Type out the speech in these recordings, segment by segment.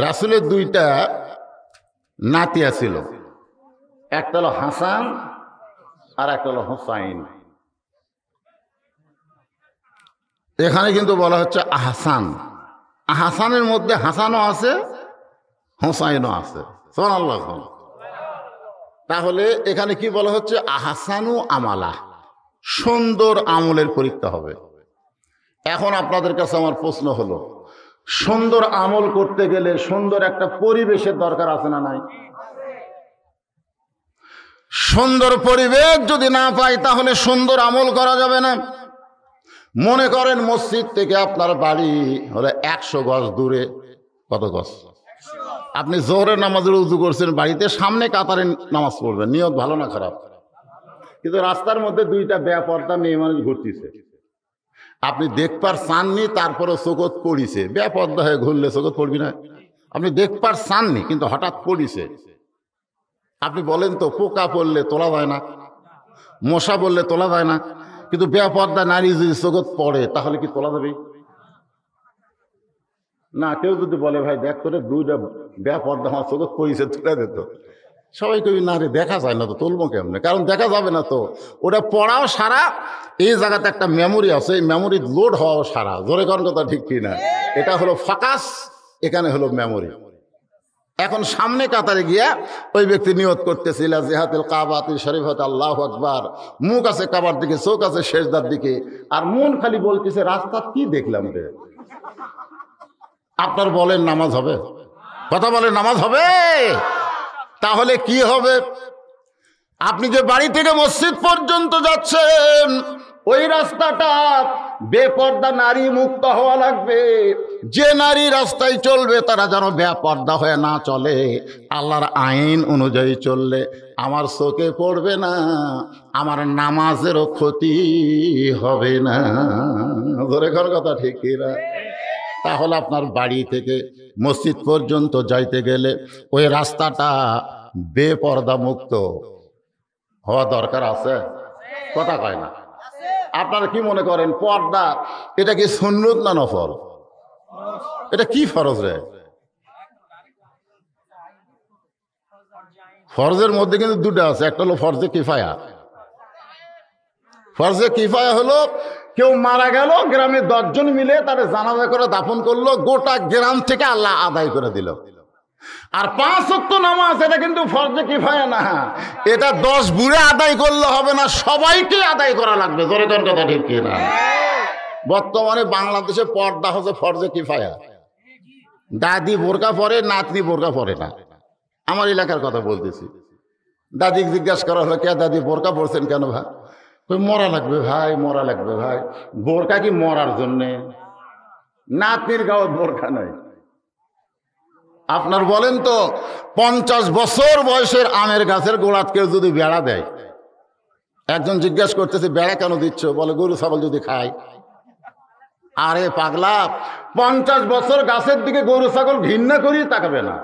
রাসূলের দুইটা নাতি ছিল, একটা হলো হাসান আর একটা হলো হুসাইন। এখানে কিন্তু বলা হচ্ছে আহসান। আহসানের মধ্যে হাসানও আছে, হুসাইনও আছে। সুবহানাল্লাহ। তাহলে এখানে কি বলা হচ্ছে? আহসানু আমালা, সুন্দর আমলের পরীক্ষা হবে। এখন আপনাদের কাছে আমার প্রশ্ন হলো, সুন্দর আমল করতে গেলে সুন্দর একটা পরিবেশের দরকার আছে না নাই? সুন্দর পরিবেশ যদি না পাই তাহলে সুন্দর আমল করা যাবে না। মনে করেন মসজিদ থেকে আপনার বাড়ি হলে 100 গজ দূরে। কত গজ? আপনি জোহরের নামাজের উযু করছেন, বাড়িতে সামনে কাতারে নামাজ পড়বেন, নিয়ত ভালো না খারাপ? কিন্তু রাস্তার মধ্যে দুইটা বেপরদা মেয়ে মানুষ ঘুরতেছে, আপনি দেখবার চাননি, তারপরে চোখত পড়িছে। বেপরদা হয়ে ঘুরলে চোখত পড়বি না? আপনি দেখবার চাননি কিন্তু হঠাৎ পড়িছে। আপনি বলেন তো, পোকা পড়লে তোলা যায় না, মশা বললে তোলা যায় না, কিন্তু বেপরদা নারী যদি চোখত পড়ে তাহলে কি তোলা যাবে না? কেউ যদি বলে ভাই দেখ তোরে দুইটা বেপরদা আমার চোখত পড়িছে, তুলে দিত, সবাই কবি না রে দেখা যায় না তো তুলবো কেমনে? কারণ দেখা যাবে না তো, ওটা পড়াও সারা। এই জায়গাতে একটা মেমোরি আছে, এই মেমোরি লোড হওয়াও সারা। জোরে কোন কথা ঠিক কি না? এটা হলো ফোকাস, এখানে হলো মেমোরি। এখন সামনে কাতারে গিয়া ওই ব্যক্তি নিয়ত করতেছিল জিহাতুল কাবাতি শরীফাত আল্লাহু আকবার, মুখ আছে কাবার দিকে, চোখ আছে সেজদার দিকে, আর মন খালি বলতেছে রাস্তা কি দেখলাম রে। আপনার বলেন নামাজ হবে? কথা বলেন নামাজ হবে? তাহলে কি হবে? আপনি যে বাড়ি থেকে মসজিদ পর্যন্ত যাচ্ছেন, ওই রাস্তাটা বেপর্দা নারী মুক্ত হওয়া লাগবে। যে নারী রাস্তায় চলবে তারা যেন বেপর্দা হয়ে না চলে, আল্লাহর আইন অনুযায়ী চললে আমার চোখে পড়বে না, আমার নামাজেরও ক্ষতি হবে না। ধরে ঘর কথা ঠিক না? তাহলে আপনার বাড়ি থেকে মসজিদ পর্যন্ত যাইতে গেলে ওই রাস্তাটা বেপর্দা মুক্ত হওয়া দরকার আছে। কথা কয় না? আপনারা কি মনে করেন পর্দা এটা কি সুন্নত না নফল? এটা কি ফরজ রে? ফরজের মধ্যে কিন্তু দুটো আছে, একটা হলো ফরজে কিফায়া। ফরজে কিফায়া হলো কেউ মারা গেল, গ্রামে 10 জন মিলে তার জানাজা করে দাফন করলো, গোটা গ্রাম থেকে আল্লাহ আদায় করে দিল। আর 5 ওয়াক্ত নামাজ এটা কিন্তু ফরজে কিফায়া না, এটা 10 বুড়ে আদায় করলে হবে না, সবাইকে আদায় করা লাগবে। জোরে কোন কথা ঠিক কি না? বর্তমানে বাংলাদেশে পর্দা হচ্ছে ফরজে কিফায়া। দাদি বোরকা পরে, নাতনি বোরকা পরে না। আমার এলাকার কথা বলতেছি। দাদি জিজ্ঞাসা করা হলো, কে দাদি বোরকা পরছেন কেন? ভাই মরা লাগবে ভাই, মরা লাগবে ভাই। বোরকা কি মরার জন্যে? নাতনির গাওয়া বোরকা নাই। আপনার বলেন তো 50 বছর বয়সের আমের গাছের গোড়াত কেউ যদি বেড়া দেয়, একজন জিজ্ঞাসা করতেছে বেড়া কেন দিচ্ছ? বলে গরু ছাগল যদি খায়। আরে পাগলা, 50 বছর গাছের দিকে গরু ছাগল ঘৃণা করি তাকাবে না।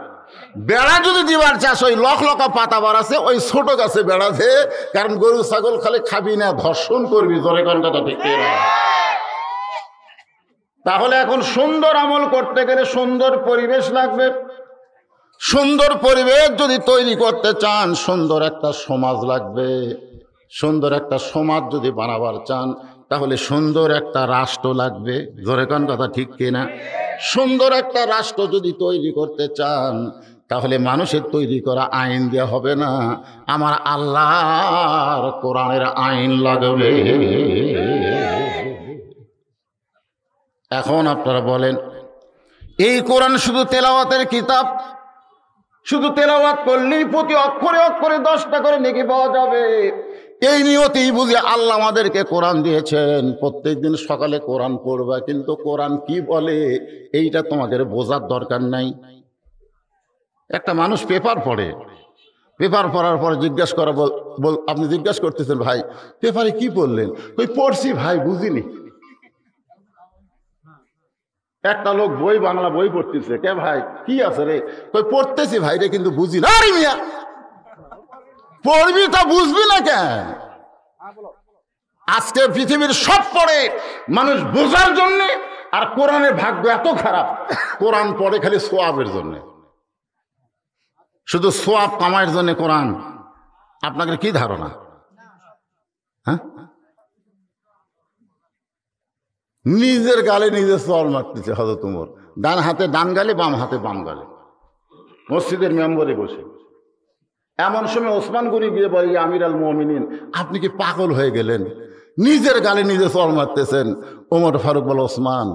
বেড়া যদি দিবার চাষ, ওই লকা পাতা বার আছে, ওই ছোট গাছে বেড়া দে, কারণ গরু ছাগল খালি খাবি না, ধর্ষণ করবি। জোরে কোন কথা ঠিক না? তাহলে এখন সুন্দর আমল করতে গেলে সুন্দর পরিবেশ লাগবে। সুন্দর পরিবেশ যদি তৈরি করতে চান, সুন্দর একটা সমাজ লাগবে। সুন্দর একটা সমাজ যদি বানাবার চান, তাহলে সুন্দর একটা রাষ্ট্র লাগবে। জোরে কোন কথা ঠিক কিনা? সুন্দর একটা রাষ্ট্র যদি তৈরি করতে চান, তাহলে মানুষের তৈরি করা আইন দেওয়া হবে না, আমার আল্লাহর কোরআনের আইন লাগবে। এখন আপনারা বলেন, এই কোরআন শুধু তেলাওয়াতের কিতাব, শুধু তেলাওয়াত করলেই প্রতি অক্ষরে অক্ষরে 10টা করে নেকি পাওয়া যাবে, এই নিয়তেই বুঝে আল্লাহ আমাদেরকে কোরআন দিয়েছেন। প্রত্যেকদিন সকালে কোরআন পড়বা, কিন্তু কোরআন কি বলে এইটা তোমাদের বোঝার দরকার নাই। একটা মানুষ পেপার পড়ে, পেপার পড়ার পরে জিজ্ঞাসা করা, আপনি জিজ্ঞাসা করতেছেন ভাই পেপারে কি পড়লেন? ওই পড়ছি ভাই, বুঝিনি। একটা লোক বই, বাংলা বই পড়তেছে, কে ভাই কি আছে রে? কই পড়তেছি ভাই রে, কিন্তু বুঝি না। আরে মিয়া, পড়বি তা বুঝবি না কেন? আজকে পৃথিবীর সব পড়ে মানুষ বোঝার জন্যে, আর কোরআনের ভাগ্য এত খারাপ, কোরআন পড়ে খালি সোয়াবের জন্য, শুধু সোয়াব কামাইয়ের জন্য কোরআন। আপনাদের কি ধারণা? হ্যাঁ, নিজের গালে নিজে চর মারতেছে হযরত ওমর, ডান হাতে ডান গালে, বাম হাতে বাম গালে, মসজিদের মেম্বরে বসে। এমন সময় ওসমান গনি গিয়ে বলে, আমির আল মুমিনিন, আপনি কি পাগল হয়ে গেলেন? নিজের গালে নিজে চর মারতেছেন। ওমর ফারুক বলে, ওসমান,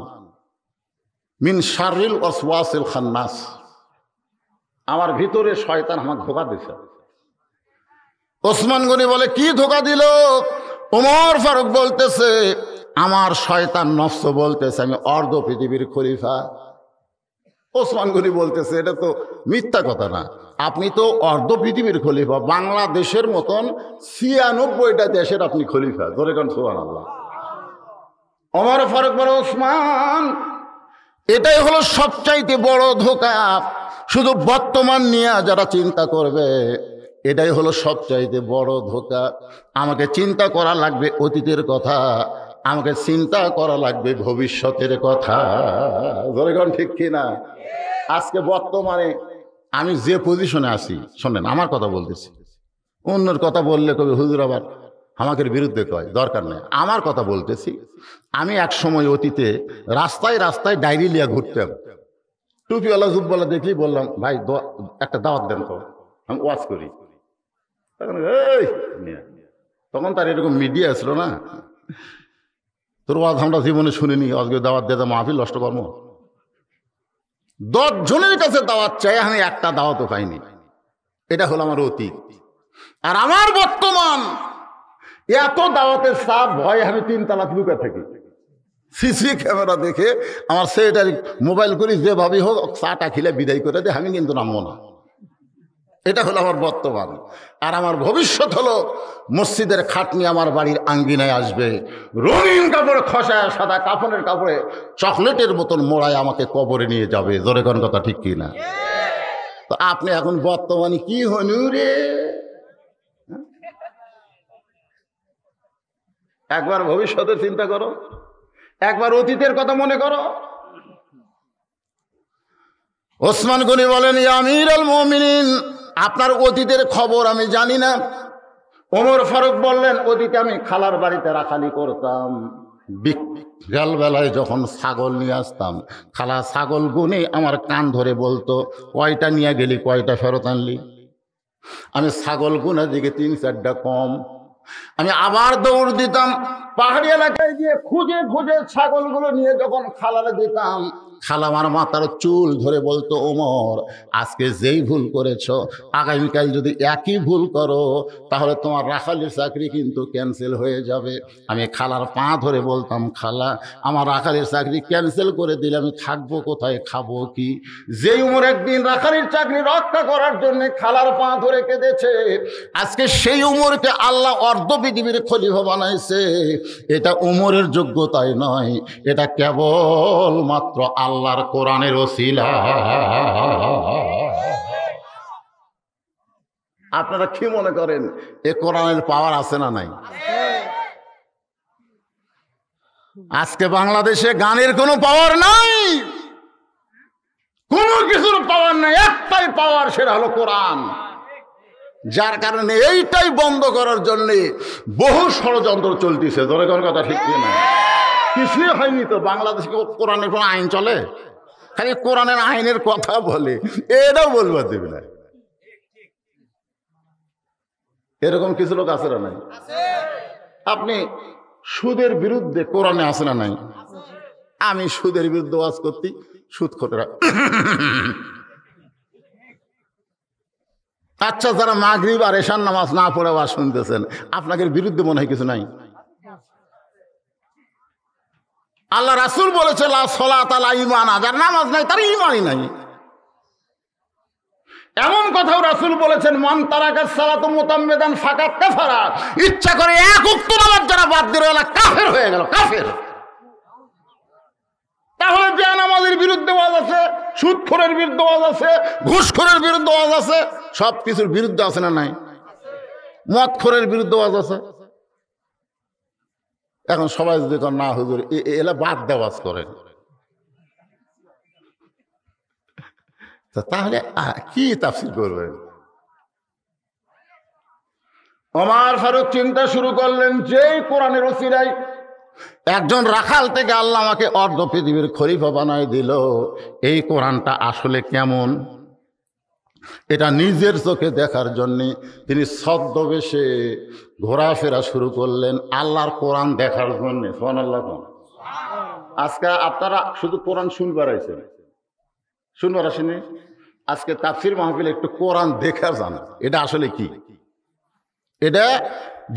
মিন শাররিল ওয়াসওয়াসিল খান্নাস, আমার ভিতরে শয়তান আমাকে ধোঁকা দিছে। ওসমান গনি বলে, কি ধোঁকা দিল? ওমর ফারুক বলতেছে, আমার শয়তান নফস বলতেছে আমি অর্ধ পৃথিবীর খলিফা। ওসমান গনি বলতেছে, এটা তো মিথ্যা কথা না, আপনি তো অর্ধ পৃথিবীর খলিফা, বাংলাদেশের মতন ৯৬টা দেশের আপনি খলিফা। ধরে কোন সুবহানাল্লাহ। ওমর ফারুক বলে, ওসমান, এটাই হলো সবচাইতে বড় ধোঁকা। শুধু বর্তমান নিয়ে যারা চিন্তা করবে, এটাই হলো সবচাইতে বড় ধোঁকা। আমাকে চিন্তা করা লাগবে অতীতের কথা, আমাকে চিন্তা করা লাগবে ভবিষ্যতের কথা। ধরে কোন ঠিক কিনা? আজকে বর্তমানে আমি যে পজিশনে আছি, শোনেন আমার কথা বলতেছি, অন্যের কথা বললে কবি হুজুর আবার আমাকে বিরুদ্ধে কয়, দরকার নেই, আমার কথা বলতেছি। আমি এক সময় অতীতে রাস্তায় রাস্তায় ডায়েরি লিয়া ঘুরতাম, টুপিওয়ালা জুব্বালা দেখি, বললাম, ভাই একটা দাওয়াত দেন তো, আমি ওয়াজ করি। তখন তার এরকম মিডিয়া ছিল না, তোর ওয়াজ আমরা জীবনে শুনিনি, আজকে দাওয়াত দিয়ে মাহফিল নষ্ট কর্ম। ১০ জনের কাছে দাওয়াত চাই, আমি একটা দাওয়াতও পাইনি। এটা হলো আমার অতীত। আর আমার বর্তমান, এত দাওয়াতের চাপ, ভয় আমি ৩ তালাত লুকা থাকি। সিসি ক্যামেরা দেখে আমার সেটার মোবাইল করি, যেভাবেই হোক চাটা খিলে বিদায় করে দে, আমি কিন্তু নামবো না। এটা হলো আমার বর্তমান। আর আমার ভবিষ্যৎ হলো মসজিদের খাটনি আমার বাড়ির আঙ্গিনায় আসবে, রঙিন কাপড়ে খসায়, সাদা কাফনের কাপড়ে চকলেটের মতন মোড়ায় আমাকে কবরে নিয়ে যাবে। জোরে কোন কথা ঠিক কি না? তো আপনি এখন বর্তমানে কি হনু রে? একবার ভবিষ্যতের চিন্তা করো, একবার অতীতের কথা মনে করো। ওসমান গনি বলেন, ইয়া আমির আল মুমিনিন, আপনার অতীতের খবর আমি জানি না। ওমর ফারুক বললেন, অতীতে আমি খালার বাড়িতে রাখালি করতাম, বিকাল বেলায় যখন ছাগল নিয়ে আসতাম, খালা ছাগল গুনে আমার কান ধরে বলতো, কয়টা নিয়ে গেলি, কয়টা ফেরত আনলি? আমি ছাগল গুনার দিকে ৩-৪টা কম, আমি আবার দৌড় দিতাম, পাহাড়ি এলাকায় গিয়ে খুঁজে খুঁজে ছাগলগুলো নিয়ে যখন খালারে দিতাম, খালা আমার মাথার চুল ধরে বলতো, ওমর, আজকে যেই ভুল করেছ, আগামীকাল যদি একই ভুল করো, তাহলে তোমার রাখালির চাকরি কিন্তু ক্যান্সেল হয়ে যাবে। আমি খালার পা ধরে বলতাম, খালা, আমার রাখালির চাকরি ক্যান্সেল করে দিলে আমি থাকবো কোথায়, খাবো কি? যেই উমর একদিন রাখালির চাকরি রক্ষা করার জন্য খালার পা ধরে কেঁদেছে, আজকে সেই উমরকে আল্লাহ অর্ধ পৃথিবীর খলিফা বানাইছে। এটা উমরের যোগ্যতাই নয়, এটা কেবল মাত্র আল্লাহর কোরআনের ওসিলা। আপনারা কি মনে করেন এ কোরআনের পাওয়ার আছে না নাই? আজকে বাংলাদেশে গানের কোনো পাওয়ার নাই, কোনো কিছুর পাওয়ার নাই, একটাই পাওয়ার, সেটা হলো কোরআন। যার কারণে এইটাই বন্ধ করার জন্য বহু ষড়যন্ত্র চলতেছে। ধরে কোন কথা ঠিক না? কিছুই হয়নি তো, বাংলাদেশে কোরআনের কোনো আইন চলে? খালি কোরআনের আইনের কথা বলে, এটাও বলবার দেবে না। এরকম কিছু লোক আছে না নাই? আপনি সুদের বিরুদ্ধে কোরআনে আছে না নাই? আমি সুদের বিরুদ্ধে ওয়াজ করতে, সুদ খোটেরা। আচ্ছা, যারা মাগরিব আর এশার নামাজ না পড়ে ওয়াজ শুনতেছেন, আপনাদের বিরুদ্ধে মনে হয় কিছু নাই? আল্লাহ রাসূল বলেছে, লা সালাতা লা ঈমান, যার নামাজ নাই তার ঈমানই নাই। এমন কথাও রাসূল বলেছেন, মান তারাকাস সালাতু মুতাম্মিদান ফাকাত কাফারা, ইচ্ছা করে এক ওয়াক্ত নামাজ যারা বাদ দিল, এরা কাফের হয়ে গেল, কাফের। তাহলে বেনামাজের বিরুদ্ধে ওয়াজ আছে, সুদখোরের বিরুদ্ধে ওয়াজ আছে, ঘুষখোরের বিরুদ্ধে ওয়াজ আছে, সব কিছুর বিরুদ্ধে আছে না নাই? মদখোরের বিরুদ্ধে ওয়াজ আছে। এখন সবাই যদি না হুজুর এলা বাদ দেওয়াজ করেন, তাহলে কি তাফসীর করবেন? ওমর ফারুক চিন্তা শুরু করলেন, যেই কোরআনের ওসিলায় একজন রাখাল থেকে আল্লাহ আমাকে অর্ধ পৃথিবীর খলিফা বানায় দিল, এই কোরআনটা আসলে কেমন এটা নিজের চোখে দেখার জন্য তিনি ছদ্মবেশে ঘোরাফেরা শুরু করলেন আল্লাহর কোরআন দেখার জন্য। সুবহানাল্লাহ। আজকে আপনারা শুধু কোরআন শুনবার আইছেন, শুনবার আসেনি। আজকে তাফসীর মাহফিলে একটু কোরআন দেখার জানা এটা আসলে কি। এটা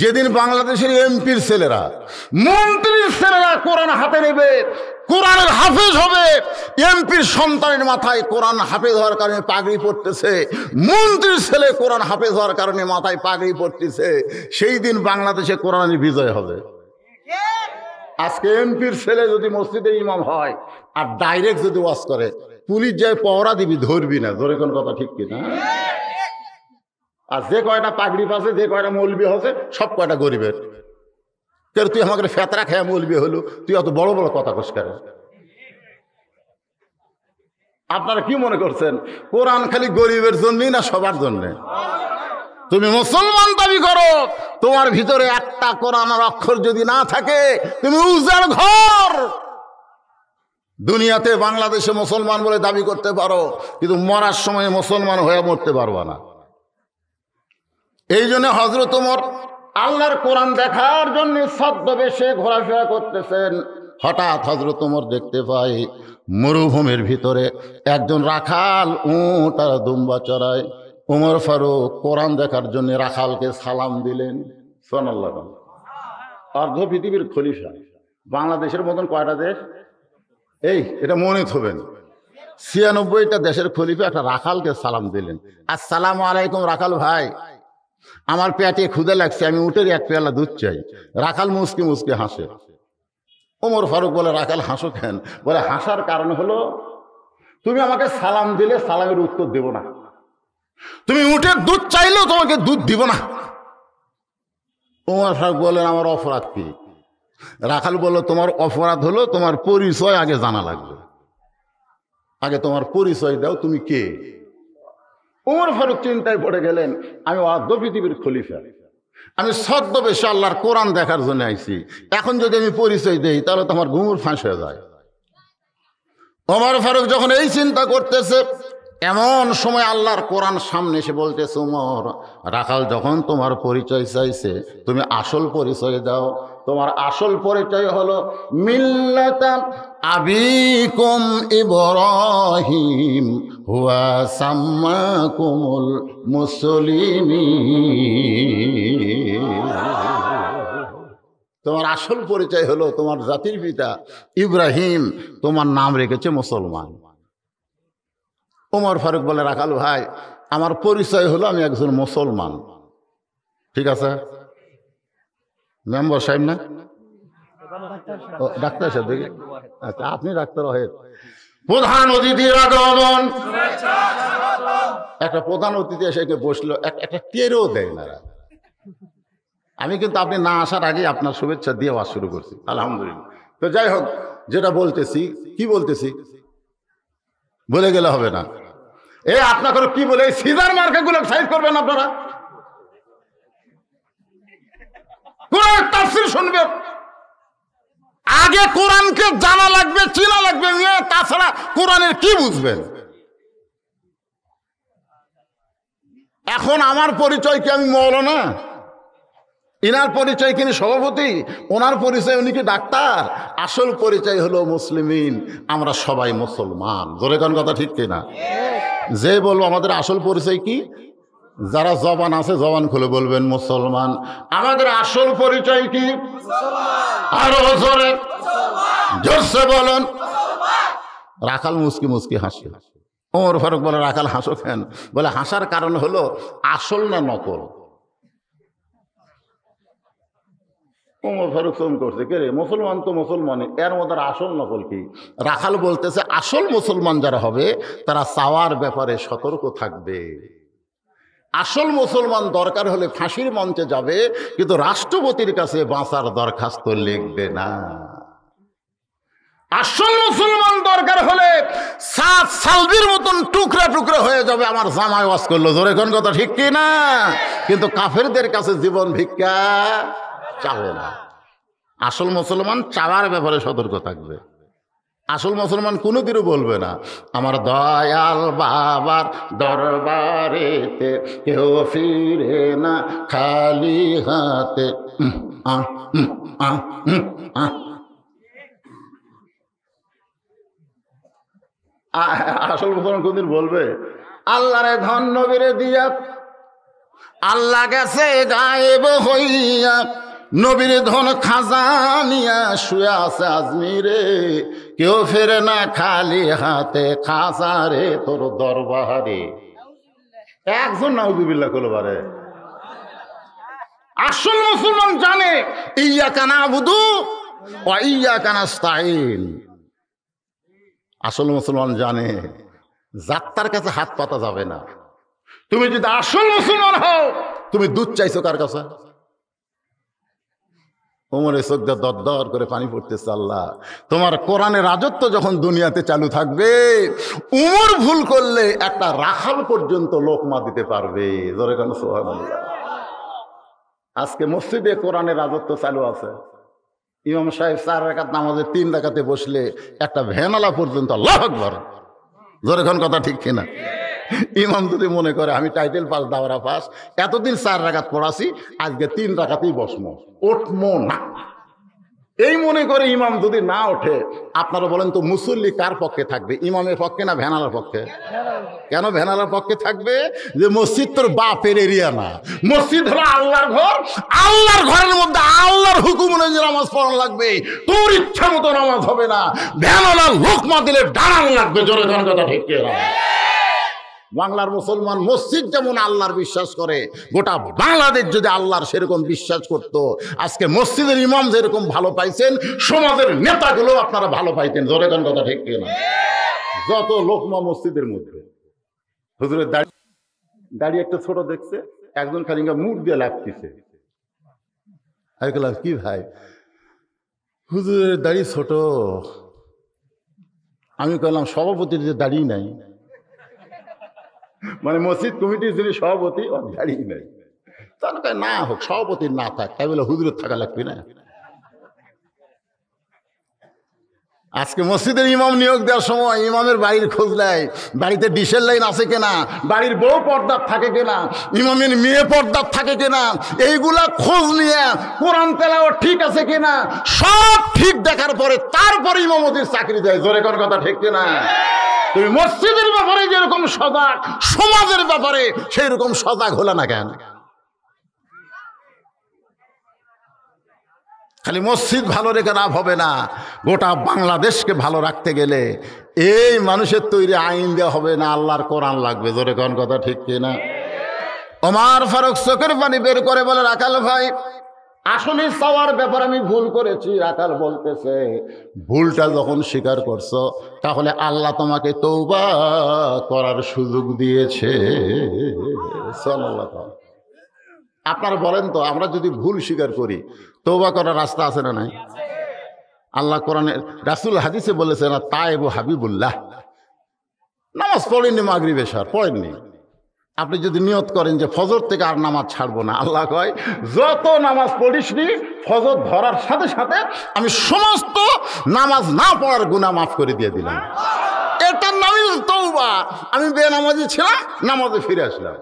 যেদিন বাংলাদেশের এমপির ছেলেরা, মন্ত্রীর ছেলেরা কোরআন হাতে নেবে, কোরআনের হাফেজ হবে, এমপির সন্তানের মাথায় কোরআন হাফেজ হওয়ার কারণে পাগড়ি পড়তেছে, মন্ত্রীর ছেলে কোরআন হাফেজ হওয়ার কারণে মাথায় পাগড়ি পড়তেছে, সেই দিন বাংলাদেশে কোরআনের বিজয় হবে। আজকে এমপির ছেলে যদি মসজিদে ইমাম হয় আর ডাইরেক্ট যদি ওয়াজ করে, পুলিশ যায় পহরা দিবি, ধরবি না। ধরে কোন কথা ঠিক কিনা? আর যে কয়টা পাগড়ি পাচ্ছে, যে কয়টা মৌলবি হচ্ছে, সব কয়টা গরিবের। কেন তুই আমাকে ফেতরা খেয়ে মৌলবি হলো, তুই অত বড় বড় কথা কস করে? আপনারা কি মনে করছেন কোরআন খালি গরিবের জন্যই না সবার জন্য? তুমি মুসলমান দাবি করো, তোমার ভিতরে একটা কোরআনের অক্ষর যদি না থাকে, তুমি উজাড় ঘর। দুনিয়াতে বাংলাদেশে মুসলমান বলে দাবি করতে পারো, কিন্তু মরার সময় মুসলমান হয়ে মরতে পারবা না। এই জন্য হযরত ওমর আল্লাহর কোরআন দেখার জন্য ছদ্মবেশে ঘোরাফেরা করতেছেন। হঠাৎ হযরত ওমর দেখতে পাই মরুভূমির ভিতরে একজন রাখাল উট আর দুম্বা চড়ায়। ওমর ফারুক কোরআন দেখার জন্য রাখালকে সালাম দিলেন। সুবহানাল্লাহ। অর্ধ পৃথিবীর খলিফা, বাংলাদেশের মতন কয়টা দেশ? এটা মনে থবেন, ৯৬টা দেশের খলিফা একটা রাখালকে সালাম দিলেন। আসসালামু আলাইকুম রাখাল ভাই, আমার পেটে ক্ষুধা লাগছে, আমি উটের এক পেয়ালা দুধ চাই। রাখাল মুসকি মুসকি হাসে। ওমর ফারুক বলে, রাখাল হাসো কেন? বলে, হাসার কারণ হলো তুমি আমাকে সালাম দিলে সালামের উত্তর দেব না, তুমি উটের দুধ চাইলেও তোমাকে দুধ দিব না। ওমর ফারুক বলেন, আমার অপরাধ কি? রাখাল বলল, তোমার অপরাধ হলো তোমার পরিচয় আগে জানা লাগবে, আগে তোমার পরিচয় দাও, তুমি কে? ওমর ফারুক চিন্তায় পড়ে গেলেন, আমি অর্ধ পৃথিবীর খলিফা, আমি ছদ্মবেশে আল্লাহর কোরআন দেখার জন্য আইছি, এখন যদি আমি পরিচয় দেই তাহলে তো আমার ঘুমুর ফাঁস হয়ে যায়। ওমর ফারুক যখন এই চিন্তা করতেছে, এমন সময় আল্লাহর কোরআন সামনে এসে বলতেছে, ওমর, রাখাল যখন তোমার পরিচয় চাইছে, তুমি আসল পরিচয় দাও। তোমার আসল পরিচয় হলো মিল্লাতা আবিকুম ইব্রাহিম হুয়া সাম্মাকুমুল মুসলিমিন। তোমার আসল পরিচয় হলো তোমার জাতির পিতা ইব্রাহিম তোমার নাম রেখেছে মুসলমান। ওমর ফারুক বলে, রাখাল ভাই, আমার পরিচয় হলো আমি একজন মুসলমান। ঠিক আছে মেম্বার সাহেব? না ডাক্তার সাহেব দেখি। আচ্ছা, আপনি ডাক্তার হয়েন। প্রধান অতিথির আগমন। একটা প্রধান অতিথি এসে বসলো, একটা টেরও দেয় না। আমি কিন্তু আপনি না আসার আগে আপনার শুভেচ্ছা দিয়ে ওয়াজ শুরু করছি, আলহামদুলিল্লাহ। তো যাই হোক, যেটা বলতেছি, কি বলতেছি বলে গেলে হবে না। আপনাকে কি বলে সিজার মার্কাগুলো সাইজ করবেন আপনারা, কোরআন তাফসীর শুনবেন। আগে কোরআনকে জানা লাগবে, চিনা লাগবে, তাছাড়া কোরআনের কি বুঝবেন? এখন আমার পরিচয় কি আমি মৌলানা? ইনার পরিচয় কিনি সভাপতি, ওনার পরিচয় উনি কি ডাক্তার? আসল পরিচয় হলো মুসলিমিন, আমরা সবাই মুসলমান। জোরে কোন কথা ঠিক কিনা? যে বলবো আমাদের আসল পরিচয় কি, যারা জবান আছে জবান খুলে বলবেন মুসলমান। আমাদের আসল পরিচয় কি? আরো জোরে জোরসে বলেন। রাখাল মুসকি মুসকি হাসে। ওমর ফারুক বলে, রাখাল হাসো কেন? বলে, হাসার কারণ হলো আসল না নকল। ওমর ফারুক ফোন করছে, কে রে? মুসলমান তো মুসলমানই, এর মধ্যে আসল নকল কি? রাখাল বলতেছে, আসল মুসলমান যারা হবে তারা চাওয়ার ব্যাপারে সতর্ক থাকবে। আসল মুসলমান দরকার হলে ফাঁসির মঞ্চে যাবে, কিন্তু রাষ্ট্রপতির কাছে বাঁচার দরখাস্ত লিখবে না। আসল মুসলমান দরকার হলে 7 সালবির মতন টুকরা টুকরা হয়ে যাবে। আমার জামাই ওয়াজ করলো, জোরে কোন কথা ঠিক কি না? কিন্তু কাফেরদের কাছে জীবন ভিক্ষা চাবে না। আসল মুসলমান চাওয়ার ব্যাপারে সতর্ক থাকবে। আসল মুসলমান কোনোদিনও বলবে না আমার দয়াল বাবার দরবারেতে কেউ ফিরে না খালি হাতে। আসল মুসলমান কোনদিন বলবে আল্লাহরে ধন নবীরে দিয়া, আল্লাহ গেছে গায়েব হইয়া, নবীর ধন খাজানিয়া শুয়ে আছে আজমিরে, কেউ ফেরে না খালি হাতে খাসারে তোর দরবারে। একজন নাউযুবিল্লাহ কইলো বারে। আসল মুসলমান জানে ইয়্যাকা না'বুদু ওয়া ইয়্যাকা নাস্তাঈন। আসল মুসলমান জানে যাত্রার কাছে হাত পাতা যাবে না। তুমি যদি আসল মুসলমান হও, তুমি দুধ চাইছো কার কাছে? ওমরের চোখ দিয়ে দর দর করে পানি পড়তেছে। আল্লাহ, তোমার কোরআনের রাজত্ব যখন দুনিয়াতে চালু থাকবে, উমর ভুল করলে একটা রাখাল পর্যন্ত লোকমা দিতে পারবে। জোরে কেন সুবহানাল্লাহ। আজকে মসজিদে কোরআনের রাজত্ব চালু আছে। ইমাম সাহেব 4 রাকাত নামাজে 3 রাকাতে বসলে একটা ভ্যানালা পর্যন্ত আল্লাহু আকবার। জোরে কোন কথা ঠিক কিনা? ইমাম যদি মনে করে আমি টাইটেল পাস, দাওরা পাস, এতদিন 4 রাকাত পড়াছি, আজকে 3 রাকাতেই বসমো, উঠমো না, এই মনে করে ইমাম যদি না ওঠে, আপনারা বলেন তো মুসল্লি কার পক্ষে থাকবে? ইমামের পক্ষে না ভ্যানালার পক্ষে? কেন ভ্যানালার পক্ষে থাকবে? যে মসজিদ তোর বাপের এরিয়া না, মসজিদ হলো আল্লাহর ঘর। আল্লাহর ঘরের মধ্যে আল্লাহর হুকুম অনুযায়ী নামাজ পড়ানো লাগবে, তোর ইচ্ছা মতো নামাজ হবে না। ভ্যানালার লোকমা দিলে দাঁড়ান লাগবে। জোরে ধন কথা ঠিক না? বাংলার মুসলমান মসজিদ যেমন আল্লাহর বিশ্বাস করে, গোটা বাংলাদেশ যদি আল্লাহর সেরকম বিশ্বাস করত, আজকে মসজিদের ইমাম যেরকম ভালো পাইছেন, সমাজের নেতাগুলো আপনারা ভালো পাইতেন। জোরে কোন কথা ঠিক না? যত লোকমা মসজিদের মধ্যে, হুজুরের দাড়ি একটা ছোট দেখছে, একজন খালি মুখ দিয়ে লাগতেছে। আমি বললাম কি ভাই, হুজুরের দাড়ি ছোট। আমি বললাম সভাপতির যে দাড়ি নাই, মানে মসজিদ কমিটির যিনি সভাপতি, ওর দাড়ি নাই। তাহলে না হোক, সভাপতির না থাক, তাই বলে হুজুরের থাকা লাগবে না। আজকে মসজিদের ইমাম নিয়োগ দেওয়ার সময় ইমামের বাড়ির খোঁজ নেয়, বাড়িতে ডিশের লাইন আছে কিনা, বাড়ির বউ পর্দার থাকে কিনা, ইমামের মেয়ে পর্দার থাকে কিনা, এইগুলা খোঁজ নিয়ে কোরআন তেলাওয়াত ঠিক আছে কিনা, সব ঠিক দেখার পরে তারপরে ইমামতির চাকরি দেয়। জোরে কোন কথা ঠিক কিনা? তুমি মসজিদের ব্যাপারে যেরকম সজাগ, সমাজের ব্যাপারে সেই রকম সজাগ হলো না কেন? খালি মসজিদ ভালো রেখে লাভ হবে না, গোটা বাংলাদেশকে ভালো রাখতে গেলে এই মানুষের তৈরি আইন দেওয়া হবে না, আল্লাহর কোরআন লাগবে। জোরে কোন কথা ঠিক কিনা? ওমর ফারুক চোখের পানি বের করে বলে, রাখাল ভাই, আসলে চাওয়ার ব্যাপারে আমি ভুল করেছি। রাখাল বলতেছে, ভুলটা যখন স্বীকার করছো, তাহলে আল্লাহ তোমাকে তওবা করার সুযোগ দিয়েছে। সাল্লাল্লাহু। আপনারা বলেন তো, আমরা যদি ভুল স্বীকার করি, তওবা করার রাস্তা আছে না নাই? আল্লাহ কোরআনে, রাসূল হাদিসে বলেছে না, তায়েব হাবিবুল্লাহ। নামাজ পড়েননি, মাগরিব এশার পড়েননি, আপনি যদি নিয়ত করেন যে ফজর থেকে আর নামাজ ছাড়বো না, আল্লাহ কয় যত নামাজ পড়িসনি, ফজর ধরার সাথে সাথে আমি সমস্ত নামাজ না পড়ার গুনাহ মাফ করে দিয়ে দিলাম। এটার নামই তওবা। আমি বেনামাজি ছিলাম, নামাজে ফিরে আসলাম।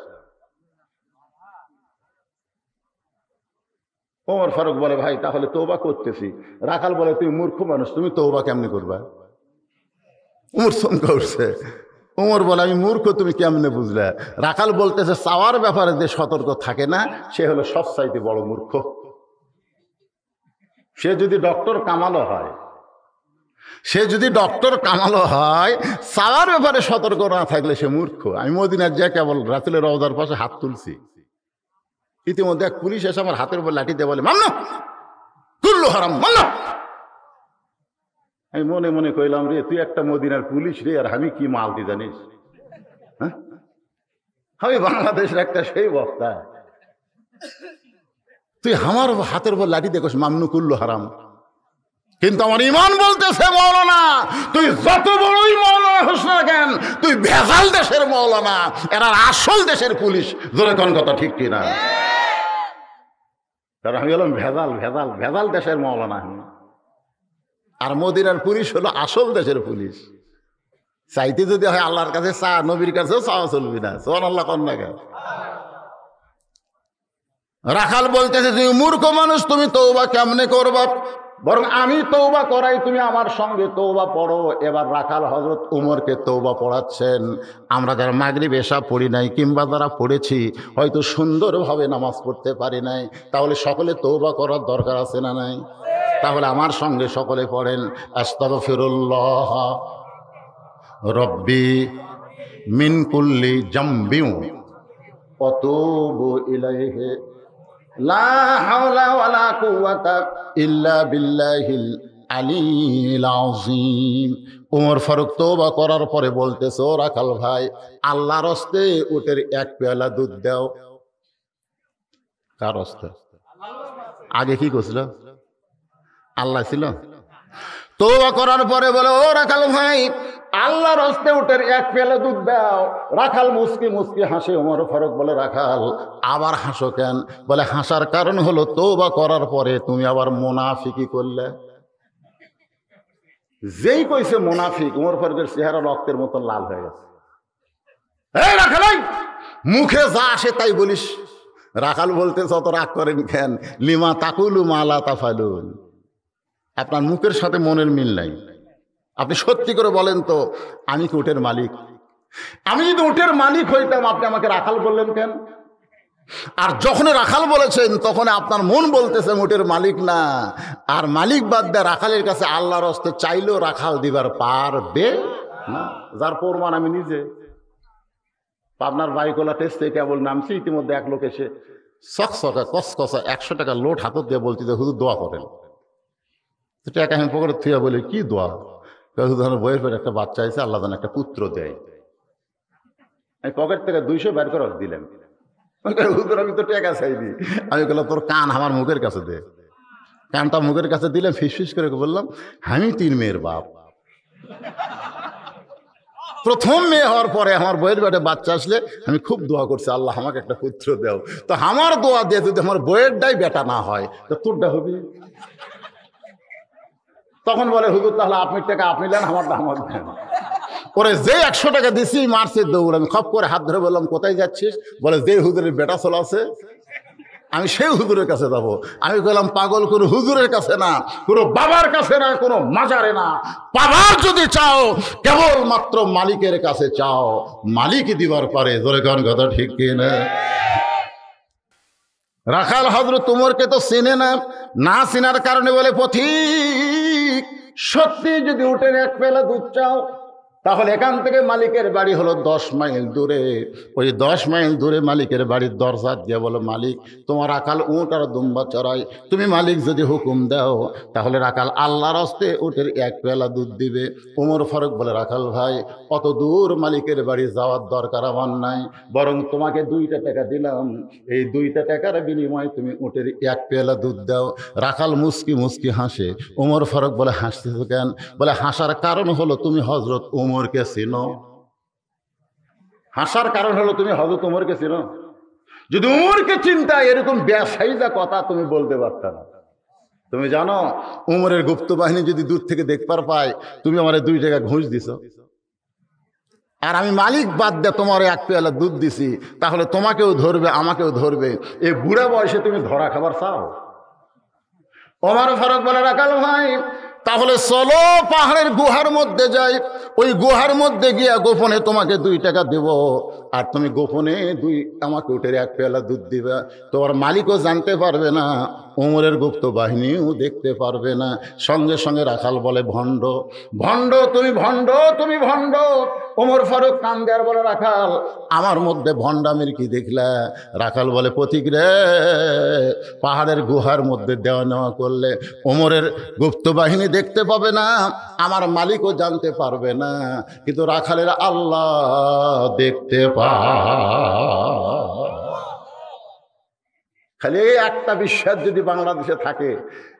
ওমর ফারুক বলে, ভাই তাহলে তওবা করতেছি। রাখাল বলে, তুমি মূর্খ মানুষ, তুমি তওবা কেমনে করবা? উমর চমকে উঠছে। ওমর বলে, আমি মূর্খ, তুমি কেমনে বুঝলে? রাখাল বলতেছে, চাওয়ার ব্যাপারে যে সতর্ক থাকে না, সে হলো সবচাইতে বড় মূর্খ। সে যদি ডক্টর কামালও হয়, চাওয়ার ব্যাপারে সতর্ক না থাকলে সে মূর্খ। আমি মদিনার যে কেবল রাসূলের রওজার পাশে হাত তুলছি, ইতিমধ্যে এক পুলিশ এসে আমার হাতের উপর লাঠি দিয়ে বলে, মামলা কুল্লু হারাম, মামলা। আমি মনে মনে কইলাম, রে তুই একটা মদিনার পুলিশ রে, আর আমি কি মাল দি জানিস? হ্যাঁ, আমি বাংলাদেশের একটা সেই বক্তা, তুই আমার হাতের উপর লাঠি দেখোস, মামনু কুল্লু হারাম। কিন্তু আমার ইমান বলতেছে মৌলানা তুই যত বড়ই মৌলানা হোস না কেন, তুই ভেজাল দেশের মৌলানা, এরা আসল দেশের পুলিশ। জোরে কোন কথা ঠিক কিনা? কারণ আমি বললাম ভেজাল ভেজাল ভেজাল দেশের মৌলানা, আর মদিনার পুলিশ হলো আসল দেশের পুলিশ। চাইতে যদি হয় আল্লাহর কাছে চা, নবীর কাছেও চাওয়া চলবি না। সুবহানাল্লাহ কোন না কেন? রাখাল বলতেছে তুমি মূর্খ মানুষ, তুমি তওবা কেমনে করবা? বরং আমি তওবা করাই, তুমি আমার সঙ্গে তওবা পড়ো। এবার রাখাল হযরত উমরকে তওবা পড়াচ্ছেন। আমরা যারা মাগরিব এশা পড়ি নাই কিংবা যারা পড়েছি হয়তো সুন্দরভাবে নামাজ পড়তে পারি নাই, তাহলে সকলে তওবা করার দরকার আছে না নাই? তাহলে আমার সঙ্গে সকলে পড়েন আস্তাগফিরুল্লাহ রব্বি মিন কুল্লি জামবিউ ওয়া তুবু ইলাইহি লা হাওলা ওয়ালা কুওয়াতা ইল্লা বিল্লাহিল আলিয়্যিল আযীম। ওমর ফারুক তওবা করার পরে বলতেছে, ও রাখাল ভাই, আল্লাহর হস্তে উটের এক পেয়ালা দুধ দাও। কার হস্তে? আগে কি করছিল? আল্লাহ ছিল। তওবা করার পরে বলে, ও রাখাল ভাই, আল্লাহর হস্তে উটের এক পেয়ালা দুধ দাও। রাখাল মুস্কি মুস্কি হাসে। ওমর ফারুক বলে, রাখাল আবার হাসো কেন? বলে, হাসার কারণ হলো তওবা করার পরে তুমি আবার মুনাফিকি করলে। যেই কইছে মুনাফিক, ওমর ফারুকের চেহারা রক্তের মতো লাল হয়ে গেছে। এই রাখাল, মুখে যা আসে তাই বলিস। রাখাল বলতে অত রাগ করেন কেন? লিমা তাকুলু মা লা তাফালুন। আপনার মুখের সাথে মনের মিল নাই। আপনি সত্যি করে বলেন তো, আমি কি উটের মালিক? আমি যদি উটের মালিক হইতাম আপনি আমাকে রাখাল বললেন কেন? আর যখন রাখাল বলেছেন তখন আপনার মন বলতেছে উটের মালিক না। আর মালিক বাদ দিয়ে রাখালের কাছে আল্লাহর হস্তে চাইলেও রাখাল দিবার পারবে না। যার প্রমাণ আমি নিজে। আপনার বাইকওয়ালা টেস্টে কেবল নামছি, ইতিমধ্যে এক লোক এসে চকচকা কসকসা 100 টাকা লোট হাতত দিয়ে বলছি যে হুজুর দোয়া করেন। টাকা আমি পকেটে থুয়া বলি, কি দোয়া? বইয়ের পর একটা বাচ্চা আছে, আল্লাহ যেন একটা পুত্র দেয়। আমি পকেট থেকে 200 বের করে দিলেন। হুজুর আমি তো টাকা চাইনি। আমি বললাম তোর কান আমার মুখের কাছে দে। কানটা মুখের কাছে দিলাম, ফিস করে বললাম, আমি 3 মেয়ের বাপ। প্রথম মেয়ে হওয়ার পরে আমার বইয়ের বেটে বাচ্চা আসলে আমি খুব দোয়া করছি, আল্লাহ আমাকে একটা পুত্র দাও। তো আমার দোয়া দিয়ে যদি আমার বইয়েরটাই বেটা না হয় তো তোরটা হবে। তখন বলে, হুজুর তাহলে আপনি টাকা আপনি নেন, আমারটা আমার দেন। পরে যে 100 টাকা দিছি মারছে দৌড়। আমি খপ করে হাত ধরে বললাম, কোথায় যাচ্ছিস? বলে, যে হুজুরের বেটা চলে আছে আমি সেই হুজুরের কাছে যাবো। আমি বললাম, পাগল, কোনো হুজুরের কাছে না, কোনো বাবার কাছে না, কোনো মাজারে না। পাবার যদি চাও কেবল মাত্র মালিকের কাছে চাও, মালিকই দিবার পারে। জোরে কোন কথা ঠিক কিনা? রাখাল হযরত উমরকে তো চিনে না, না চিনার কারণে বলে, পথিক সত্যি যদি উটের এক পেলা দুধ চাও তাহলে এখান থেকে মালিকের বাড়ি হলো 10 মাইল দূরে। ওই 10 মাইল দূরে মালিকের বাড়ির দরজা দিয়ে বলো, মালিক তোমার রাখাল উট আর দুম্বা চড়াই, তুমি মালিক যদি হুকুম দাও তাহলে রাখাল আল্লাহর হস্তে উটের এক পেলা দুধ দিবে। ওমর ফারুক বলে, রাখাল ভাই অত দূর মালিকের বাড়ি যাওয়ার দরকার আমার নাই, বরং তোমাকে 2টা টাকা দিলাম, এই 2টা টাকার বিনিময়ে তুমি উটের এক পেলা দুধ দাও। রাখাল মুস্কি মুস্কি হাসে। ওমর ফারুক বলে, হাসতেছো কেন? বলে, হাসার কারণ হলো তুমি হযরত উমরকে চিনো। হাসার কারণ হলো তুমি হযরত উমরকে চিনো। যদি উমরকে চিন্তা এরকম বেসাইজা কথা তুমি বলতে পারতা না। তুমি জানো উমরের গুপ্ত বাহিনী যদি দূর থেকে দেখবার পায় তুমি আমার 2 টাকা ঘুষ দিছো, আর আমি মালিক বাদ দিয়ে তোমার এক পেয়ালা দুধ দিছি, তাহলে তোমাকেও ধরবে আমাকেও ধরবে। এই বুড়া বয়সে তুমি ধরা খাবার চাও? ওমর ফারুক বলে, রাখাল ভাই তাহলে চলো পাহাড়ের গুহার মধ্যে যাই, ওই গুহার মধ্যে গিয়া গোপনে তোমাকে 2 টাকা দেব, আর তুমি গোপনে আমাকে উটের এক পেয়ালা দুধ দিবা। তোমার মালিকও জানতে পারবে না, ওমরের গুপ্ত বাহিনীও দেখতে পারবে না। সঙ্গে সঙ্গে রাখাল বলে, ভণ্ড ভণ্ড তুমি, ভণ্ড তুমি, ভণ্ড। ওমর ফারুক কান দেয়ার বলে, রাখাল আমার মধ্যে ভণ্ডামির কি দেখলা? রাখাল বলে, পথিক রে, পাহাড়ের গুহার মধ্যে দেওয়া নেওয়া করলে ওমরের গুপ্ত বাহিনী দেখতে পাবে না, আমার মালিকও জানতে পারবে না, কিন্তু রাখালের আল্লাহ দেখতে পায়। খালি এই একটা বিশ্বাস যদি বাংলাদেশে থাকে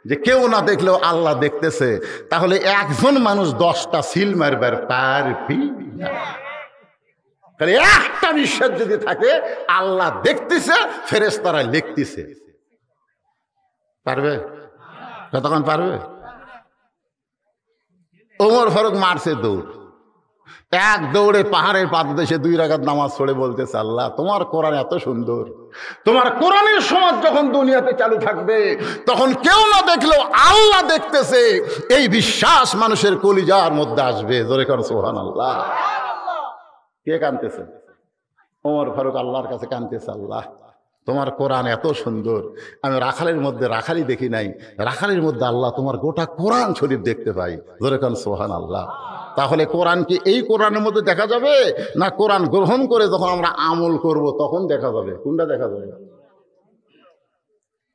যে কেউ না দেখলেও আল্লাহ দেখতেছে, তাহলে একজন মানুষ 10টা সিল মারবার পারবি না। খালি একটা বিশ্বাস যদি থাকে আল্লাহ দেখতেছে, ফেরেশতারা লিখতেছে, পারবে? কতক্ষণ পারবে? ওমর ফারুক মারছে দৌড়, এক দৌড়ে পাহাড়ের পাদদেশে 2 রাকাত নামাজ পড়ে বলতেছে, আল্লাহ তোমার কোরআন এত সুন্দর, তোমার কোরআনের সমাজ যখন দুনিয়াতে চালু থাকবে তখন কেউ না দেখলেও আল্লাহ দেখতেছে, এই বিশ্বাস মানুষের কলিজার মধ্যে আসবে। জোরে কর সুবহানাল্লাহ। কে কাঁদতেছে? ওমর ফারুক আল্লাহর কাছে কাঁদতেছে, আল্লাহ তোমার কোরআন এত সুন্দর, আমি রাখালের মধ্যে রাখালি দেখি নাই, রাখালের মধ্যে আল্লাহ তোমার গোটা কোরআন শরীফ দেখতে পাই। জোরে কর সুবহানাল্লাহ। তাহলে কোরআন কি এই কোরআনের মধ্যে দেখা যাবে, না কোরআন গ্রহণ করে যখন আমরা আমল করব তখন দেখা যাবে? কোনটা দেখা যাবে?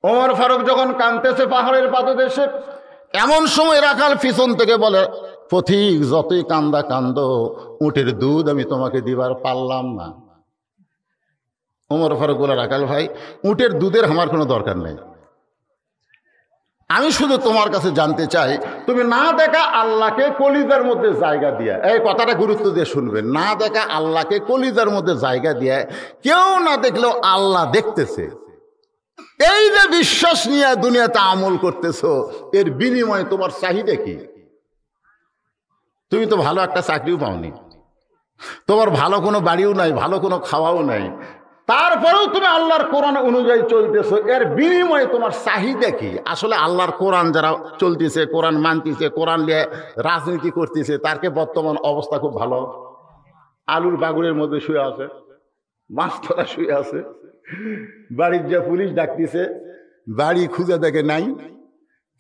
ওমর ফারুক যখন কাঁদতেছে পাহাড়ের পাদদেশে, এমন সময় রাখাল পিছন থেকে বলে, পথিক যতই কান্দা কান্দো, উটের দুধ আমি তোমাকে দিবার পারলাম না। ওমর ফারুক বলে, রাখাল ভাই উটের দুধের আমার কোনো দরকার নেই, আমি শুধু তোমার কাছে জানতে চাই তুমি না দেখা আল্লাহকে কলিজার মধ্যে জায়গা দিয়া, এই কথাটা গুরুত্ব দিয়ে শুনবেন, না দেখা আল্লাহকে কলিজার মধ্যে জায়গা দিয়ে, কেউ না দেখলেও আল্লাহ দেখতেছে, এই যে বিশ্বাস নিয়ে দুনিয়াতে আমল করতেছো, এর বিনিময়ে তোমার চাহিদা কি? তুমি তো ভালো একটা চাকরিও পাওনি, তোমার ভালো কোনো বাড়িও নাই, ভালো কোনো খাওয়াও নাই, তারপরেও তুমি আল্লাহর কোরআন অনুযায়ী চলতেছো, এর বিনিময়ে তোমার চাহিদা কি? আসলে আল্লাহর কোরআন যারা চলতেছে, কোরআন মানতেছে, কোরআন নিয়ে রাজনীতি করতেছে, তারকে বর্তমান অবস্থা খুব ভালো। আলুর বাগুড়ের মধ্যে শুয়ে আছে, মাছ ধরা শুয়ে আছে, বাড়ির যে পুলিশ ডাকতেছে, বাড়ি খুঁজে দেখে নাই,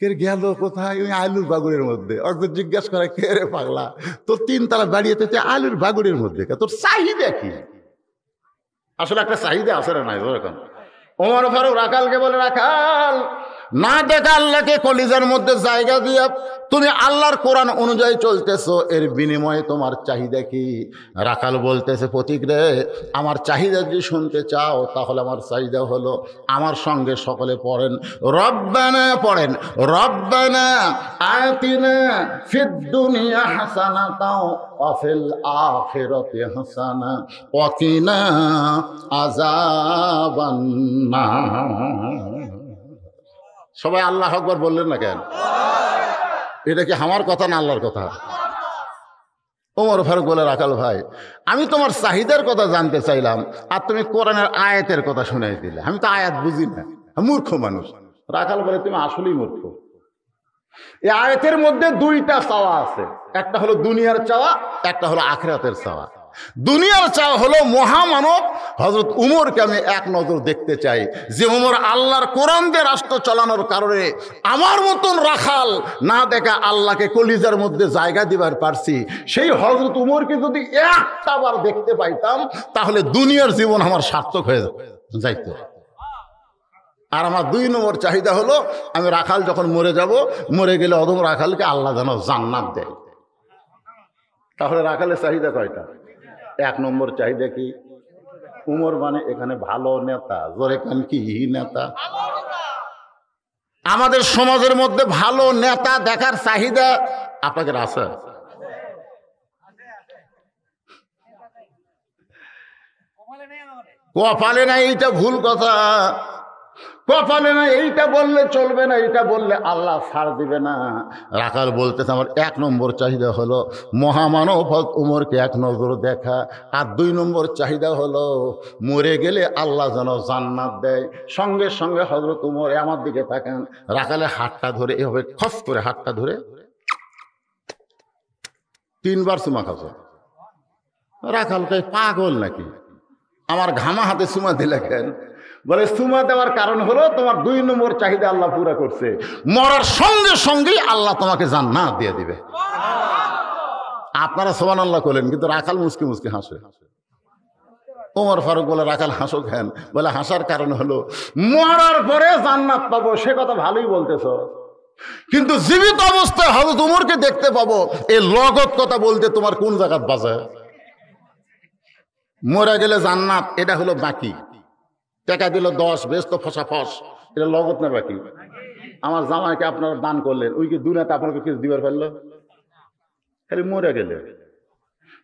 কে গেল কোথায়? ওই আলুর বাগুড়ের মধ্যে। অর্থ জিজ্ঞাসা করে, কে রে পাগলা, তোর 3 তলা বাড়িতে আলুর বাগুড়ের মধ্যে, তোর চাহিদা কি? আসলে একটা চাহিদা আছে না নাই? এখন ওমর ফারুক রাখালকে বলে, রাখাল না দেখা আল্লাহকে কলিজার মধ্যে জায়গা দিয়ে তুমি আল্লাহর কোরআন অনুযায়ী চলতেছো, এর বিনিময়ে তোমার চাহিদা কি? রাখাল বলতেছে, পথিক রে, আমার চাহিদা যদি শুনতে চাও তাহলে আমার চাহিদা হলো, আমার সঙ্গে সকলে পড়েন রব্বানা, পড়েন রব্বানা আতিনা ফিদ দুনিয়া হাসানাতাও ওয়া ফিল আখিরাতি হাসানা ওয়া কিনা আযাবান নার। সবাই আল্লাহ আকবার বললেন না কেন? এটা কি আমার কথা না আল্লাহর কথা? ওমর ফারুক বলে, রাখাল ভাই আমি তোমার চাহিদার কথা জানতে চাইলাম, আর তুমি কোরআনের আয়াতের কথা শুনাই দিলে, আমি তো আয়াত বুঝি না, মূর্খ মানুষ। রাখাল বলে, তুমি আসলেই মূর্খ। এই আয়াতের মধ্যে 2টা চাওয়া আছে, একটা হলো দুনিয়ার চাওয়া, একটা হলো আখিরাতের চাওয়া। দুনিয়ার চাওয়া হলো মহামানব হযরত উমরকে আমি এক নজর দেখতে চাই, যে উমর আল্লাহর কোরআন দিয়ে রাষ্ট্র চালানোর কারণে আমার মতন রাখাল না দেখা আল্লাহকে কলিজার মধ্যে জায়গা দিবার পারছি, সেই হযরত উমরকে যদি একটা বার দেখতে পাইতাম তাহলে দুনিয়ার জীবন আমার সার্থক হয়ে যাইত। আর আমার 2 নম্বর চাহিদা হলো, আমি রাখাল যখন মরে যাব, মরে গেলে অদম রাখালকে আল্লাহ যেন জান্নাত দেয়। তাহলে রাখালের চাহিদা কয়টা? 1 নম্বর চাহিদা কি? উমর মানে এখানে ভালো নেতা। জোরে কান, কি নেতা? আমাদের সমাজের মধ্যে ভালো নেতা দেখার চাহিদা আপনাদের আছে? কপালে নাই, এইটা ভুল কথা। কপালে না এইটা বললে চলবে না, এইটা বললে আল্লাহ ছাড় দিবে না। রাখাল বলতেছে, আমার 1 নম্বর চাহিদা হলো মহামানব উমরকে এক নজর দেখা, আর 2 নম্বর চাহিদা হলো মরে গেলে আল্লাহ যেন জান্নাত দেয়। সঙ্গে সঙ্গে হযরত উমর আমার দিকে তাকান, রাখালে হাতটা ধরে এভাবে খস করে হাতটা ধরে 3 বার চুমা খাচ্ছে। রাখাল কয়, পাগল নাকি, আমার ঘামা হাতে চুমা দিলে কেন? বলে, চুমা দেওয়ার কারণ হলো তোমার 2 নম্বর চাহিদা আল্লাহ পুরা করছে, মরার সঙ্গে সঙ্গেই আল্লাহ তোমাকে জান্নাত দিয়ে দিবে। আপনারা সুবহানাল্লাহ বলেন, কিন্তু রাখাল মুসকি মুসকি হাসে। ওমর ফারুক বলে, রাখাল হাসো কেন? বলে, হাসার কারণ হলো মরার পরে জান্নাত পাবো, সে কথা ভালোই বলতেছ, কিন্তু জীবিত অবস্থায় হযরত উমরকে দেখতে পাবো, এই লগত কথা বলতে তোমার কোন জায়গাত বাজে? মরে গেলে জান্নাত, এটা হলো বাকি। টাকা দিল 10, বেশ তো ফসাফস, এটা লগত না বাকি। আমার জামাইকে আপনারা দান করলেন, ওই কি দুনিয়াতে আপনাকে কিছু দিবার পারলো? খালি মরে গেলে,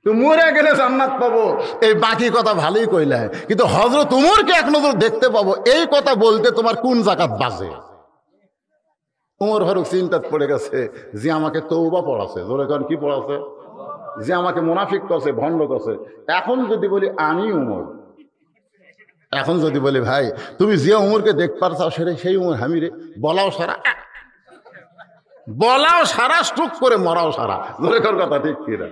তো মরে গেলে জান্নাত পাবো, এই বাকি কথা ভালোই কইলে, কিন্তু হযরত উমরকে এক নজর দেখতে পাবো, এই কথা বলতে তোমার কোন জাকাত বাজে? উমর ফারুক চিন্তাত পড়ে গেছে যে আমাকে তওবা পড়াছে, জোরে কারণ কি পড়াছে, যে আমাকে মুনাফিক করছে, ভণ্ড করছে। এখন যদি বলি আমি উমর, এখন যদি বলি ভাই তুমি যে উমরকে দেখবার চাও সেটা সেই উমর, আমি রে বলাও সারা স্ট্রোক করে মরাও সারা, জোরে কার কথা ঠিক কিনা?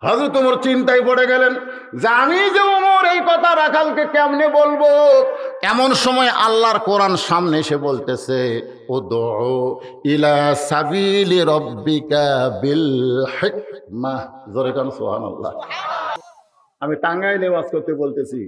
হযরত ওমর চিন্তায় পড়ে গেলেন যে আমি যে ওমর, এই কথা রাখালকে কেমনে বলবো? এমন সময় আল্লাহর কোরআন সামনে এসে বলতেছে, উদউ ইলা সাবিলি রাব্বিকা বিল হিকমাহ, জোরে কান সুবহানাল্লাহ। আমি টাঙ্গাইলে ওয়াজ করতে বলতেছি,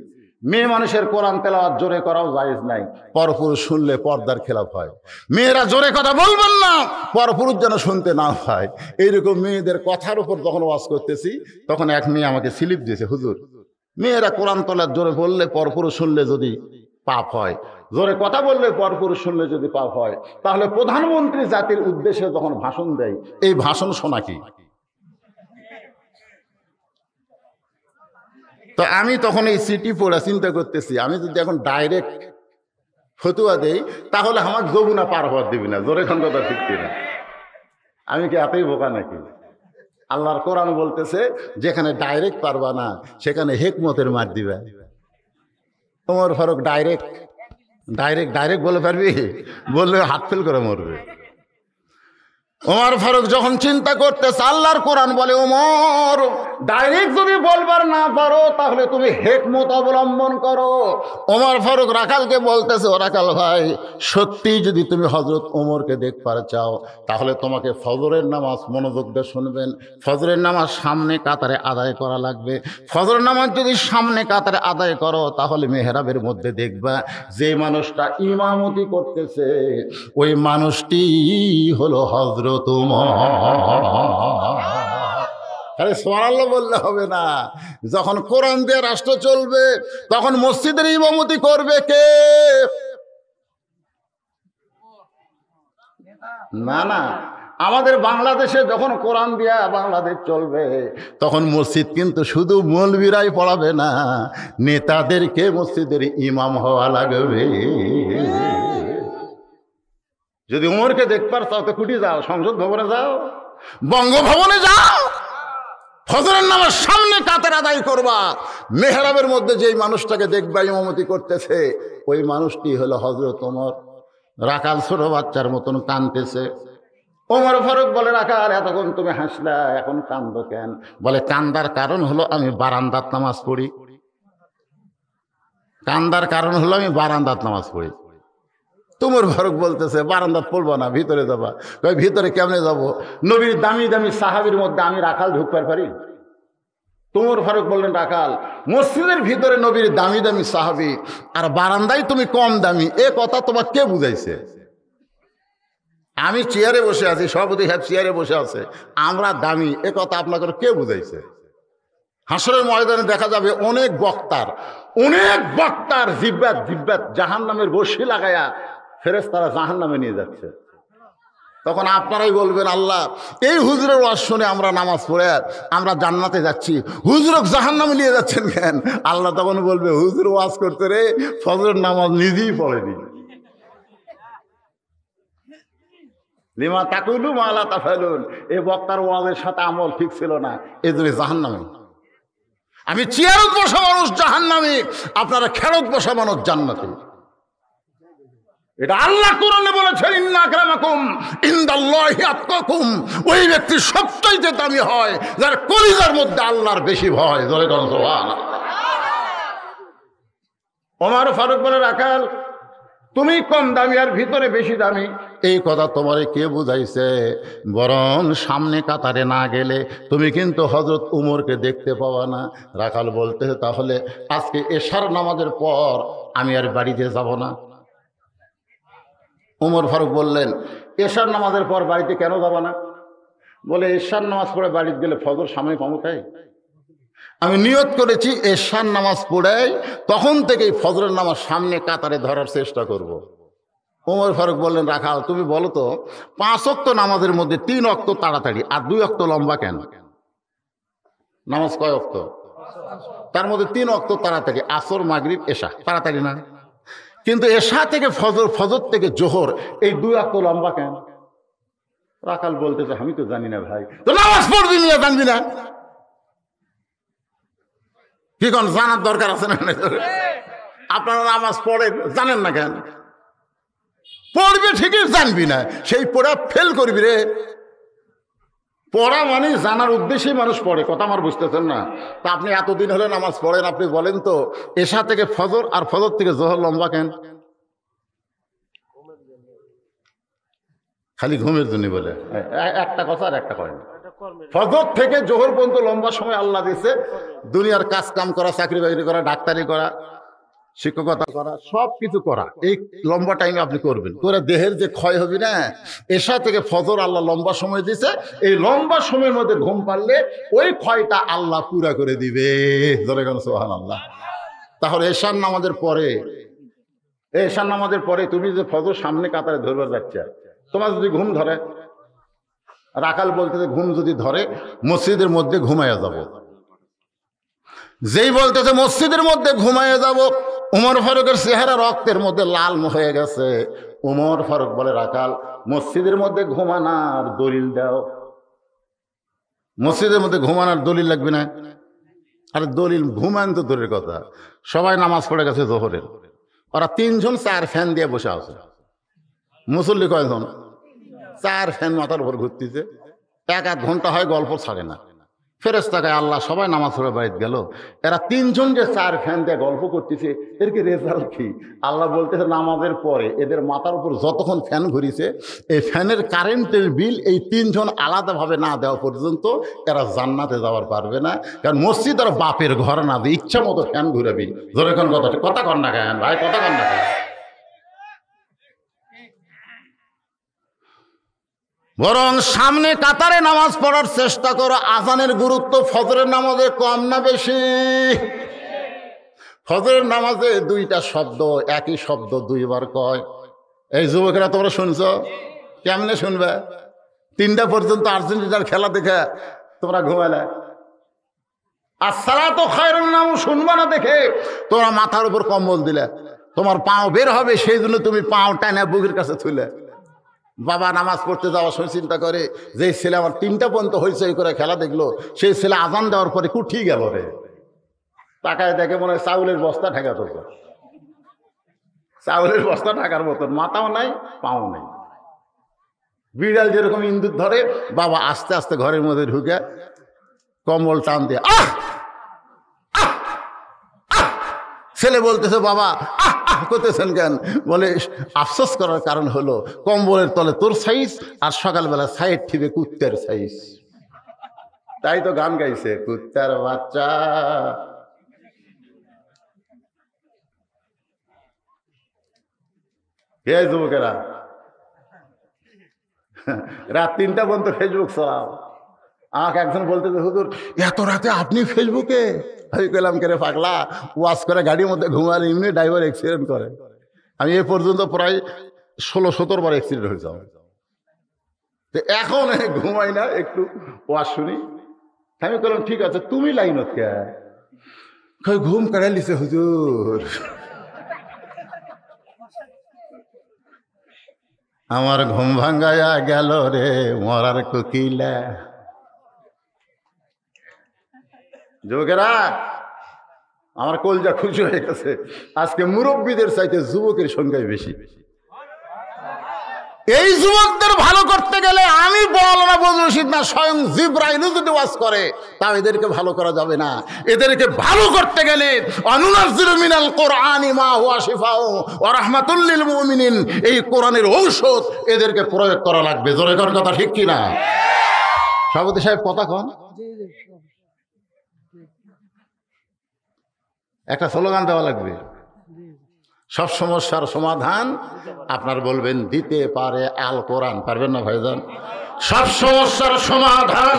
মেয়ে মানুষের কোরআন তেলাওয়াত জোরে করাও জায়েজ নাই, পরপুরুষ শুনলে পর্দার খেলাফ হয়। মেয়েরা জোরে কথা বলবেন না, পরপুরুষ যেন শুনতে না হয়। এইরকম মেয়েদের কথার উপর যখন ওয়াজ করতেছি, তখন এক মেয়ে আমাকে স্লিপ দিয়েছে, হুজুর মেয়েরা কোরআন তেলাওয়াত জোরে বললে পরপুরুষ শুনলে যদি পাপ হয়, জোরে কথা বললে পরপুরুষ শুনলে যদি পাপ হয়, তাহলে প্রধানমন্ত্রী জাতির উদ্দেশ্যে যখন ভাষণ দেয়, এই ভাষণ শোনা কি? তো আমি তখন এই সিটি পড়া চিন্তা করতেছি, আমি যদি এখন ডাইরেক্ট ফতুয়া দেই তাহলে আমার যমুনা পার হওয়ার দিবি না, জোরে খান কথা ঠিক কিনা? আমি কি এতই বোকা নাকি? আল্লাহর কোরআন বলতেছে যেখানে ডাইরেক্ট পারবা না সেখানে হেকমতের মার দিবা। ওমর ফারুক ডাইরেক্ট বলে পারবি? বললে হাত ফেল করে মরবে। ওমর ফারুক যখন চিন্তা করতেছে, আল্লাহর কোরআন বলে ওমর ডাইরেক্ট যদি বলবার না পারো তাহলে তুমি হিকমত অবলম্বন করো। ওমর ফারুক রাখালকে বলতেছে, ও রাখাল ভাই, সত্যি যদি তুমি হযরত ওমরকে দেখবার চাও তাহলে তোমাকে ফজরের নামাজ মনোযোগ দিয়ে শুনবেন। ফজরের নামাজ সামনে কাতারে আদায় করা লাগবে। ফজরের নামাজ যদি সামনে কাতারে আদায় করো তাহলে মেহরাবের মধ্যে দেখবা যে মানুষটা ইমামতি করতেছে ওই মানুষটি হলো হযরত আরে সুবহানাল্লাহ বললে হবে না। যখন কোরআন দিয়ে রাষ্ট্র চলবে তখন মসজিদের ইমামতি করবে কে? না, আমাদের বাংলাদেশে যখন কোরআন দিয়া বাংলাদেশ চলবে তখন মসজিদ কিন্তু শুধু মৌলবীরাই পড়াবে না, নেতাদেরকে মসজিদের ইমাম হওয়া লাগবে। যদি উমরকে দেখবার চাও তো কুটি যাও, সংসদ ভবনে যাও, বঙ্গভবনে যাও, ফজরের নামাজ সামনে কাতার আদায় করবা। মেহরাবের মধ্যে যেই মানুষটাকে দেখবা ইমামতি করতেছে ওই মানুষটি হলো হযরত ওমর। রাখাল ছোট বাচ্চার মতন কাঁদতেছে। ওমর ফারুক বলে, রাখাল এতক্ষণ তুমি হাসলা, এখন কান্দো কেন? বলে, কান্দার কারণ হলো আমি বারান্দাত নামাজ পড়ি। কান্দার কারণ হলো আমি বারান্দাত নামাজ পড়ি। তোমার ফারুক বলতেছে, বারান্দাত পড়বো না, ভিতরে যাবা। ভাই ভিতরে কেমনে যাব? নবীর দামি দামি সাহাবীর মধ্যে আমি রাখাল ঢুকতে পারি? তোমার ফারুক বললেন, রাখাল মসজিদের ভিতরে নবীর দামি দামি সাহাবী আর বারান্দায় তুমি কম দামি, এ কথা তোমার কে বুঝাইছে? আমি চেয়ারে বসে আছি, সভাপতি সাহেব চেয়ারে বসে আছে, আমরা দামি, এ কথা আপনাকে কে বুঝাইছে? হাসরের ময়দানে দেখা যাবে অনেক বক্তার জিব্বাত জাহান্নামের বর্শি লাগায়া ফেরেশতারা জাহান্নামে নিয়ে যাচ্ছে। তখন আপনারাই বলবেন, আল্লাহ এই হুজুরের ওয়াজ শুনে আমরা নামাজ পড়ে আমরা জান্নাতে যাচ্ছি, হুজুরক জাহান্নামে নিয়ে যাচ্ছেন কেন? আল্লাহ তখন বলবে, হুজুর ওয়াজ করতে রে ফজরের নামাজ নিজেই পড়েনি। লিমা তাকুলু মা লা তাফালুন, এই বক্তার ওয়াজের সাথে আমল ঠিক ছিল না, এই জন্য জাহান্নামে। আমি চেয়ারত বসা মানুষ জাহান্নামে, আপনারা খেরত বসা মানুষ জান্নাতে। এটা আল্লাহ কোরআনে বলেছেন, ইন্না আকরামাকুম ইনদাল্লাহি আতকাকুম। ওই ব্যক্তি সবচাইতে দামি হয় যার কলিজার মধ্যে আল্লাহর বেশি ভয়। জোরে বলেন সুবহানাল্লাহ। ওমর ফারুক বলে, রাখাল তুমি কম দামি আর ভিতরে বেশি দামি, এই কথা তোমারে কে বুঝাইছে? বরং সামনে কাতারে না গেলে তুমি কিন্তু হযরত উমরকে দেখতে পাওয়া না। রাখাল বলতে, তাহলে আজকে এশার নামাজের পর আমি আর বাড়িতে যাব না। উমর ফারুক বললেন, এশার নামাজের পর বাড়িতে কেন যাব না? বলে, এশার নামাজ পড়ে বাড়িতে গেলে ফজর সামনে পাবো তাই। আমি নিয়ত করেছি এশার নামাজ পড়াই তখন থেকেই ফজরের নামাজ সামনে কাতারে ধরার চেষ্টা করব। ওমর ফারুক বললেন, রাখাল তুমি বলো তো 5 ওয়াক্ত নামাজের মধ্যে 3 ওয়াক্ত তাড়াতাড়ি আর 2 ওয়াক্ত লম্বা কেন? নামাজ কয় ওয়াক্ত? তার মধ্যে 3 ওয়াক্ত তাড়াতাড়ি, আসর মাগরিব এশা তাড়াতাড়ি না, কিন্তু এশা থেকে ফজর, ফজর থেকে জোহর, এই 2 ওয়াক্ত লম্বা কেন? রাখাল বলতেছে, আমি তো জানি না ভাই। তো নামাজ পড়বি না, জানবি না? কি কোন জানার দরকার আছে না? আপনারা নামাজ পড়ে জানেন না কেন? পড়বে ঠিকই, জানবি না, সেই পড়া ফেল করবি রে। পড়া মানে জানার উদ্দেশ্যেই মানুষ পড়ে, কথা আমার বুঝতেছেন না? তা আপনি এতদিন হলে নামাজ পড়েন, আপনি বলেন তো এশা থেকে ফজর আর ফজর থেকে জোহর লম্বা কেন? খালি ঘুমের জন্য বলে একটা কথা আর একটা কয় না। ফজর থেকে জোহর পর্যন্ত লম্বা সময় আল্লাহ দিয়েছে দুনিয়ার কাজ কাম করা, চাকরি বাকরি করা, ডাক্তারি করা, শিক্ষকতা করা, সব কিছু করা। এই লম্বা টাইমে আপনি করবেন, করে দেহের যে ক্ষয় হবে না, এশা থেকে ফজর আল্লাহ লম্বা সময় দিছে। এই লম্বা সময়ের মধ্যে ঘুম পারলে ওই ক্ষয়টা আল্লাহ পুরা করে দিবে। ধরে গেল সুবহানাল্লাহ। তাহলে এশার নামাজের পরে তুমি যে ফজর সামনে কাতারে ধরবার যাচ্ছে, তোমার যদি ঘুম ধরে, রাখাল বলতেছে ঘুম যদি ধরে মসজিদের মধ্যে ঘুমাইয়া যাব। যেই বলতেছে মসজিদের মধ্যে ঘুমাইয়া যাব, উমর ফারুকের চেহারা রক্তের মধ্যে লাল হয়ে গেছে। উমর ফারুক বলে, রাখাল মসজিদের মধ্যে ঘুমানোর দলিল দাও। মসজিদের মধ্যে ঘুমানোর দলিল লাগবে না? আরে দলিল ঘুমান তো দূরের কথা, সবাই নামাজ পড়ে গেছে জোহরের, ওরা 3 জন 4 ফ্যান দিয়ে বসে আছে। মুসল্লি কয়জন? 4 ফ্যান মাথার উপর ঘুরতেছে, 1-1 ঘন্টা হয় গল্প ছাড়ে না। ফেরেশতাকে আল্লাহ সবাই নামাজ পড়ে বাইরে গেল, এরা 3 জন যে 4 ফ্যান দিয়ে গল্প করতেছে, এর কি রেজাল্ট কি? আল্লাহ বলতেছে নামাজের পরে এদের মাথার উপর যতক্ষণ ফ্যান ঘুরিছে, এই ফ্যানের কারেন্টের বিল এই 3 জন আলাদাভাবে না দেওয়া পর্যন্ত এরা জান্নাতে যাওয়ার পারবে না। কারণ মসজিদ আর বাপের ঘর না, যে ইচ্ছা মতো ফ্যান ঘুরাবি। ধরে কোন কথা কর না কেন ভাই, কথা কর না কেন? বরং সামনে কাতারে নামাজ পড়ার চেষ্টা করো। আজানের গুরুত্ব ফজরের নামাজে কম না বেশি? ফজরের নামাজে 2টা শব্দ, একই শব্দ 2 বার কয়। এই যুবকেরা তোমরা শুনছো? কেমনে শুনবে? 3টা পর্যন্ত আর্জেন্টিনার খেলা দেখে তোমরা ঘুমালে, আসসালাতু খায়রুন নাম শুনবা না দেখে তোমরা মাথার উপর কম্বল দিলে, তোমার পাও বের হবে সেই জন্য তুমি পাও টানা বুকের কাছে তুলে। বাবা নামাজ পড়তে যাওয়ার সময় চিন্তা করে, যে ছেলে আমার 3টা পর্যন্ত হইচই করে খেলা দেখলো, সেই ছেলে আজান দেওয়ার পরে কুঠি গেল রে। তাকায় দেখে মনে হয় চাউলের বস্তা ঠেকা তো, চাউলের বস্তা ঢাকার মতন, মাথাও নাই পাও নাই। বিড়াল যেরকম ইন্দুর ধরে, বাবা আস্তে আস্তে ঘরের মধ্যে ঢুকে কম্বল টান দিয়ে আহ, ছেলে বলতেছে বাবা আহ আহ করতেছেন কেন? বলে আফসোস করার কারণ হলো কম্বলের তলে তোর সাইজ আর সকালবেলা সাইড ঠিবে কুত্তার সাইজ। তাই তো গান গাইছে, কুত্তার বাচ্চা। হে যুবকেরা, রাত 3টা পর্যন্ত ফেসবুক চালাও। আমাকে একজন বলতেছে, হুজুর এত রাতে আপনি ফেসবুকে? আমি কইলাম কে রে পাগলা, ওয়াজ করে গাড়ির মধ্যে ঘুমালে এমনি ড্রাইভার অ্যাক্সিডেন্ট করে। আমি এ পর্যন্ত প্রায় 16-17 বার অ্যাক্সিডেন্ট হয়ে যাও। এখন ঘুমাই না, একটু ওয়াজ শুনি। আমি কইলাম ঠিক আছে, তুমি লাইনত কে? ঘুম কাটাই লিছে হুজুর। আমার ঘুম ভাঙ্গায়া গেল রে মরার কোকিলা। যুবকেরা, আমার কলজা খুশি হয়ে গেছে। আজকে মুরব্বীদের চাইতে যুবকের সংখ্যাই বেশি। এই যুবকদের ভালো করতে গেলে আমি বল না বলছি না, স্বয়ং জিবরাইল যদি ওয়াজ করে তাও এদেরকে ভালো করা যাবে না। এদেরকে ভালো করতে গেলে অনুনাজ্জিলু মিনাল কোরআনি মা হুয়া শিফাউ ওয়া রাহমাতুল লিল মুমিনিন, এই কোরআনের ঔষধ এদেরকে প্রয়োগ করা লাগবে। জোরে কর কথা, ঠিক কি না? সভাপতি সাহেব কথা কন। একটা স্লোগান দেওয়া লাগবে, সব সমস্যার সমাধান আপনার বলবেন দিতে পারে আল কোরআন। পারবেন না ভাইজান? সব সমস্যার সমাধান।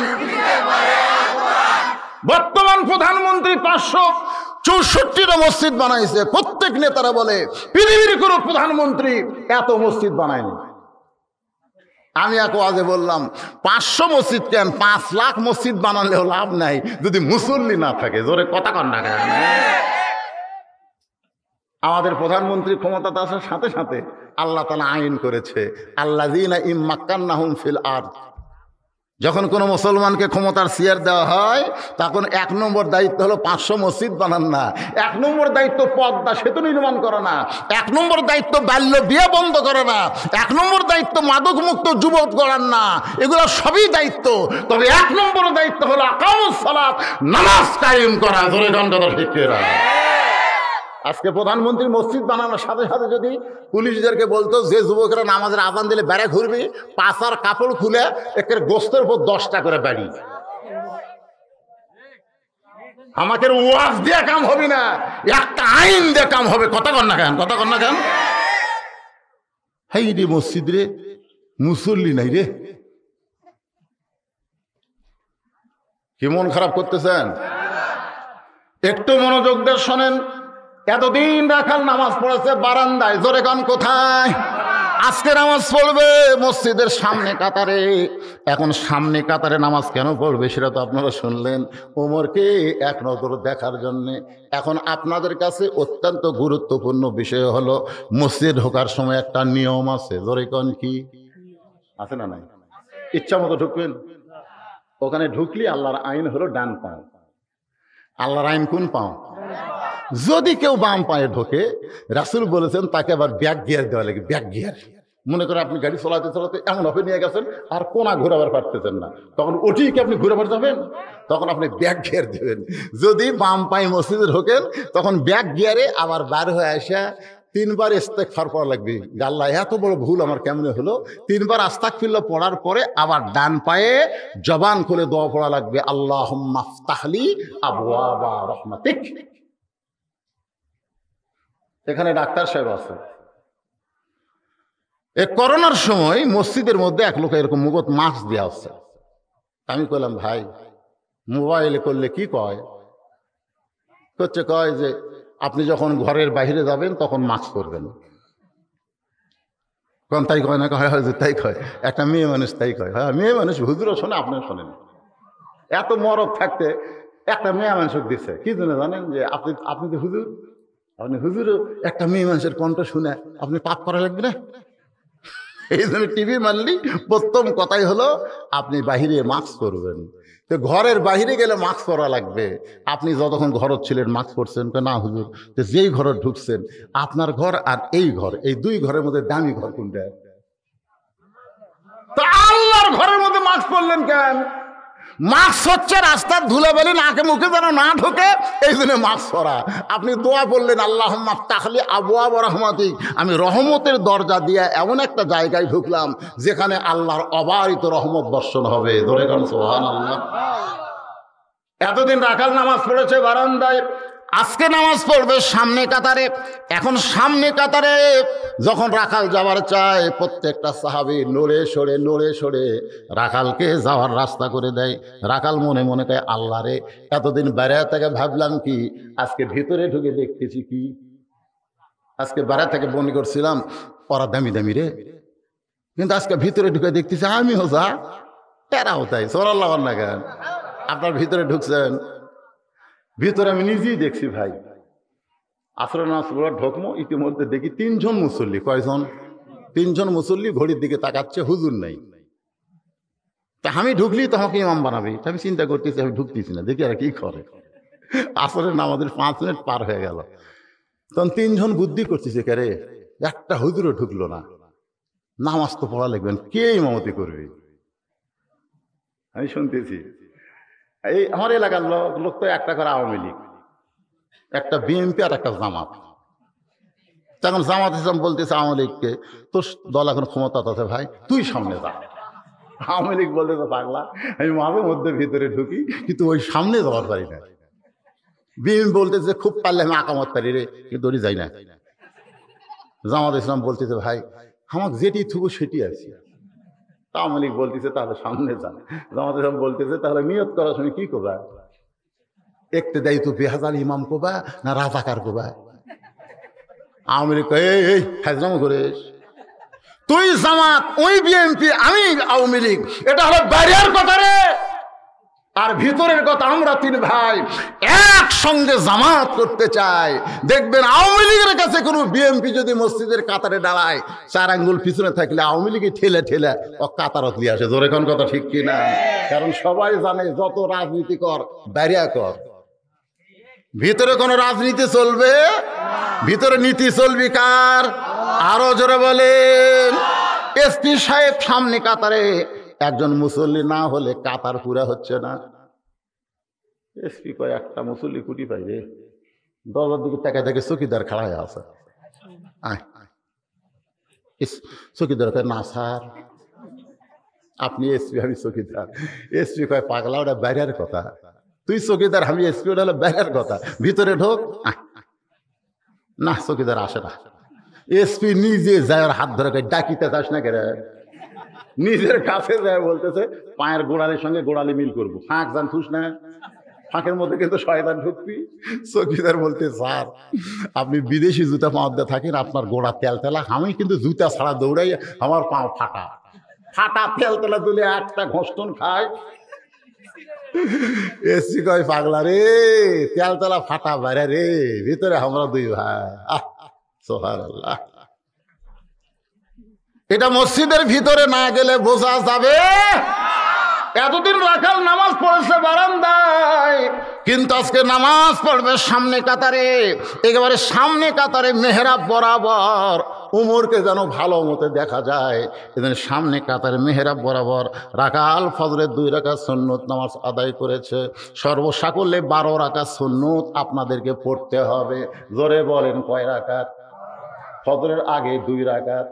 বর্তমান প্রধানমন্ত্রী 564টা মসজিদ বানাইছে। প্রত্যেক নেতারা বলে পৃথিবীর কোনো প্রধানমন্ত্রী এত মসজিদ বানায়নি। আমি এক ওয়াজে বললাম 500 মসজিদ কেন, 5 লাখ মসজিদ বানালেও লাভ নাই যদি মুসল্লি না থাকে। জোরে কথা কন না কেন? আমাদের প্রধানমন্ত্রী ক্ষমতাতে আসার সাথে সাথে আল্লাহ তাআলা আইন করেছে, আল্লাযীনা ইম্মাক্কান্নাহুম ফিল আরদ। যখন কোনো মুসলমানকে ক্ষমতার চেয়ার দেওয়া হয় তখন 1 নম্বর দায়িত্ব হলো 500 মসজিদ বানান না, 1 নম্বর দায়িত্ব পদ্মা সেতু নির্মাণ করা না, 1 নম্বর দায়িত্ব বাল্য বিয়ে বন্ধ করা না, 1 নম্বর দায়িত্ব মাদক মুক্ত যুবক গড়ান না। এগুলো সবই দায়িত্ব। তবে 1 নম্বর দায়িত্ব হলো আকামুস সালাত, নামাজ কায়েম করা। ধরে গণতন্ত্র শিক্ষেরা আজকে প্রধানমন্ত্রী মসজিদ বানানোর সাথে সাথে যদি পুলিশদেরকে বলতো যে যুবকরা নামাজের আজান দিলে বেড়া ঘুরবি, পাছার কাপড় খুলে একের গোস্তের উপর 10টা করে বাড়ি। আমাদের ওয়াজ দিয়ে কাম হবে না, একটা আইন দিয়ে কাম হবে। কথা কন না কেন? কথা কন না কেন? হেই রে মসজিদ রে মুসল্লি নাই রে, কি মন খারাপ করতেছেন? একটু মনোযোগ দিয়ে শোনেন। এতদিন রাখাল নামাজ পড়েছে বারান্দায়, জোরে গান কোথায়? আজকে নামাজ পড়বে মসজিদের সামনে কাতারে। এখন সামনে কাতারে নামাজ কেন পড়বে সেটা তো আপনারা শুনলেন, ওমরকে এক নজর দেখার জন্যে। এখন আপনাদের কাছে অত্যন্ত গুরুত্বপূর্ণ বিষয় হলো মসজিদ ঢোকার সময় একটা নিয়ম আছে। জোরে গান কি আছে না নাই? ইচ্ছা মতো ঢুকবেন। ওখানে ঢুকলি আল্লাহর আইন হলো ডান পাও। আল্লাহর আইন কোন পাও? যদি কেউ বাম পায়ে ঢোকে রাসূল বলেছেন তাকে আবার ব্যাক গিয়ার দেওয়া লাগে। ব্যাক গিয়ার মনে করেন আপনি গাড়ি চালাতে চালাতে এমন ভাবে নিয়ে গেছেন আর কোনা ঘোরাবার পারতেছেন না, তখন ওটি কি আপনি ঘুরাবার যাবেন? তখন আপনি ব্যাক গিয়ার দেবেন। যদি বাম পায়ে মসজিদে ঢোকেন তখন ব্যাক গিয়ারে আবার বার হয়ে আসা 3 বার ইস্তেগফার পড়া লাগবে। আল্লাহ এত বড় ভুল আমার কেমনে হলো? 3 বার আস্তাগফিরুল্লাহ পড়ার পরে আবার ডান পায়ে জবান খুলে দোয়া পড়া লাগবে, আল্লাহুম্মা আফতাহলি আবওয়াবা রাহমাতিক। এখানে ডাক্তার সাহেব আছে। এই করোনার সময় মসজিদের মধ্যে এক লোক এরকম মুখত মাস্ক দেওয়া হচ্ছে। আমি কইলাম ভাই মোবাইলে করলে কি কয়? কয় যে আপনি যখন ঘরের বাইরে যাবেন তখন মাস্ক পরবেন। কোন তাই কয় না? হয় যে তাই কয়। একটা মেয়ে মানুষ তাই কয়। হ্যাঁ মেয়ে মানুষ, হুজুরও শোনে আপনারা শোনেন। এত মরদ থাকতে একটা মেয়ে মানুষ দিচ্ছে কি জন্য জানেন? যে আপনি তো হুজুর, আপনি হুজুরও একটা মেয়ে মানুষের কণ্ঠ শুনে আপনি পাপ করা লাগবে না। এই জন্য টিভি মারলি প্রথম কথাই হলো আপনি বাহিরে মাস্ক পরবেন। তো ঘরের বাহিরে গেলে মাস্ক পরা লাগবে। আপনি যতক্ষণ ঘরত ছিলেন মাস্ক পরছেন না হুজুর? তো যেই ঘরে ঢুকছেন আপনার ঘর আর এই ঘর, এই 2 ঘরের মধ্যে দামি ঘর কোনটা? তো আল্লাহর ঘরের মধ্যে মাস্ক পরলেন কেন? মাস্ক হচ্ছে রাস্তার ধুলাবালি নাকে মুখে যেন না ঢোকে, এই জন্য মাস্ক পরা। আপনি দোয়া বললেন আল্লাহুম্মা আফতাহলি আবওয়াবা রাহমাতিক, আমি রহমতের দরজা দিয়ে এমন একটা জায়গায় ঢুকলাম যেখানে আল্লাহর অবারিত রহমত বর্ষণ হবে। ধরে গান সুবহানাল্লাহ। এতদিন রাখাল নামাজ পড়েছে বারান্দায়, আজকে নামাজ পড়বে সামনে কাতারে। এখন সামনে কাতারে যখন রাখাল যাওয়ার চায় প্রত্যেকটা সাহাবী নড়ে সরে রাখালকে যাওয়ার রাস্তা করে দেয়। রাখাল মনে মনে কয় আল্লাহ রে, এতদিন বাইরে থেকে ভাবলাম কি, আজকে ভিতরে ঢুকে দেখতেছি কি। আজকে বাইরে থেকে মনে করছিলাম ওরা দামি দামি রে, কিন্তু আজকে ভিতরে ঢুকে দেখতেছি আমিও যা এরাও তাই। সোরাল্লাহ না কেন? আপনার ভিতরে ঢুকছেন, ভিতরে আমি নিজেই দেখছি ভাই। আসরের নামাজ পড়ার ঢোকমো, ইতিমধ্যে দেখি 3 জন মুসল্লি। কয়জন? 3 জন মুসল্লি ঘড়ির দিকে তাকাচ্ছে, হুজুর নাই। তা আমি ঢুকলি তোমাকে ইমাম বানাবি, আমি চিন্তা করতেছি, আমি ঢুকতেছি না, দেখি আর কি করে। আসরের নামাজের 5 মিনিট পার হয়ে গেল, তখন 3 জন বুদ্ধি করতেছে কে একটা হুজুরও ঢুকলো না, নামাজ তো পড়া লাগবেন, কে ইমামতি করবে? আমি শুনতেছি এই আমার এলাকার লোক তো একটা করে আওয়ামী লীগ, একটা বিএনপি আর একটা জামাত। তখন জামাত ইসলাম বলতেছে আওয়ামী লীগকে, তোর দল এখন ক্ষমতা আছে ভাই, তুই সামনে যা। আওয়ামী লীগ বলতেছে পাগলা, আমি মাঝে মধ্যে ভিতরে ঢুকি কিন্তু ওই সামনে যাওয়ার পারি না। বিএনপি বলতেছে খুব পারলে আমি আকামত পারি রে, কিন্তু ওই যাই না। জামাত ইসলাম বলতেছে ভাই আমাকে যেটি থুবো সেটি আছে। আওয়ামী লীগ বলতেছে তাহলে সামনে যান। জামাত ইসলাম বলতেছে তাহলে নিয়ত করার সময় কি করবা? একতে দেয় তো বেহাজাল ইমাম কোবা না রাজাকার কোবা? আওয়ামী লীগ এই হাজরাম করিস, তুই জামাত, ওই বিএনপি, আমি আওয়ামী লীগ, এটা হলো বাইরের কথা রে। আর ভিতরের কথা, আমরা তিন ভাই একসঙ্গে জামাত করতে চাই। দেখবেন আওয়ামী লীগের কাছে কোনো বিএনপি যদি মসজিদের কাতারে দাঁড়ায়, 4 আঙ্গুল পিছনে থাকলে আওয়ামী লীগে ঠেলে ঠেলে ও কাতারত নিয়ে আসে। জোরে কোন কথা ঠিক কিনা? কারণ সবাই জানে যত রাজনীতি কর বাইরে কর, ভিতরে কোনো রাজনীতি চলবে, ভিতরে নীতি চলবি কার? আরো জোরে বলেন। এসপি সাহেব সামনে কাতারে, একজন মুসল্লি না হলে কাতার পুরা হচ্ছে না। এসপি কয় একটা মুসল্লি কুটি পাইবে, দরজার দিকে তাকায় দেখে চকিদার খাড়া হয়ে আছে। চকিদার কয় না স্যার আপনি এসপি, আমি চকিদার। এসপি কয় পাগলা, ওটা বাইরের কথা, তুই চকিদার আমি এসপি, ওটা হলো বাইরের কথা, ভিতরে ঢোক। না চকিদার আসে না। এসপি নিজে যায়, ওর হাত ধরে ডাকিতে চাস না কেরে, নিজের কাছে যায়, বলতেছে পায়ের গোড়ালির সঙ্গে গোড়ালি মিল করবো, ফাঁক যান থুস না, ফাঁকের মধ্যে কিন্তু শয়তান ঢুকবি। চকিদার বলতে স্যার আপনি বিদেশি জুতা পাওয়াতে থাকেন, আপনার গোড়া তেল তেলা, আমি কিন্তু জুতা ছাড়া দৌড়াই, আমার পাও ফাটা ফাটা, তেল তেলা তুলে একটা ঘষ্টন খায়। এসি কয় পাগলা রে, তেল তেলা ফাটা বাইরে রে, ভিতরে আমরা দুই ভাই। সুবহানাল্লাহ। এটা মসজিদের ভিতরে না গেলে বোঝা যাবে। এতদিন রাখাল নামাজ পড়েছে বারান্দায়, কিন্তু আজকে নামাজ পড়বে সামনে কাতারে, একেবারে সামনে কাতারে মেহরাব বরাবর। উমরকে যেন ভালো মতো দেখা যায়, এদিন সামনে কাতারে মেহরাব বরাবর রাকাল ফজরের 2 রাকাত সুন্নত নামাজ আদায় করেছে। সর্বসাকল্যে 12 রাকাত সুন্নত আপনাদেরকে পড়তে হবে। জোরে বলেন কয় রাকাত? ফজরের আগে 2 রাকাত,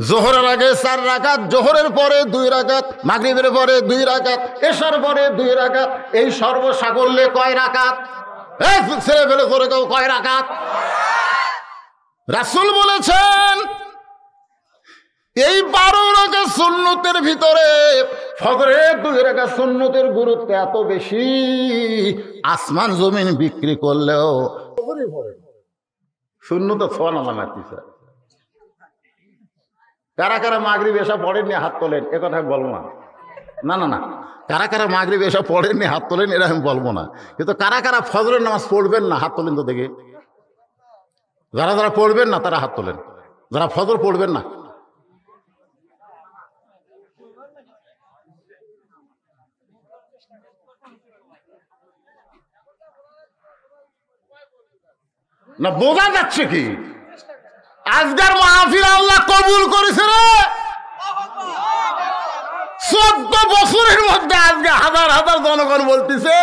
জোহরের আগে 4 রাকাত, জোহরের পরে 2 রাকাত, মাগরিবের পরে 2 রাকাত, এশার পরে 2 রাকাত। এই সর্বসাকল্যে কয় রাকাত? ছেলে ফেলে করে কেউ কয় রাকাত? রাসূল বলেছেন এই 12 রাকাত সুন্নতের ভিতরে ফজরের 2 রাকাত সুন্নতের গুরুত্ব এত বেশি, আসমান জমিন বিক্রি করলেও সুন্নত ছোঁয়া মারতেছে। কারা কারা মাগরিব এসা পড়েননি হাত তোলেন, এ কথা আমি বলবো না। না না না, কারা কারা মাগরিব এসা পড়েননি হাত তোলেন, এটা আমি বলবো না। কিন্তু কারা কারা ফজরের নামাজ পড়বেন না হাত তোলেন তো দেখে। যারা যারা পড়বেন না তারা হাত তোলেন, যারা ফজর পড়বেন না। না বোঝা যাচ্ছে কি আজকের মাহফিল আল্লাহ কবুল করেছে রে। 14 বছরের মধ্যে আজকে হাজার হাজার জনগণ বলতেছে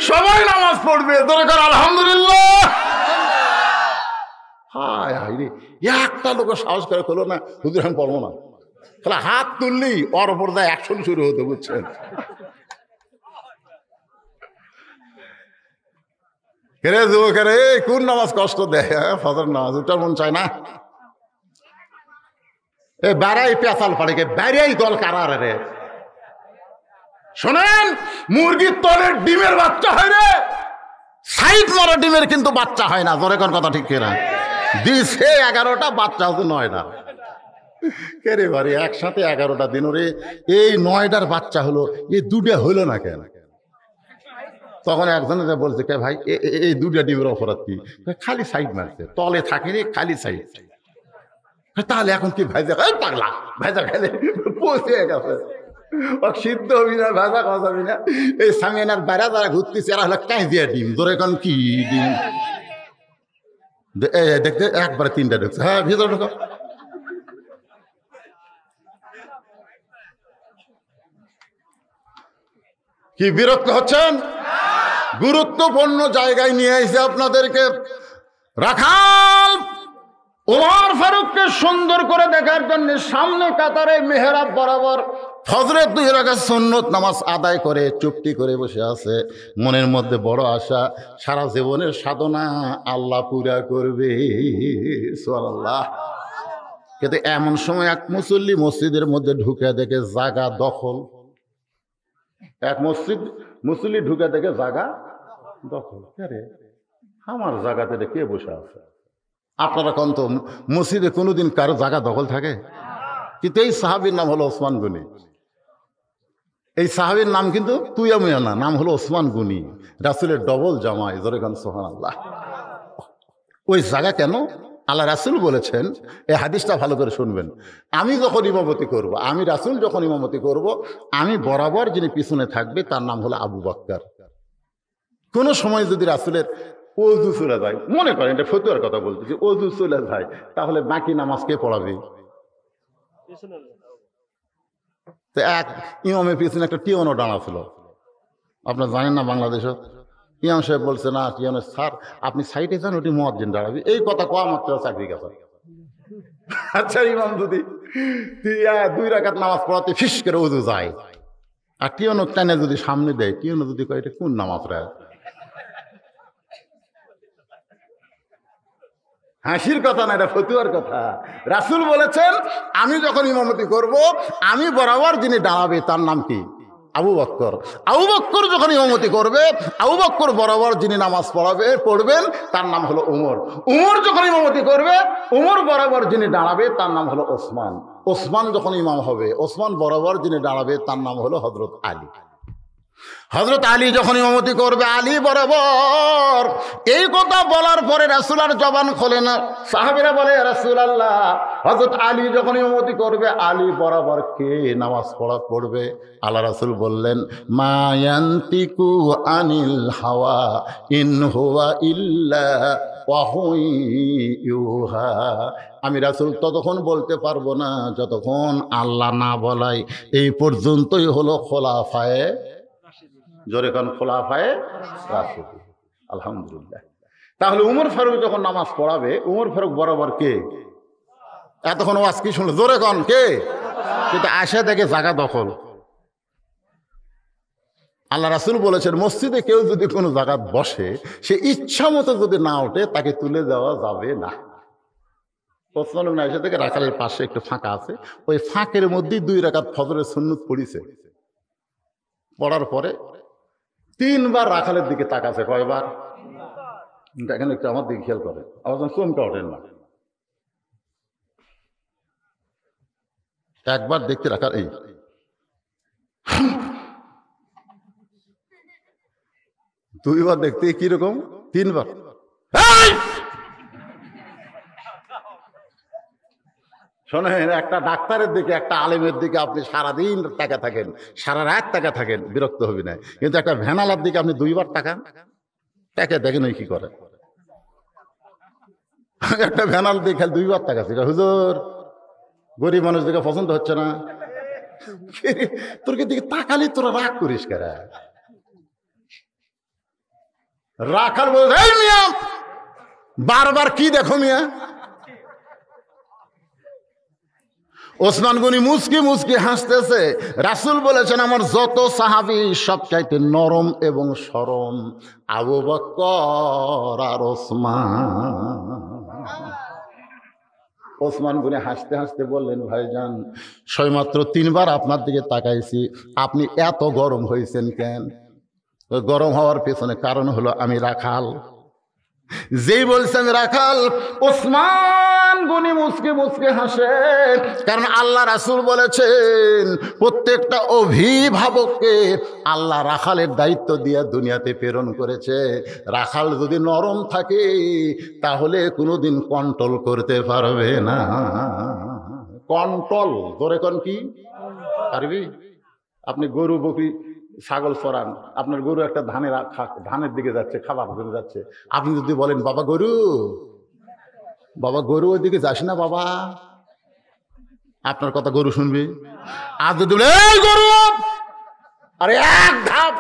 সবাই নামাজ পড়বে, দরকার আলহামদুলিল্লাহ। হায় হায় রে, একটা লোক সাহস করে হলো না হুজুর আমি পড়বো না, তাহলে হাত তুললি ওর ওপর যায় অ্যাকশন শুরু হতো, বুঝছেন? কেরে যুবকেরে কোন নামাজ কষ্ট দেয়? ফজর নামাজ ওটার মন চায় না। এ বেড়াই পেঁচাল পাড়ে বেড়াই দল কারার রে। শোনেন, মুরগির তলের ডিমের বাচ্চা হয় রে, সাইড মারা ডিমের কিন্তু বাচ্চা হয় না। জোরে কোন কথা ঠিক কিনা? দিছে 11টা, বাচ্চা হচ্ছে 9টা। কেরে বাড়ি একসাথে 11টা দিন রে, এই 9টার বাচ্চা হলো, এই 2টা হইলো না কেন? তখন একজনে বলছে কে ভাই এই 2টা ডিমের অপরাধ কি? খালি সাইড মারছে, তলে থাকেনি, খালি সাইড। তাহলে এখন কি ভাইজা পাগলা, ভাইজা খেলে পৌঁছে গেছে, সিদ্ধ হবি না, ভাজা খাওয়াবি না। এই সামিয়ানার বাইরে যারা ঘুরতেছে এরা হলো কাঁদিয়া ডিম। ধরে এখন কি ডিম দেখতে একবারে 3টা ঢুকছে। হ্যাঁ ভিতরে ঢুকো। কি বিরক্ত হচ্ছেন? গুরুত্বপূর্ণ জায়গায় নিয়ে এসে আপনাদেরকে রাখাল ওমর ফারুককে সুন্দর করে দেখার জন্য সামনে কাতারে মেহরাব বরাবর ফজরের 2 রাকাত সুন্নত নামাজ আদায় করে চুপটি করে বসে আছে। মনের মধ্যে বড় আশা, সারা জীবনের সাধনা আল্লাহ পুরা করবে। সুবহানাল্লাহ। কিন্তু এমন সময় এক মুসল্লি মসজিদের মধ্যে ঢুকে দেখে জায়গা দখল। এক মুসল্লি ঢুকে দেখে জায়গা দখল কে? আমার জায়গাতে কে বসে আছে? আপনারা কোন তো মসজিদে কোনোদিন কারো জায়গা দখল থাকে? কিন্তু এই সাহাবীর নাম হলো ওসমান গনি। এই সাহাবীর নাম কিন্তু তুইয়া মুয়া না, নাম হলো ওসমান গনি, রাসূলের ডবল জামাই। জোরে গান সুবহানাল্লাহ। ওই জায়গা কেন? আল্লাহ রাসূল বলেছেন, এই হাদিসটা ভালো করে শুনবেন, আমি যখন ইমামতি করব, আমি রাসূল যখন ইমামতি করব, আমি বরাবর যিনি পিছনে থাকবে তার নাম হলো আবু বকর। কোন সময় যদি রাসূলের ওযু চলে যায়, মনে করেন এটা ফতোয়ার কথা বলতেছি, ওযু চলে যায়, তাহলে বাকি নামাজ কে পড়াবে? তো এক ইমামের পিছনে একটা টিয়নও দাঁড়া ছিল, আপনার জানেন না বাংলাদেশে? ইমাম সাহেব বলছে, না টিয়নের স্যার আপনি সাইডে যান, ওটি মুয়াজ্জিন দাঁড়াবে। এই কথা কোয়া মাত্র চাকরি গেছে। আচ্ছা, ইমাম যদি 2 রাকাত নামাজ পড়াতে ফিস করে ওযু যায়, আর টিয়নক টানে যদি সামনে দেয়, টিয়নও যদি কয় এটা কোন নামাজ রে? হাসির কথা না, এটা ফতুয়ার কথা। রাসূল বলেছেন, আমি যখন ইমামতি করব, আমি বরাবর যিনি দাঁড়াবে তার নাম কি? আবু বকর। আবু বকর যখন ইমামতি করবে, আবু বকর বরাবর যিনি নামাজ পড়বেন তার নাম হলো উমর। উমর যখন ইমামতি করবে, উমর বরাবর যিনি দাঁড়াবে তার নাম হলো ওসমান। ওসমান যখন ইমাম হবে, ওসমান বরাবর যিনি দাঁড়াবে তার নাম হলো হযরত আলী। হযরত আলী যখন ইমামতি করবে, আলী বরাবর। এই কথা বলার পরে রাসূল আর জবান খোলে না। সাহাবীরা বলে, ইয়া রাসূলুল্লাহ, হযরত আলী যখন ইমামতি করবে, আলী বরাবর কে নামাজ পড়বে? আল্লাহ রাসূল বললেন, মা ইয়ান্তিকু আনিল হাওয়া ইন হুয়া ইল্লা ওয়াহু ইউহা। আমি রাসূল ততক্ষণ বলতে পারবো না যতক্ষণ আল্লাহ না বলায়। এই পর্যন্তই হলো খোলাফায়ে, জোরে কান খোলাফায়ে রাশিদিন। আলহামদুলিল্লাহ। তাহলে উমর ফারুক যখন নামাজ পড়াবে, উমর ফারুক বরাবর কে? এতক্ষণ ওয়াজ কি শুনলো? জোরে কান কে? কিন্তু আসে দেখে জায়গা দখল। আল্লাহ রাসূল বলেছেন, মসজিদে কেউ যদি কোনো জায়গা বসে, সে ইচ্ছা মতো যদি না ওঠে, তাকে তুলে দেওয়া যাবে না। ওসমান ইবনে আয়েশা থেকে রাখালের পাশে একটু ফাঁকা আছে, ওই ফাঁকের মধ্যেই 2 রাকাত ফজরের সুন্নত পড়িছে। পড়ার পরে 3 বার রাখালের দিকে তাকাছে। কয়বার? এখানে একটু আমার দিকে খেয়াল করে, আমার যেন চমকা ওঠেন না। একবার দেখতে রাখাল, এই 2 বার দেখতে কিরকম, 3 বার। শোনেন, একটা ডাক্তারের দিকে, একটা আলেমের দিকে আপনি সারাদিন টাকা থাকেন, সারা রাত টাকা থাকেন, বিরক্ত হবি না। কিন্তু একটা ভ্যানালার দিকে আপনি 2 বার তাকান, তাকে দেখেন ওই কি করে। একটা ভ্যানাল দিকে 2 বার তাকাচ্ছি, হুজুর গরিব মানুষ দিকে পছন্দ হচ্ছে না। তোর দিকে তাকালি তোরা রাগ করিস কারা? রাখাল বল, এই মিয়া বারবার কি দেখো মিয়া? ওসমান গনি মুচকি মুচকি হাসতেছে। রাসূল বলেছেন, আমার যত সাহাবী সবচাইতে নরম এবং সরম আবু বকর আর ওসমান। ওসমান গনি হাসতে হাসতে বললেন, ভাইজান সবেমাত্র 3 বার আপনার দিকে তাকাইছি, আপনি এত গরম হয়েছেন কেন? গরম হওয়ার পেছনে কারণ হলো আমি রাখাল। যেই বলছেন রাখাল, ওসমান গনি মুচকে মুচকে হাসে। কারণ আল্লাহ রাসূল বলেছেন, প্রত্যেকটা অভিভাবককে আল্লাহ রাখালের দায়িত্ব দিয়ে দুনিয়াতে প্রেরণ করেছে। রাখাল যদি নরম থাকে, তাহলে কোনোদিন কন্ট্রোল করতে পারবে না। কন্ট্রোল ধরে কোন কি পারবি? আপনি গরু বকরি ছাগল চড়ান, আপনার গরু একটা ধানের দিকে যাচ্ছে, খাবার দিকে যাচ্ছে, আপনি যদি বলেন, বাবা গরু ওই দিকে যাস না বাবা, আপনার কথা গরু শুনবি? আর যদি এই গরু, আরে এক ধাপ,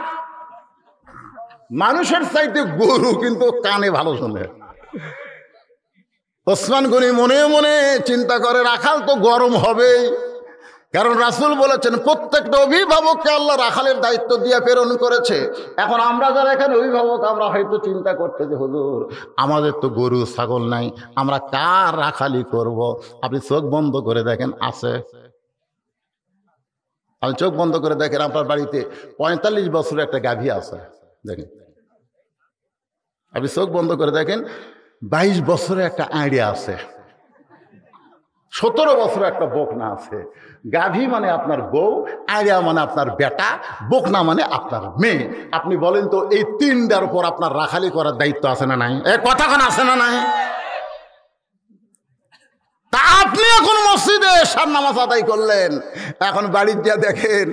মানুষের চাইতে গরু কিন্তু কানে ভালো শোনে। ওসমান গনি মনে মনে চিন্তা করে, রাখাল তো গরম হবে। কারণ রাসূল বলেছেন, প্রত্যেকটা অভিভাবককে আল্লাহ রাখালের দায়িত্ব দিয়ে প্রেরণ করেছে। এখন আমরা যারা এখানে অভিভাবক, আমরা হয়তো চিন্তা করতে যে হুজুর আমাদের তো গরু ছাগল নাই, আমরা কার রাখালি করব? আপনি চোখ বন্ধ করে দেখেন, আছে। আপনি চোখ বন্ধ করে দেখেন, আপনার বাড়িতে 45 বছরের একটা গাভী আছে, দেখেন আপনি চোখ বন্ধ করে দেখেন, 22 বছরে একটা আইডিয়া আছে, 17 বছরে একটা বকনা আছে। গাভী মানে আপনার বউ, আইডিয়া মানে আপনার বেটা, বকনা মানে আপনার মেয়ে। আপনি বলেন তো এই তিনটার উপর আপনার রাখালি করার দায়িত্ব আছে না নাই? এ কথাখান আছে না নাই? তা আপনি এখন মসজিদে এশার নামাজ আদায় করলেন, এখন বাড়ির যা দেখেন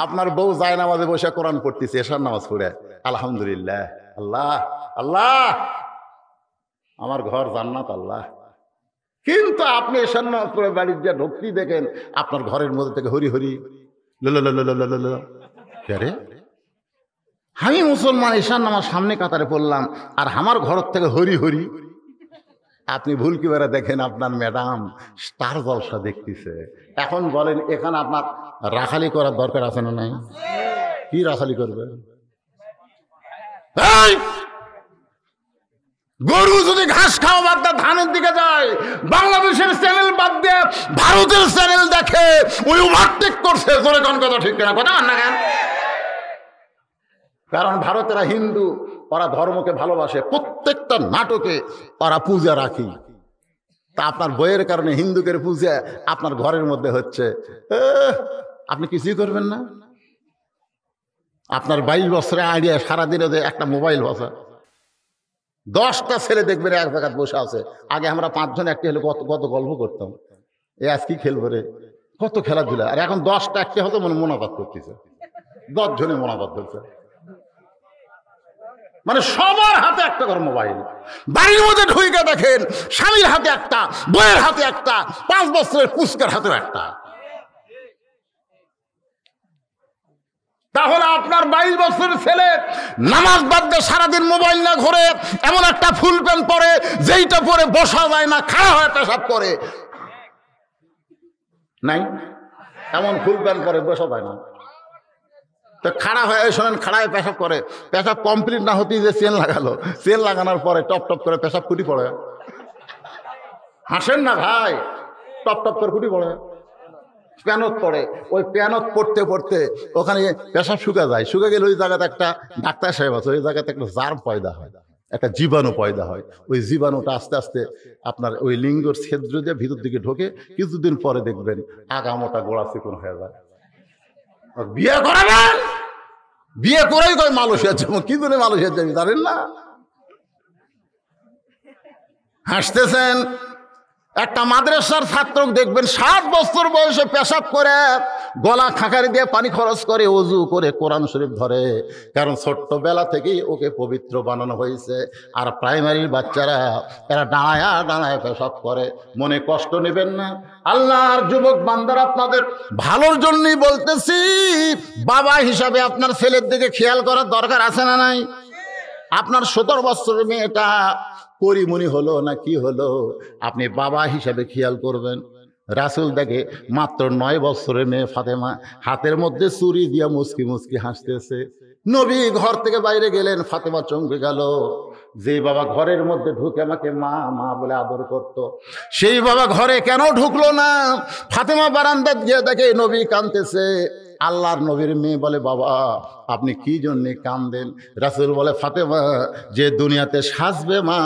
আপনার বউ যায় নামাজে বসে কোরআন পড়তেছে, এশার নামাজ পড়ে আলহামদুলিল্লাহ, আল্লাহ আল্লাহ আমার ঘর জান্নাত আল্লাহ। কিন্তু আপনি এশার নামাজ পড়ে বাড়ির যা ঢুকতেই দেখেন আপনার ঘরের মধ্যে থেকে হরি হরি রে। আমি মুসলমান, এশার নামাজ সামনে কাতারে পড়লাম আর আমার ঘর থেকে হরি হরি। আপনি ভুল কি বেড়া দেখেন আপনার ম্যাডাম স্টার জলসা দেখতেছে। এখন বলেন এখানে আপনার রাখালি করার দরকার আছে না নাই? কি রাখালি করবে? গরু যদি ঘাস খাওয়া বাদ দিয়ে ধানের দিকে যায়, বাংলাদেশের চ্যানেল বাদ দিয়ে ভারতের চ্যানেল দেখে, ওই ওভারটেক করছে। জোরে কোন কথা ঠিক না? কথা না কেন? কারণ ভারতেরা হিন্দু, ওরা ধর্মকে ভালোবাসে, প্রত্যেকটা নাটকে ওরা পূজা রাখি। তা আপনার বইয়ের কারণে হিন্দুকে পূজা আপনার ঘরের মধ্যে হচ্ছে, আপনি কিছুই করবেন না। আপনার 22 বছরের আইডিয়া সারাদিনে একটা মোবাইল বসা, 10টা ছেলে দেখবেন এক জায়গায় বসে আছে। আগে আমরা 5 জন একটি হলে কত গল্প করতাম, আজ কি খেলবো রে, কত খেলাধুলা। আর এখন 10টা একটি হতো মোনাবাদ করতেছে, 10 জনে মোনাবাদ ধরছে। মানে সবার হাতে একটা করে মোবাইল। বাড়ির মধ্যে ঢুকে দেখেন স্বামীর হাতে একটা, বইয়ের হাতে একটা, 5 বছরের পুস্কার হাতেও একটা। তাহলে আপনার 22 বছরের ছেলে নামাজ বাদ দিয়ে সারাদিন মোবাইল না ঘুরে এমন একটা ফুল প্যান্ট পরে যেইটা পরে বসা যায় না, খাড়া হয়ে পেশাব করে নাই? এমন ফুল প্যান্ট পরে বসা যায় না, তো খাড়া হয়ে শোনেন, খাড়ায় পেশাব করে। পেশাব কমপ্লিট না হতেই যে চেন লাগালো, চেন লাগানোর পরে টপ টপ করে পেশাব ফুটি পড়ে। হাসেন না ভাই, টপ টপ করে ফুটি পড়ে, প্যানত পড়ে। ওই প্যানত পড়তে পড়তে ওখানে পেশাব শুকা যায়, শুকে গেলে ওই জায়গাতে একটা ডাক্তার সাহেব আছে, ওই জায়গাতে একটা জার্ম পয়দা হয়, একটা জীবাণু পয়দা হয়। ওই জীবাণুটা আস্তে আস্তে আপনার ওই লিঙ্গর ছিদ্র দিয়ে ভিতর দিকে ঢোকে, কিছুদিন পরে দেখবেন আগামোটা গোড়া চিকন হয়ে যায়। বিয়ে করাবেন, বিয়ে করেই কয় মালয়েশিয়া যাবো। কি করে মালয়েশিয়া যাবি জানেন না? হাসতেছেন। একটা মাদ্রাসার ছাত্র দেখবেন 7 বছর বয়সে পেশাব করে, গলা খাঁকারি দিয়ে পানি খরচ করে, ওযু করে কোরআন শরীফ ধরে। কারণ ছোট্টবেলা থেকেই ওকে পবিত্র বানানো হয়েছে। আর প্রাইমারির বাচ্চারা এরা দাঁড়ায় দাঁড়ায় পেশাব করে। মনে কষ্ট নেবেন না, আল্লাহর যুবক বান্দারা আপনাদের ভালোর জন্যই বলতেছি। বাবা হিসাবে আপনার ছেলের দিকে খেয়াল করার দরকার আছে না নাই? আপনার 17 বছরের মেয়েটা পরিমণি হলো না কি হলো, আপনি বাবা হিসাবে খেয়াল করবেন। রাসূল দেখে মাত্র 9 বছরের মেয়ে ফাতেমা হাতের মধ্যে চুরি দিয়া মুচকি মুচকি হাসতেছে। নবী ঘর থেকে বাইরে গেলেন, ফাতেমা চমকে গেল। যে বাবা ঘরের মধ্যে ঢুকে আমাকে মা মা বলে আদর করত, সেই বাবা ঘরে কেন ঢুকলো না? ফাতেমা বারান্দা গিয়ে দেখে নবী কাঁদতেছে। আল্লাহর নবীর মেয়ে বলে, বাবা আপনি কি জন্যে কাঁদেন? রাসূল বলে, ফাতেমা যে দুনিয়াতে সাজবে মা,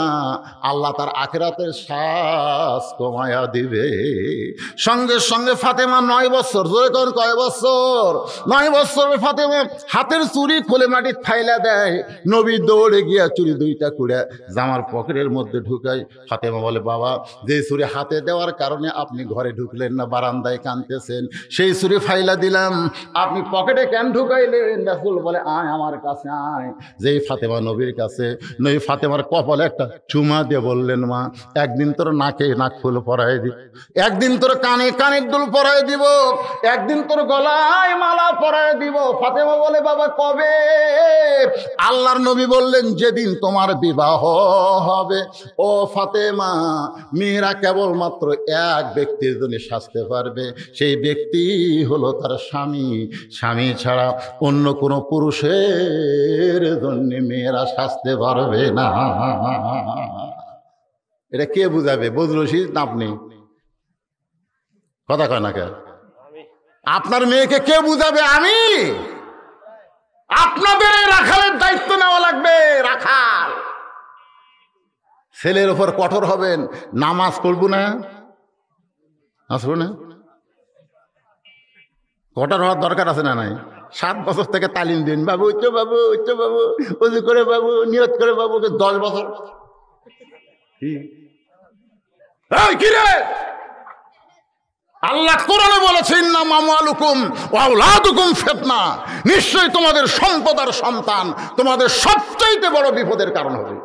আল্লাহ তার আখিরাতের শ্বাস কমায়া দিবে। সঙ্গে সঙ্গে ফাতেমা 9 বছর, জোরে কোন কয় বছর? 9 বছরের ফাতেমা হাতের চুড়ি খুলে মাটি ফাইলা দেয়। নবী দৌড়ে গিয়া চুড়ি 2টা কুড়ে জামার পকেটের মধ্যে ঢুকায়। ফাতেমা বলে, বাবা যে চুড়ি হাতে দেওয়ার কারণে আপনি ঘরে ঢুকলেন না, বারান্দায় কাঁদতেছেন, সেই চুড়ি ফাইলা দিলাম, আপনি পকেটে কেন ঢুকাইলেন? রাসূল বলে, আয় আমার কাছে আয়। যেই ফাতেমা নবীর কাছে, নবী ফাতেমার কপালে একটা চুমা দিয়ে বললেন, মা একদিন তোর নাকে নাক ফুল পরাই দিব, একদিন তোর কানে কানের দুল পরাই দিব, একদিন তোর গলায় মালা পরাই দিব। ফাতেমা বলে, বাবা কবে? আল্লাহর নবী বললেন, যেদিন তোমার বিবাহ হবে। ও ফাতেমা, মেয়েরা কেবলমাত্র এক ব্যক্তির জন্য সাজতে পারবে, সেই ব্যক্তি হলো তার স্বামী। স্বামী ছাড়া অন্য কোনো পুরুষের জন্য মেয়েরা সাজতে পারবে না। এটা কে বুঝাবে? বজলুল রশিদ না আপনি? কথা কয় না কে? আপনার মেয়েকে কে বুঝাবে? আমি। আপনাদের এই রাখালের দায়িত্ব নেওয়া লাগবে। রাখাল ছেলের ওপর কঠোর হবেন, নামাজ পড়বো না, আসবো না, কঠোর হওয়ার দরকার আছে না নাই? 7 বছর থেকে তালিম দিন, বাবু উচ্চ বাবু, উচ্চ বাবু, উজু করে বাবু, নিয়ত করে বাবু, 10 বছর কি রে? আল্লাহ কোরআনে বলেছেন, ইন্নামা আমওয়ালুকুম ওয়া আওলাদুকুম ফিতনা, নিশ্চয়ই তোমাদের সম্পদ আর সন্তান তোমাদের সবচাইতে বড় বিপদের কারণ হবে।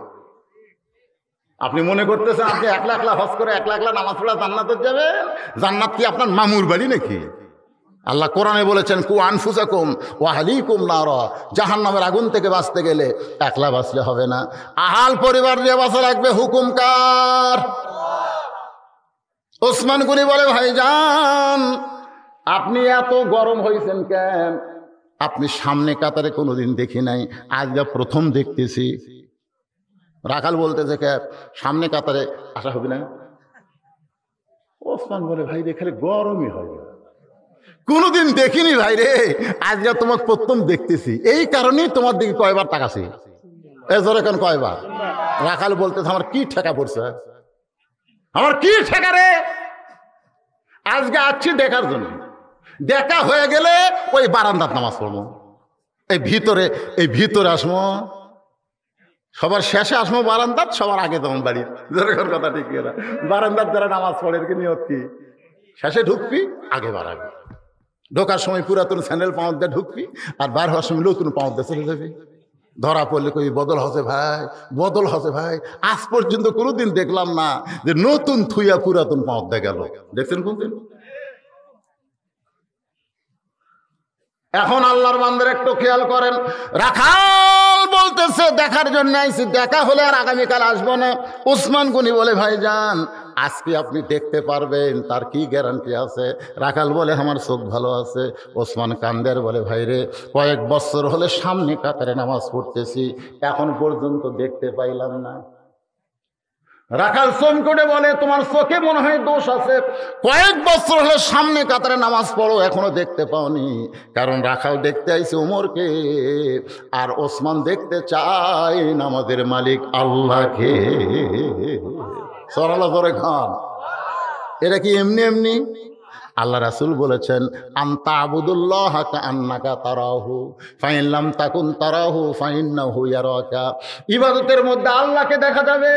আপনি মনে করতেছেন আপনি একলা একলা হজ করে একলা একলা নামাজ পড়া জান্নাতে যাবেন? জান্নাত কি আপনার মামুর বাড়ি নাকি? আল্লাহ কোরআনে বলেছেন, কু আনফুসাকুম ওয়া আহলিকুম নারা, জাহান্নামের আগুন থেকে বাঁচতে গেলে একলা বাঁচলে হবে না, আহাল পরিবার নিয়ে বাঁচা লাগবে। হুকুম কার? ওসমান গনি বলে, ভাইজান আপনি এত গরম হয়েছেন কেন? আপনি সামনে কাতারে কোনোদিন দেখি নাই, আজ প্রথম দেখতেছি। রাখাল বলতেছে, কে সামনে কাতারে আসা হবে না? ওসমান বলে, ভাই রে খালি গরমই হবে, কোনোদিন দেখিনি ভাই রে, আজ তোমাকে প্রথম দেখতেছি, এই কারণেই তোমার দিকে কয়বার তাকাছি। এজরে কেন কয়বার? রাখাল বলতেছে, আমার কি ঠেকা পড়ছে, আমার কি ঠেকা রে? আজকে আসছি দেখার জন্য, দেখা হয়ে গেলে ওই বারান্দার নামাজ পড়বো, এই ভিতরে আসবো, সবার শেষে আসবো বারান্দার, সবার আগে তখন বাড়ি। কথা ঠিক না? বারান্দার যারা নামাজ পড়ে কি নিয়ত কি? শেষে ঢুকবি, আগে বাড়াবি, ঢোকার সময় পুরাতন স্যান্ডেল পাউন্ড দিয়ে ঢুকবি, আর বার হওয়ার সময় নতুন পাউন্ড দিয়ে চলে যাবি। ধরা পড়লে কই বদল হসে ভাই, বদল হসে ভাই। আজ পর্যন্ত কোনোদিন দেখলাম না যে নতুন থুইয়া পুরাতন পাউন্ড দিয়ে গেল। দেখছেন কোনদিন? এখন আল্লাহর বান্দার একটু খেয়াল করেন, রাখাল বলতেছে দেখার জন্য আইছি, দেখা হলে আর আগামীকাল আসবো না। ওসমান গনি বলে, ভাইজান আজকে আপনি দেখতে পারবেন, তার কি গ্যারান্টি আছে? রাখাল বলে, আমার চোখ ভালো আছে। ওসমান কান্দের বলে, ভাইরে কয়েক বছর হলে সামনে কাতারে নামাজ পড়তেছি, এখন পর্যন্ত দেখতে পাইলাম না। রাখাল চমকে বলে, তোমার চোখে মনে হয় দোষ আছে, কয়েক বছর হলে সামনে কাতারে নামাজ পড়ো, এখনো দেখতে পাওনি। কারণ রাখাল দেখতে আইছে ওমরকে, আর ওসমান দেখতে চায় নামাজের মালিক আল্লাহকে। সরালা ধরে খান, এটা কি এমনি এমনি? আল্লাহ রাসূল বলেছেন, আনতা আবুদুল্লাহ কাআন্নাকা তারাহু ফাইন লাম তাকুন তারাহু ফাইন্নাহু ইয়ারাকা। ইবাদতের মধ্যে আল্লাহকে দেখা যাবে,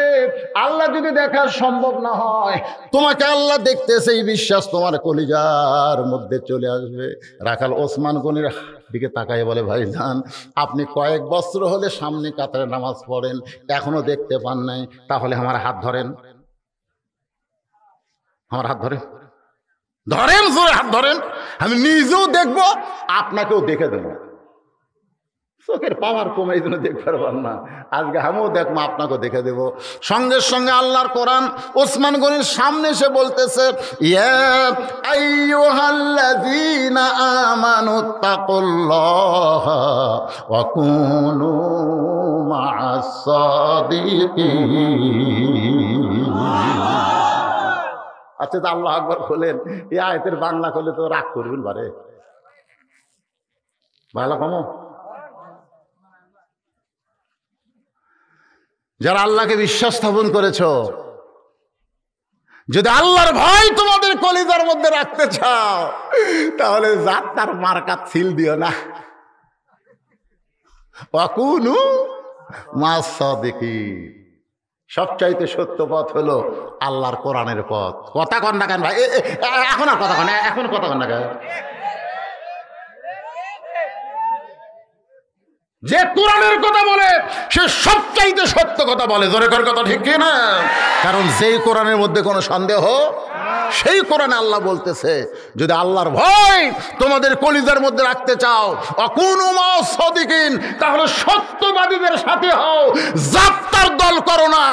আল্লাহ যদি দেখা সম্ভব না হয়, তোমাকে আল্লাহ দেখতেছে এই বিশ্বাস তোমার কলিজার মধ্যে চলে আসবে। রাখাল ওসমান গনির দিকে তাকায় বলে, ভাইজান আপনি কয়েক বছর হলে সামনে কাতারে নামাজ পড়েন, এখনো দেখতে পান নাই, তাহলে আমার হাত ধরেন, আমার হাত ধরেন, ধরেন জোরে হাত ধরেন, আমি নিজেও দেখবো, আপনাকেও দেখে দেবো। চোখের পাওয়ার কমে এই জন্য দেখতে পারবেন না, আজকে আমিও দেখবো, আপনাকেও দেখে দেবো। সঙ্গে সঙ্গে আল্লাহর কোরআন ওসমান গনির সামনে এসে বলতেছে, ইয়া আইয়ুহাল্লাযীনা আমানুত্তাকুল্লাহা ওয়া কুনু মা'আস সাদিকিন। আচ্ছা, তো আল্লাহু আকবার বলেন, এই আয়াতের বাংলা করলে তো রাগ করবেন বারে, ভালো কমো। যারা আল্লাহকে বিশ্বাস স্থাপন করেছো, যদি আল্লাহর ভয় তোমাদের কলিজার মধ্যে রাখতে চাও, তাহলে জাত তার মার্কা ছিল দিও না। ওয়াকুনু মা'আস সাদিকিন। সবচাইতে সত্য পথ হলো আল্লাহর কোরআনের পথ। কথা কন না কেন ভাই? এখন আর কথা কন, এখন কথা কন না কেন? যে কোরআনের কথা বলে সে সবচাইতে সত্য কথা বলে, জোরে কর কথা ঠিক কি না? কারণ যেই কোরআনের মধ্যে কোনো সন্দেহ, সেই কোরআনে আল্লাহ বলতেছে, যদি আল্লাহর ভয় তোমাদের কলিজার মধ্যে রাখতে চাও, অকুনু মা'আস সাদিকিন, তাহলে সত্যবাদীদের সাথে হও, জাত্তার দল করো না,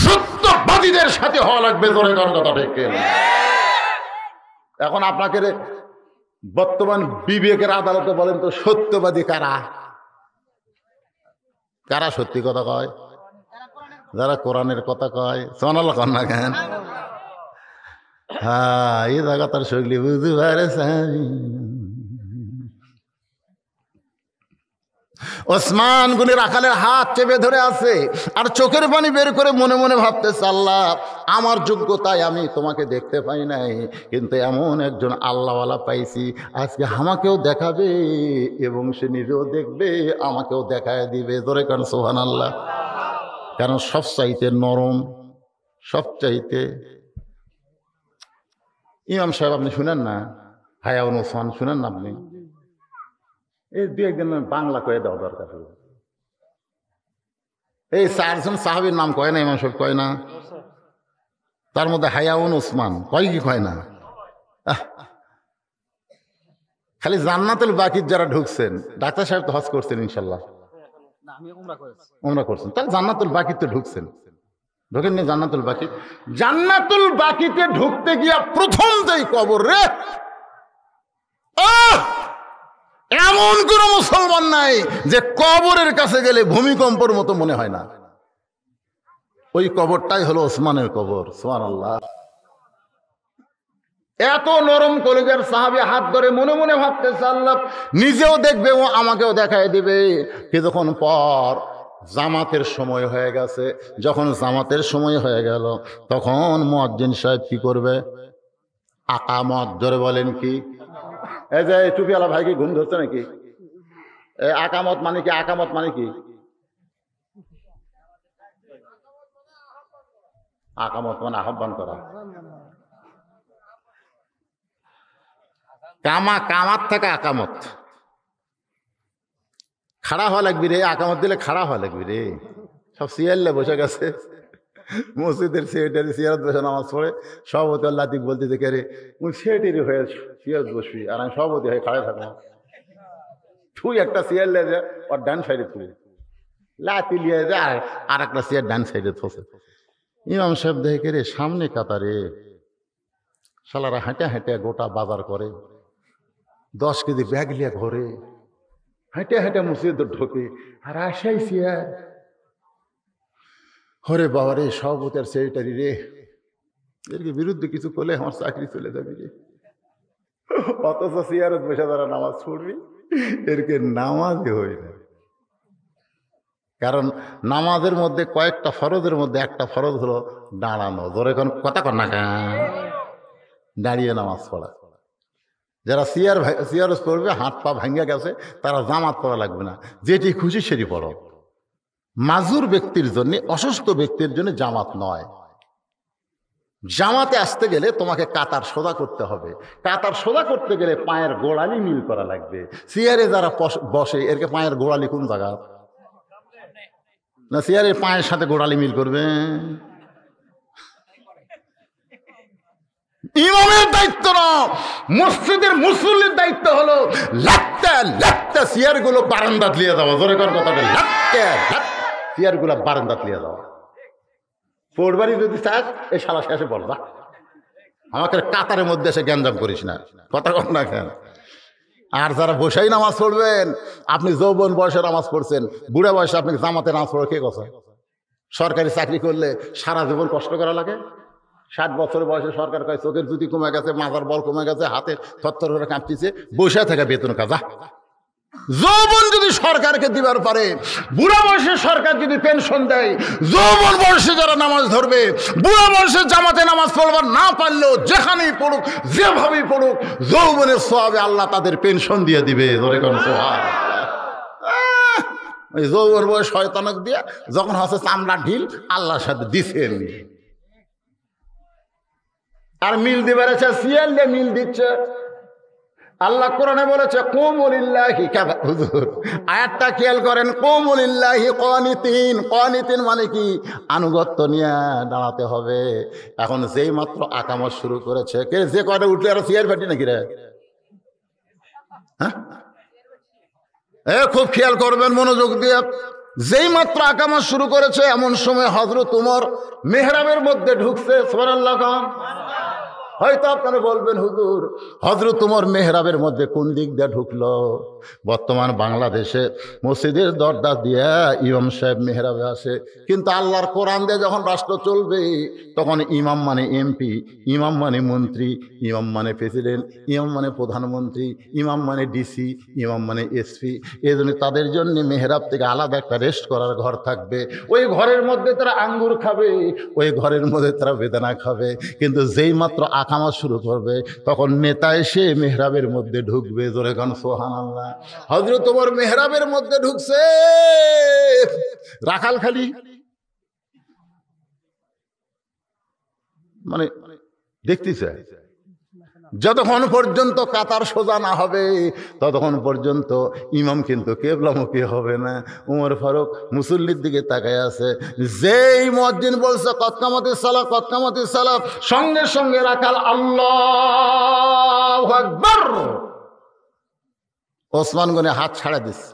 সত্যবাদীদের সাথে হওয়া লাগবে। জোরে কর কথা ঠিক কি না? এখন আপনাকে বর্তমান বিবেকের আদালতে বলেন তো, সত্যবাদী কারা? কারা সত্যি কথা কয়? যারা কোরআনের কথা কয়। সোনাল কন না কেন? হ্যাঁ, এই জায়গা তার শৈলী বুঝতে পারে। ওসমান গনি রাখালের হাত চেপে ধরে আছে আর চোখের পানি বের করে মনে মনে ভাবতেছে, আল্লাহ আমার যোগ্যতায় আমি তোমাকে দেখতে পাই নাই, কিন্তু এমন একজন আল্লাহওয়ালা পাইছি, আজকে আমাকেও দেখাবে এবং সে নিজেও দেখবে, আমাকেও দেখায় দিবে। জোরে কারণ সুবহানাল্লাহ। কারণ সবচাইতে নরম, সবচাইতে ইমাম সাহেব আপনি শুনেন না, হায়াউন ওসমান শুনেন না আপনি? এই দু একদিন বাংলা কয়ে দেওয়া দরকার। এই চারজন সাহাবীর নাম কয় না ইমাম সাহেব? কয় না? তার মধ্যে হায়াউন ওসমান কয় কি কয় না? খালি জান্নাতুল বাকির যারা ঢুকছেন, ডাক্তার সাহেব তো হজ করছেন ইনশাল্লাহ, উমরা করছেন, তাহলে জান্নাতুল বাকির তো ঢুকছেন। ঢোকেননি জান্নাতুল বাকি? জান্নাতুল বাকিতে ঢুকতে গিয়া প্রথম যেই কবর রে, এমন কোন মুসলমান নাই যে কবরের কাছে গেলে ভূমিকম্পের মতো মনে হয় না। ওই কবরটাই হলো ওসমানের কবর। সুবহানাল্লাহ। এত নরম কলিজার সাহাবী হাত ধরে মনে মনে ভাবতেছে, আল্লাহ নিজেও দেখবে ও আমাকেও দেখায় দিবে। কিছুক্ষণ পর জামাতের সময় হয়ে গেছে। যখন জামাতের সময় হয়ে গেল, তখন মুয়াজ্জিন সাহেব কি করবে? আকামত। ধরে বলেন কি? এই যে টুপিওয়ালা ভাই কি ঘুম ধরছে নাকি? আকামত মানে কি? আকামত মানে কি? আকামত মানে আহ্বান করা। কামাত থেকে আকামত। খাড়া হওয়া লাগবি রে, আকামত দিলে খাড়া হওয়া লাগবি রে। সব সিয়ারলে বসে গেছে, মসজিদের সেক্রেটারি সিয়ারত বসে নামাজ পড়ে, সভাপতি লাতিক বলতে দেখে রে উনি সেক্রেটারি হয়ে সিয়ারত বসবি আর আমি সভাপতি হয়ে খাড়া থাকবো। তুই একটা সিয়ার লে যা, ওর ডান সাইডে তুই লাতি লিয়ে যায়, আর একটা সিয়ার ডান সাইডে থসে। ইমাম সাহেব দেখে রে সামনে কাতারে শালারা হাঁটে হাঁটে গোটা বাজার করে, 10 কেজি ব্যাগ লিয়ে ঘরে হেঁটে হেঁটে মসজিদে ঢোকে, আর আসাই সিয়ার। হরে বাবা রে, সভাপতি আর সেক্রেটারি রে, এর বিরুদ্ধে কিছু করলে আমার চাকরি চলে যাবে রে। অথচ সিয়ারত বসে তারা নামাজ পড়বি, এরকে নামাজই হই না। কারণ নামাজের মধ্যে কয়েকটা ফরজের মধ্যে একটা ফরজ হলো দাঁড়ানো। ধরে এখন কথা কর না, দাঁড়িয়ে নামাজ পড়া। যারা সিয়ারস পড়বে হাত পা ভাঙ্গা গেছে, তারা জামাত পড়া লাগবে না, যেটি খুশি সেটি পড়ো। মাজুর ব্যক্তির জন্য, অসুস্থ ব্যক্তির জন্য জামাত নয়। জামাতে আসতে গেলে তোমাকে কাতার সোজা করতে হবে। কাতার সোজা করতে গেলে পায়ের গোড়ালি মিল করা লাগবে। সিয়ারে যারা বসে, এরকে পায়ের গোড়ালি কোন জায়গা না? সিয়ারের পায়ের সাথে গোড়ালি মিল করবে। ইমামের দায়িত্ব না, মসজিদের মুসল্লির দায়িত্ব হলো লাত্তা লাত্তা সিয়ার গুলো বারান্দাত লিয়ে যাওয়া। জোরে কর কথাটা, লাত্তা সিয়ার গুলো বারান্দাত লিয়ে যাওয়া। পড়বারই যদি চাস এই শালা শেষে পড়বা, আমাকে কাতারের মধ্যে এসে গ্যাঞ্জাম করিস না, কথা কর না কেন। আর যারা বসেই নামাজ পড়বেন, আপনি যৌবন বয়সে নামাজ পড়ছেন, বুড়া বয়সে আপনি জামাতে নামাজ পড়ে কে কথা? সরকারি চাকরি করলে সারা জীবন কষ্ট করা লাগে। 60 বছর বয়সে সরকার কয় চোখের জুতি কমে গেছে, মাথার বল কমে গেছে, হাতে থরথর করে কাঁপতেছে, বসে থেকে বেতন কাজা। যৌবন যদি সরকারকে দিবার পারে, বুড়া বয়সে সরকার যদি পেনশন দেয়, যৌবন বয়সে যারা নামাজ ধরবে, বুড়া বয়সে জামাতে নামাজ পড়বার না পারলেও যেখানেই পড়ুক, যেভাবেই পড়ুক, যৌবনের সওয়াবে আল্লাহ তাদের পেনশন দিয়ে দিবে। ওই যৌবন বয়স শয়তানক দিয়ে যখন হচ্ছে চামড়া ঢিল, আল্লাহর সাথে দিচ্ছেন। আর মিল দিবার আছে, সিয়ালে মিল দিচ্ছে। আল্লাহ কোরআনে বলেছে কুমু লিল্লাহি, হুজুর আয়াতটা খেয়াল করেন, কুমু লিল্লাহি কানিতিন। কানিতিন মানে কি? আনুগত্য নিয়ে দাঁড়াতে হবে। এখন যেই মাত্র আকামত শুরু করেছে, কে যে কয়টা উঠলে আর সিয়ার ফাটি নাকি রে? হ্যাঁ, খুব খেয়াল করবেন মনোযোগ দিয়ে। যেই মাত্র আকামত শুরু করেছে, এমন সময় হযরত উমর মেহরাবের মধ্যে ঢুকছে। সুবহানাল্লাহ। হয়তো আপনারা বলবেন হুজুর হযরত ওমর মেহরাবের মধ্যে কোন দিক দিয়ে ঢুকলো? বর্তমান বাংলাদেশে মসজিদের দরজা দিয়ে ইমাম সাহেব মেহরাবে আসে, কিন্তু আল্লাহর কোরআন দিয়ে যখন রাষ্ট্র চলবে তখন ইমাম মানে এমপি, ইমাম মানে মন্ত্রী, ইমাম মানে প্রেসিডেন্ট, ইমাম মানে প্রধানমন্ত্রী, ইমাম মানে ডিসি, ইমাম মানে এসপি। এই জন্য তাদের জন্য মেহরাব থেকে আলাদা একটা রেস্ট করার ঘর থাকবে। ওই ঘরের মধ্যে তারা আঙ্গুর খাবে, ওই ঘরের মধ্যে তারা বেদানা খাবে। কিন্তু যেই মাত্র আকামা শুরু করবে তখন নেতা এসে মেহরাবের মধ্যে ঢুকবে। জোরে গান সুবহানাল্লাহ। হযরত ওমর মেহরাবের মধ্যে ঢুকছে, রাখাল খালি মানে দেখতেছে যতক্ষণ পর্যন্ত কাতার সোজা না হবে ততক্ষণ পর্যন্ত ইমাম কিন্তু কিবলামুখী হবে না। উমর ফারুক মুসল্লির দিকে তাকায় আছে। যেই মুয়াজ্জিন বলছে কদ কামাতিস সালাহ, কদ কামাতিস সালাহ, সঙ্গে সঙ্গে রাখাল আল্লাহু আকবার। ওসমান গনি হাত ছাড়া দিচ্ছে,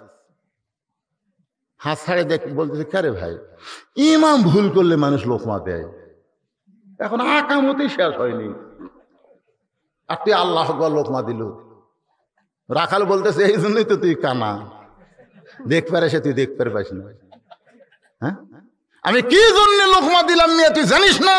হাত ছাড়ে দেখ বলতেছে কারে ভাই, ইমাম ভুল করলে মানুষ লোকমা দেয়, এখন আকামতি শেষ হয়নি আর তুই আল্লাহ আকবার লোকমা দিল। রাখাল বলতেছে এই জন্যই তো তুই কানা, দেখ পারে সে তুই দেখ পারে পাইস না। হ্যাঁ, আমি কি জন্য লোকমা দিলাম মিয়া তুই জানিস না?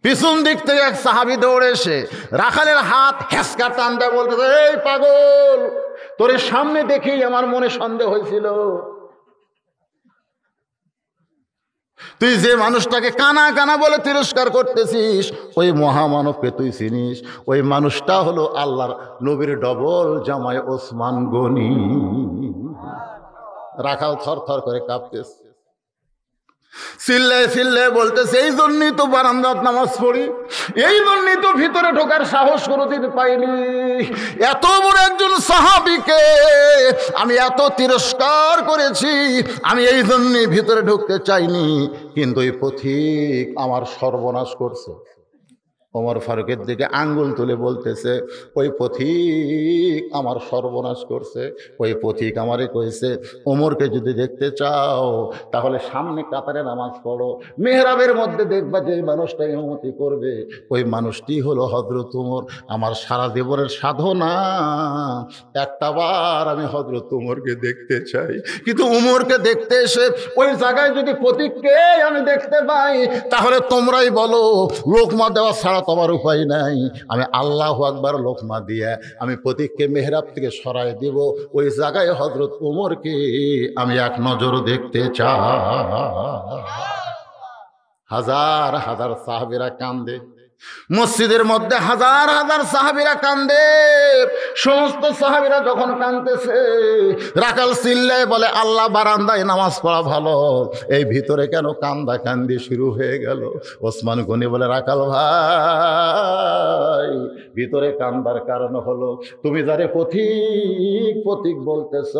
পিছন দিক থেকে এক সাহাবী দৌড়ে এসে রাখালের হাত হেসকা টান দেয়, বলতেছে এই পাগল, তোর সামনে দেখেই আমার মনে সন্দেহ হয়েছিল, তুই যে মানুষটাকে কানা কানা বলে তিরস্কার করতেছিস ওই মহামানবকে তুই চিনিস? ওই মানুষটা হলো আল্লাহর নবীর ডবল জামাই ওসমান গনি। রাখাল থর থর করে কাঁপতেছে, চিল্লায় চিল্লায় বলতেছে এই জন্যই তো বারান্দাত নামাজ পড়ি, এই জন্যই তো ভিতরে ঢোকার সাহস কোনোদিন পাইনি। এত বড় একজন সাহাবীকে আমি এত তিরস্কার করেছি, আমি এই জন্যই ভিতরে ঢুকতে চাইনি, কিন্তু এই পথিক আমার সর্বনাশ করছে। ওমর ফারুকের দিকে আঙ্গুল তুলে বলতেছে ওই পথিক আমার সর্বনাশ করছে, ওই পথিক আমারে কইছে ওমরকে যদি দেখতে চাও তাহলে সামনে কাতারে নামাজ পড়ো, মেহরাবের মধ্যে দেখবা যে মানুষটা ইমামতি করবে ওই মানুষটি হলো হযরত ওমর। আমার সারা জীবনের সাধনা একটাবার আমি হযরত ওমরকে দেখতে চাই, কিন্তু ওমরকে দেখতে এসে ওই জায়গায় যদি পথিককে আমি দেখতে পাই তাহলে তোমরাই বলো লোকমা দেওয়া ছাড়া তোমার উপায় নাই। আমি আল্লাহু আকবার লোকমা দিয়ে আমি পথিককে মেহরাব থেকে সরাই দিব, ওই জায়গায় হযরত ওমরকে আমি এক নজর দেখতে চাই। হাজার হাজার সাহাবীরা কান্দে, মসজিদের মধ্যে হাজার হাজার সাহাবীরা কান্দে। সমস্ত সাহাবীরা যখন কাঁদতেছে রাখাল চিল্লায় বলে আল্লাহ বারান্দায় নামাজ পড়া ভালো, এই ভিতরে কেন কান্দা কান্দি শুরু হয়ে গেল? ওসমান গনি বলে রাখাল ভাই, ভিতরে কান্দার কারণ হলো তুমি যারে পথিক পথিক বলতেছ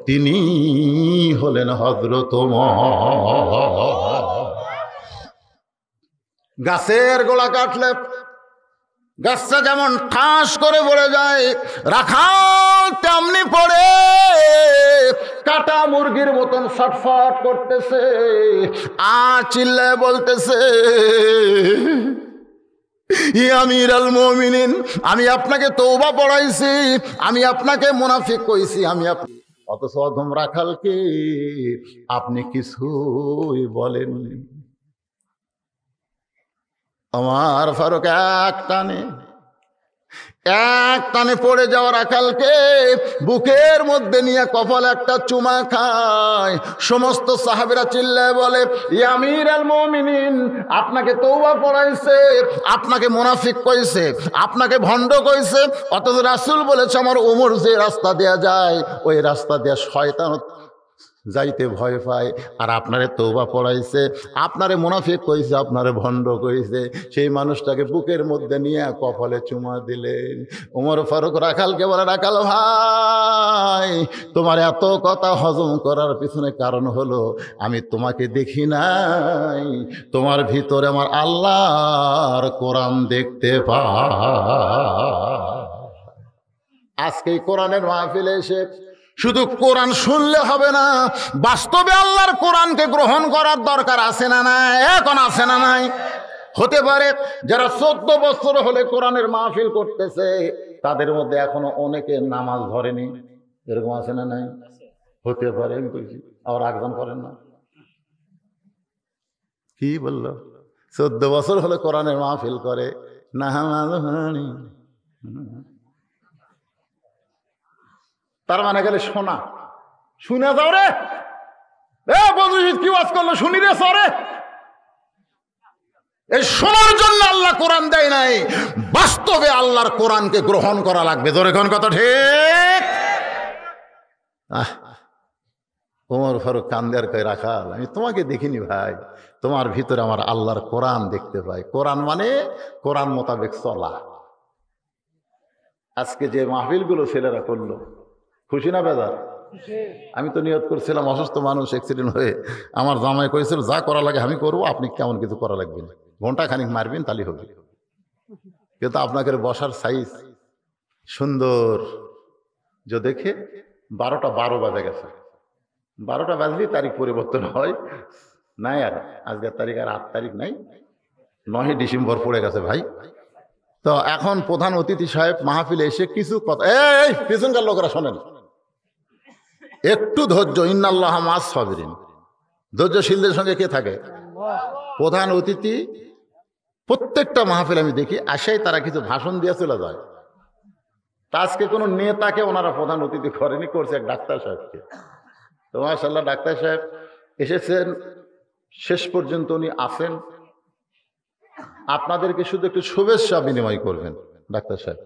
তিনি হলেন হযরত ওমর। গাছের গোড়া কাটলে গাছটা যেমন ঠাস করে পড়ে যায়, রাখাল তেমনি পড়ে কাটা মুরগির মতন ছটফট করতেছে আর চিল্লায় বলতেছে আমির আল মুমিনিন, আমি আপনাকে তওবা পড়াইছি, আমি আপনাকে মুনাফিক কইছি, আমি অথচ অধম রাখালকে আপনি কিছুই বলেননি। আমার ফারুক এক টানে পড়ে যাওয়া রাখালকে বুকের মধ্যে নিয়ে কপাল একটা চুমা খায়। সমস্ত সাহাবীরা চিল্লায় বলে ইয়া আমির আল মুমিনিন, আপনাকে তওবা পড়াইছে, আপনাকে মুনাফিক কইছে, আপনাকে ভণ্ড কইছে, অথচ রাসূল বলেছে আমার ওমর যে রাস্তা দেয়া যায় ওই রাস্তা দেয়া শয়তান যাইতে ভয় পায়, আর আপনারে তওবা পড়াইছে, আপনারে মুনাফিক কইছে, আপনারে ভণ্ড কইছে, সেই মানুষটাকে বুকের মধ্যে নিয়ে কপালে চুমা দিলেন। ওমর ফারুক রাখালকে বলে রাখাল ভাই, তোমার এত কথা হজম করার পিছনে কারণ হলো আমি তোমাকে দেখি নাই, তোমার ভিতরে আমার আল্লাহর কোরআন দেখতে পাই। আজকে কোরআনের মাহফিলে এসে শুধু কোরআন শুনলে হবে না, বাস্তবে আল্লাহর কোরআনকে গ্রহণ করার দরকার আছে না নাই? এখন আছে না নাই? হতে পারে যারা 14 বছর হলে কোরআনের মাহফিল করতেছে তাদের মধ্যে এখনো অনেকে নামাজ ধরেনি, এরকম আছে না নাই? হতে পারে, আমি বলছি। আবার একজন করেন না, কি বললো? 14 বছর হলে কোরআনের মাহফিল করে, নামাজ হয়নি। তার মানে গেলে শোনা, শুনে যাও রে, কি ওয়াজ করলো শুনি রে সরে। এই শোনার জন্য আল্লাহ কোরআন দেয় নাই, বাস্তবে আল্লাহর কোরআনকে গ্রহণ করা লাগবে। জোরে কোন কথা ঠিক? ওমর ফারুক কান্দার কয় রাখাল, আমি তোমাকে দেখিনি ভাই, তোমার ভিতরে আমার আল্লাহর কোরআন দেখতে পাই। কোরআন মানে কোরআন মোতাবেক চলা। আজকে যে মাহফিলগুলো ছেলেরা করলো, খুশি না বেজার? আমি তো নিয়ত করছিলাম, অসুস্থ মানুষ অ্যাক্সিডেন্ট হয়ে, আমার জামাই করেছিল যা করা লাগে আমি করবো, আপনি কেমন কিছু করা লাগবে না, ঘন্টা খানিক মারবেন তাহলে হবে। কিন্তু আপনাকে বসার সাইজ সুন্দর যে দেখে 12টা 12 বাজে গেছে। 12টা বাজলেই তারিখ পরিবর্তন হয় নাই, আর আজকের তারিখ আর 8 তারিখ নাই, 9 ডিসেম্বর পড়ে গেছে ভাই। তো এখন প্রধান অতিথি সাহেব মাহফিলে এসে কিছু কথা, এই পিছনকার লোকেরা শোনেন, একটু ধৈর্য, ইন্নাল্লাহ মাস সাবিরিন, ধৈর্যশীলদের সঙ্গে কে থাকে? প্রধান অতিথি। প্রত্যেকটা মাহফিল আমি দেখি আসাই তারা কিছু ভাষণ দিয়ে চলে যায়। তা আজকে কোনো নেতাকে ওনারা প্রধান অতিথি করেনি, করছে এক ডাক্তার সাহেবকে। তো মাশাআল্লাহ ডাক্তার সাহেব এসেছেন, শেষ পর্যন্ত উনি আসেন, আপনাদেরকে শুধু একটু শুভেচ্ছা বিনিময় করবেন। ডাক্তার সাহেব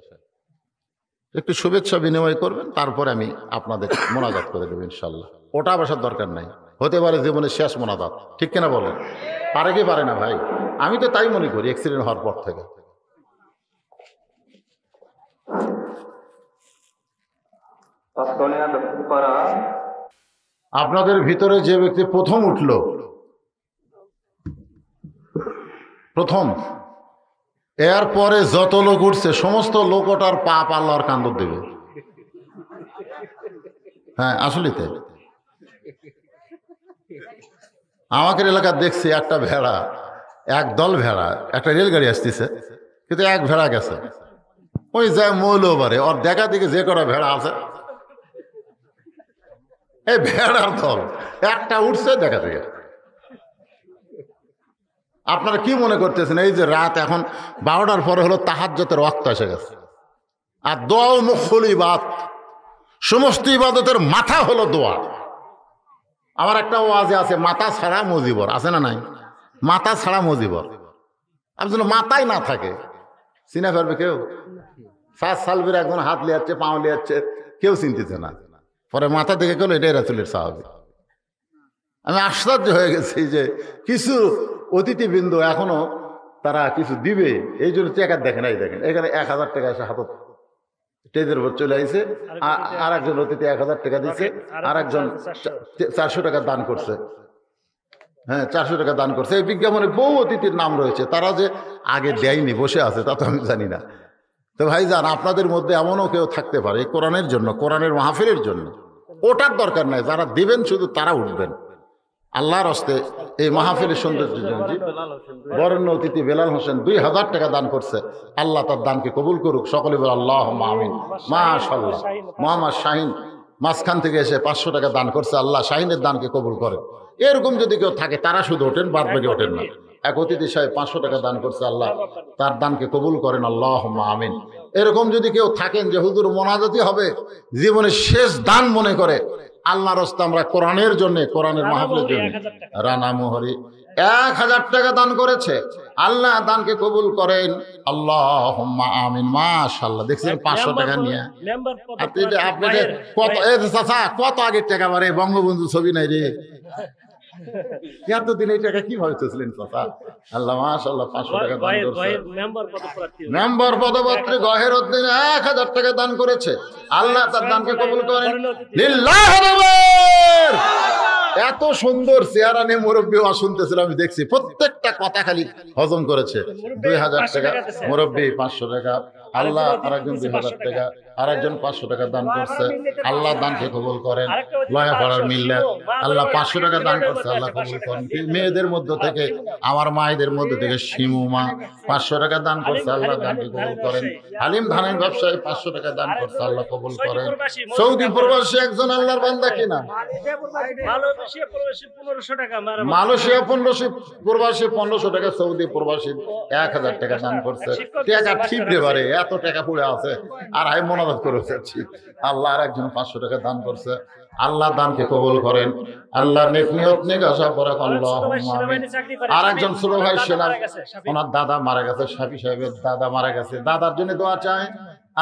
একটু শুভেচ্ছা বিনিময় করবেন, তারপরে আমি আপনাদের মোনাজাত করে দেবো ইনশাল্লাহ। ওটা বসার দরকার নাই, হতে পারে জীবনের শেষ মোনাজাত, ঠিক কিনা বলেন? পারে কি পারে না ভাই? আমি তো তাই মনে করি অ্যাক্সিডেন্ট হওয়ার পর থেকে। আপনাদের ভিতরে যে ব্যক্তি প্রথম উঠল, প্রথম, এরপরে যত লোক উঠছে সমস্ত লোক ওটার পাপ আল্লাহর কান্দর দেবে। হ্যাঁ আসলে তাই। আমাদের এলাকা দেখছি একটা ভেড়া, এক দল ভেড়া, একটা রেলগাড়ি আসতেছে, কিন্তু এক ভেড়া গেছে, ওই যায় মৌলবারে, ওর দেখা দিকে যে কটা ভেড়া আছে এই ভেড়ার দল একটা উঠছে দেখা থেকে। আপনারা কি মনে করতেছেন এই যে রাত এখন 12টার পরে হলো তাহাজ্জুদের ওয়াক্ত এসে গেছে, আর দোয়া মুখুল ইবাদত, সমস্ত ইবাদতের মাথা হলো দোয়া। আমার একটা ওয়াজে আছে মাথা ছাড়া মজিবর, আছে না নাই? মাথা ছাড়া মজিবর, আপনার মাথায় না থাকে চিনা ফেলবে কেউ? 7 সালবির একজন হাত লিয়াচ্ছে, পাও লিয়াচ্ছে, কেউ চিনতেছে না, পরে মাথা দেখে গেল এটাই রাসূলের সাহাবী। আমি আশ্চর্য হয়ে গেছি যে কিছু অতিথিবৃন্দ এখনো তারা কিছু দিবে, এই জন্য টাকা দেখেন। এই দেখেন এখানে 1000 টাকা এসে হাতত স্টেজের উপর চলে আসছে, আর একজন অতিথি 1000 টাকা দিচ্ছে, আর একজন 400 টাকা দান করছে। হ্যাঁ 400 টাকা দান করছে। এই বিজ্ঞাপনে বহু অতিথির নাম রয়েছে, তারা যে আগে দেয়নি বসে আছে তা তো আমি জানি না। তো ভাইজান আপনাদের মধ্যে এমনও কেউ থাকতে পারে কোরআনের জন্য, কোরআনের মাহফিলের জন্য, ওটার দরকার নাই, যারা দিবেন শুধু তারা উঠবেন আল্লাহর হস্তে এই মাহফিলের সৌন্দর্যের জন্য। বরেণ্য অতিথি বেলাল হোসেন 2000 টাকা দান করছে, আল্লাহ তার দানকে কবুল করুক, সকলে বলে আল্লাহুম্মা আমিন। মাশাআল্লাহ। মোহাম্মদ শাহিন মাঝখান থেকে এসে 500 টাকা দান করছে, আল্লাহ শাহিনের দানকে কবুল করে। এরকম যদি কেউ থাকে তারা শুধু ওঠেন, বাদ বাকি ওঠেন না। এক অতিথি সাহেব 500 টাকা দান করছে, আল্লাহ তার দানকে কবুল করেন, আল্লাহুম্মা আমিন। এরকম যদি কেউ থাকেন যে হুজুর মোনাজাতি হবে জীবনের শেষ দান মনে করে, আল্লাহর রাস্তায় আমরা কোরআনের জন্য, কোরআনের মাহফিলের জন্য, রানা মোহরি 1000 টাকা দান করেছে, আল্লাহ দানকে কবুল করেন, আল্লাহুম্মা আমিন। মাশাআল্লাহ। দেখছেন 500 টাকা নিয়ে আপনাদের কত চাচা কত আগের টাকা বারে, বঙ্গবন্ধু ছবি নাই রে, এতদিন এই টাকা কিভাবে চলছিলেন চাচা? আল্লাহ মাশাআল্লাহ 500 টাকা দান করেছে। মেম্বার পদপ্রার্থী গহের উদ্দিন 1000 টাকা দান করেছে, আল্লাহ তার দানকে কবুল করেন, লিল্লাহি আকবার। এত সুন্দর চেহারা নিয়ে মুরব্বী শুনতেছিলাম, আমি দেখছি প্রত্যেকটা কথা খালি হজম করেছে। 2000 টাকা মুরব্বী, 500 টাকা, আল্লাহ আর একজন 2000 টাকা। আর একজন 500 টাকা দান করছে, আল্লাহ দানকে কবুল করেন। লয়াপাড়ার মিল্লাত আল্লাহ 500 টাকা দান করছে, আল্লাহ কবুল করেন। মেয়েদের মধ্য থেকে আমার মায়েদের মধ্য থেকে শিমু মা 500 টাকা দান করছে, আল্লাহ দানকে কবুল করেন। হালিম ধানের ব্যবসায়ী 500 টাকা দান করছে, আল্লাহ কবুল করেন। সৌদি প্রবাসী একজন আল্লাহর বান্দা কিনা, মালয়েশিয়া প্রবাসী 1500 টাকা, সৌদি প্রবাসী 1000 টাকা দান করছে। টাকা ঠিক রে, এত টাকা পড়ে আছে আর আমি মনাজাত করেছি। আল্লাহ আর একজন 500 টাকা দান করছে, আল্লাহ দানকে কবুল করেন। আল্লাহ নেক নিয়ত নেক আশা করে আল্লাহুম্মা আমিন। আর একজন ছোট ভাই সেনার, ওনার দাদা মারা গেছে, শাফি সাহেবের দাদা মারা গেছে, দাদার জন্য দোয়া চায়।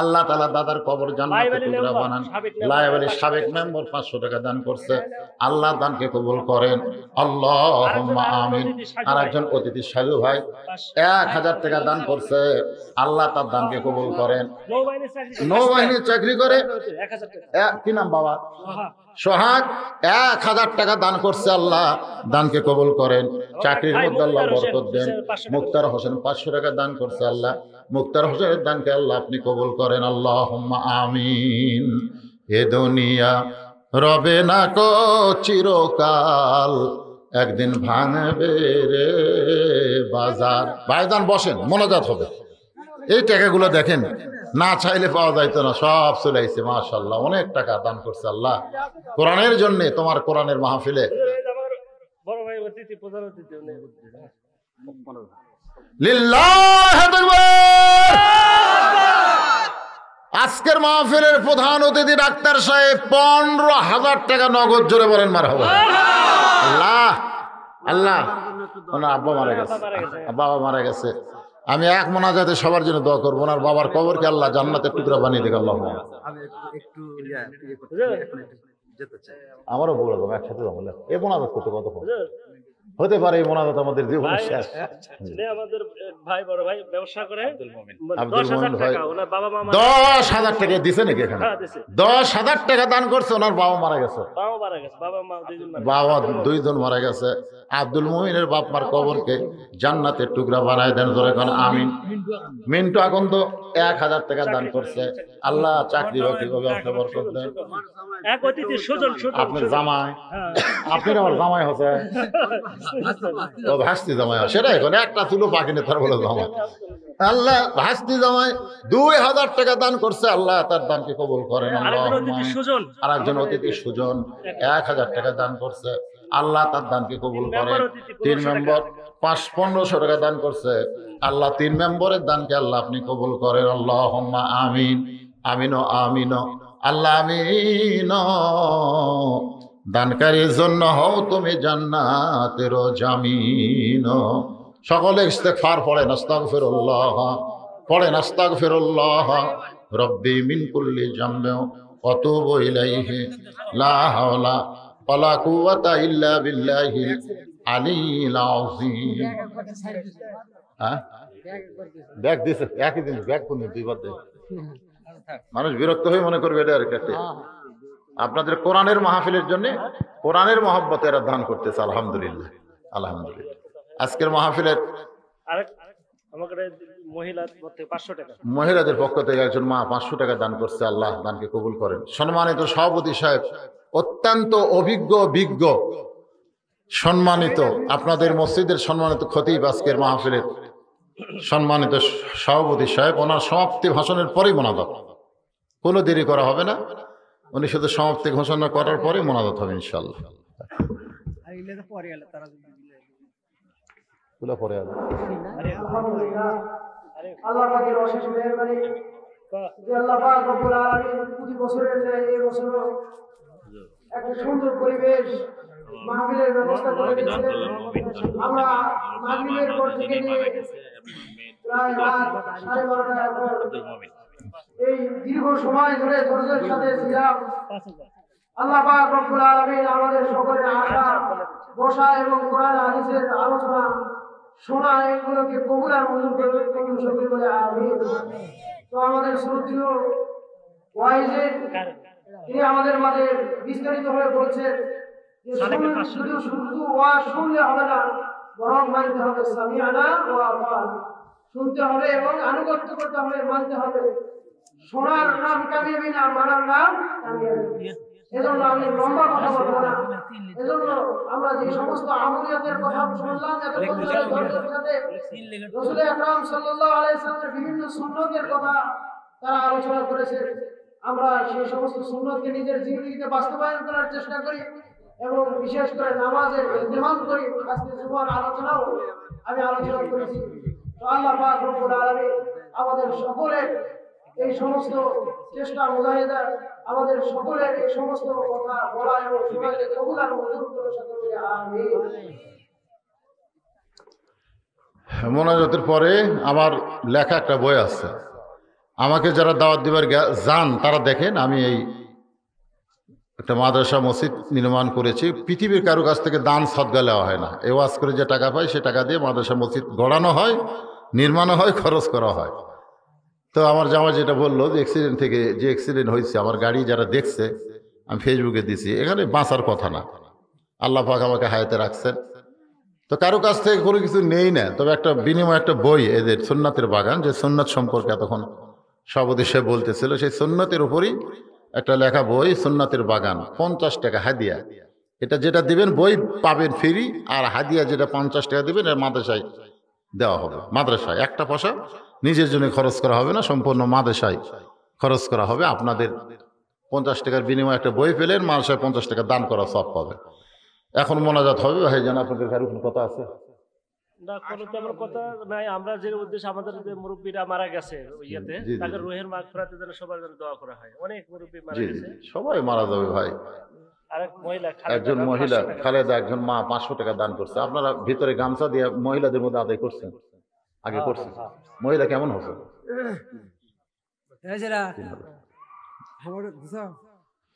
আল্লাহ তাআলা দাদার কবর জান্নাতের টুকরা বানান। লায়াবাড়ির সাবেক মেম্বার 500 টাকা দান করছে, আল্লাহ দানকে কবুল করেন। আল্লাহুম্মা আমিন। আর একজন অতিথি সাধু ভাই 1000 টাকা দান করছে, আল্লাহ তার দানকে কবুল করেন। নৌবাহিনীর চাকরি করে, কি নাম বাবা? সোহাগ 1000 টাকা দান করছে, আল্লাহ দানকে কবুল করেন। চাকরির মধ্যে আল্লাহ বরকত দেন। মুক্তার হোসেন 500 টাকা দান করছে, আল্লাহ মুক্তার হোসেনের দানকে আল্লাহ আপনি কবুল করেন। আল্লাহুম্মা আমিন। এ দুনিয়া রবে না কো চিরকাল, একদিন ভাঙবে রে বাজার। ভাইজান বসেন, মোনাজাত হবে। এই টাকাগুলো দেখেন, না চাইলে পাওয়া যাইতো না, সব চলে আইছে। মাশাআল্লাহ, অনেক টাকা দান করছে আল্লাহ কোরআনের জন্য, তোমার কোরআনের মাহফিলে। লিল্লাহি তাকবীর। আজকের মাহফিলের প্রধান অতিথি ডাক্তার সাহেব 15,000 টাকা নগদ, জোরে বলেন মারহাবা। আল্লাহ আল্লাহ। ওনার আব্বা মারা গেছে, বাবা মারা গেছে। আমি এক মোনাজাতে সবার জন্য দোয়া করবো, ওনার বাবার কবরকে আল্লাহ জান্নাতের টুকরা বানিয়ে দেখ। আল্লাহ আমারও বলে দেবো একসাথে বলে, এ মোনাজাত করতে কত হতে পারে? এই মোনাজাত আমাদের জীবনের শেষ। আমাদের ভাই, বড় ভাই ব্যবসা করে, আব্দুল মোমিন ভাই 10,000 টাকা দিছে নাকি এখানে? 10,000 টাকা দান করছে, ওনার বাবা মারা গেছে। বাবা দুইজন মারা গেছে। আব্দুল মোমিনের বাপ মার কবরকে জান্নাতের টুকরা বানায় দেন, ধরে এখন আমিন। মিন্টু এখন তো 1000 টাকা দান করছে, আল্লাহ চাকরি বাকরি ব্যবসা বরকত দেন। আপনার জামাই, আপনার আমার জামাই হচ্ছে ভাস্তি জামাই, সেটা এখন একটা চুলো পাকিনি তার বলে জামাই। আল্লাহ ভাস্তি জামাই 2000 টাকা দান করছে, আল্লাহ তার দানকে কবুল করেন। আর একজন অতিথি সুজন 1000 টাকা দান করছে, আল্লাহ তার দানকে কবুল করেন। 3 মেম্বার 1500 টাকা দান করছে, আল্লাহ 3 মেম্বরের দানকে আল্লাহ আপনি কবুল করেন। আল্লাহুম্মা আমিন। আমিন আমিন। আল্লাহ আমিন। দানকারীর জন্য হও তুমি জান্নাতের জামিন। সকলে ইস্তেগফার পড়েন, আস্তাগফিরুল্লাহ পড়েন, আস্তাগফিরুল্লাহ রব্বি মিন কুল্লি জামবে ওয়া তুবু ইলাইহি লা হাওলা ওয়ালা কুওয়াতা ইল্লা বিল্লাহিল আলিয়্যিল আযীম। ব্যাগ দিছে, একই দিন ব্যাগ কোন বিপদ দেয়, মানুষ বিরক্ত হয়ে মনে করবে এটা আর কাটে। আপনাদের কোরআনের মাহফিলের জন্য, কোরআনের মহব্বতে এরা দান করতেছে। আলহামদুলিল্লাহ, আলহামদুলিল্লাহ। আজকের মাহফিলের মহিলাদের পক্ষ থেকে একজন মা 500 টাকা দান করছে, আল্লাহ দানকে কবুল করেন। সম্মানিত সভাপতি সাহেব, অত্যন্ত অভিজ্ঞ বিজ্ঞ সম্মানিত আপনাদের মসজিদের সম্মানিত খতিব, আজকের মাহফিলের সম্মানিত সভাপতি সাহেব, ওনার সমাপ্তি ভাষণের পরেই মোনাজাত, কোনো দেরি করা হবে না। উনি শুধু সমাপ্তি ঘোষণা করার পরে মোনাজাত হবে ইনশাআল্লাহ। আল্লাহ পাকের অশেষ মেহেরবানি যে আল্লাহ পাক রব্বুল আলামিন প্রতি বছরের ন্যায় এই বছরও একটা সুন্দর পরিবেশ মাহফিলের ব্যবস্থা করে দিয়েছিলেন। আমরা মাগরিবের পর থেকে নিয়ে প্রায় রাত 12:30টার পর এই দীর্ঘ সময় ধরে ধৈর্যের সাথে ছিলাম। আল্লাহ পাক রব্বুল আলামিন আমাদের সকলের আশা বসা এবং কোরআন হাদিসের আলোচনা শোনা এগুলোকে কবুল আর মঞ্জুর করে সকলে বলে আমিন। তো আমাদের শ্রদ্ধেয় ওয়াইজে তিনি আমাদের মাঝে বিস্তারিত হয়ে বলছেন যে শুধু ওয়াজ শুনলে হবে না, বরং মানতে হবে সামিআনা ওয়া আতা'না, শুনতে হবে এবং আনুগত্য করতে হবে, মানতে হবে। শোনার নাম কামিয়াবি না, মানার নাম কামিয়াবি। এজন্য আমি লম্বা কথা বলবো না। এজন্য আমরা যে সমস্ত আমলিয়াতের কথা শুনলাম এতক্ষণ ধরে ধৈর্যের সাথে রাসূল আকরাম সাল্লাল্লাহু আলাইহি সাল্লামের বিভিন্ন সুন্নতের কথা তারা আলোচনা করেছে, আমরা সেই সমস্ত সুন্নতকে নিজের জীবনীতে বাস্তবায়ন করার চেষ্টা করি এবং বিশেষ করে নামাজের ইহতিমাম করি। আজকে জুমার আলোচনাও আমি আলোচনা করেছি। তো আল্লাহ পাক রব্বুল আলামিন আমাদের সকলের এই সমস্ত চেষ্টা মুজাহিদা, আমাদের সকলের এই সমস্ত কথা বলা এবং শোনাকে কবুল আর মঞ্জুর করে সকলকে আমিন। মোনাজাতের পরে আমার লেখা একটা বই আছে, আমাকে যারা দাওয়াত দিবার যান তারা দেখেন আমি এই একটা মাদ্রাসা মসজিদ নির্মাণ করেছি। পৃথিবীর কারো কাছ থেকে দান সদকা নেওয়া হয় না। এ ওয়াজ করে যে টাকা পায় সে টাকা দিয়ে মাদ্রাসা মসজিদ গড়ানো হয়, নির্মাণও হয়, খরচ করা হয়। তো আমার জামা যেটা বললো যে অ্যাক্সিডেন্ট হয়েছে, আমার গাড়ি যারা দেখছে আমি ফেসবুকে দিছি, এখানে বাঁচার কথা না। আল্লাহ পাক আমাকে হায়াতে রাখছেন। তো কারো কাছ থেকে কোনো কিছু নেই না, তবে একটা বিনিময় একটা বই এদের সুন্নাতের বাগান, যে সুন্নাত সম্পর্কে এতক্ষণ সবদেশে বলতেছিল, সেই সুন্নাতের উপরই একটা লেখা বই, সুন্নাতের বাগান, 50 টাকা হাদিয়া। এটা যেটা দিবেন বই পাবেন ফ্রি, আর হাদিয়া যেটা 50 টাকা দিবেন এর মাদ্রাসায় দেওয়া হবে। মাদ্রাসায় একটা পয়সা নিজের জন্য খরচ করা হবে না, সম্পূর্ণ মাদ্রাসায় খরচ করা হবে। আপনাদের 50 টাকার বিনিময়ে একটা বই পেলেন, মাদ্রাসায় 50 টাকা দান করা সব পাবে। এখন মোনাজাত হবে। ভাই জান আপনাদের কারো কোনো কথা আছে? না, কোনো তেমন কথা নাই। আমরা যে উদ্দেশ্যে আমাদের যে মুরব্বীরা মারা গেছে ইয়াতে, তাকে রুহের মাগফিরাতের জন্য সবার জন্য দোয়া করা হয়। অনেক মুরব্বী মারা গেছে, সবাই মারা যাবে ভাই। আরেক মহিলা, একজন মহিলা খালেদা, একজন মা 500 টাকা দান করছে। আপনারা ভিতরে গামছা দিয়ে মহিলাদের মধ্যে আদায় করছেন, আগে করছেন। মহিলা কেমন হচ্ছে?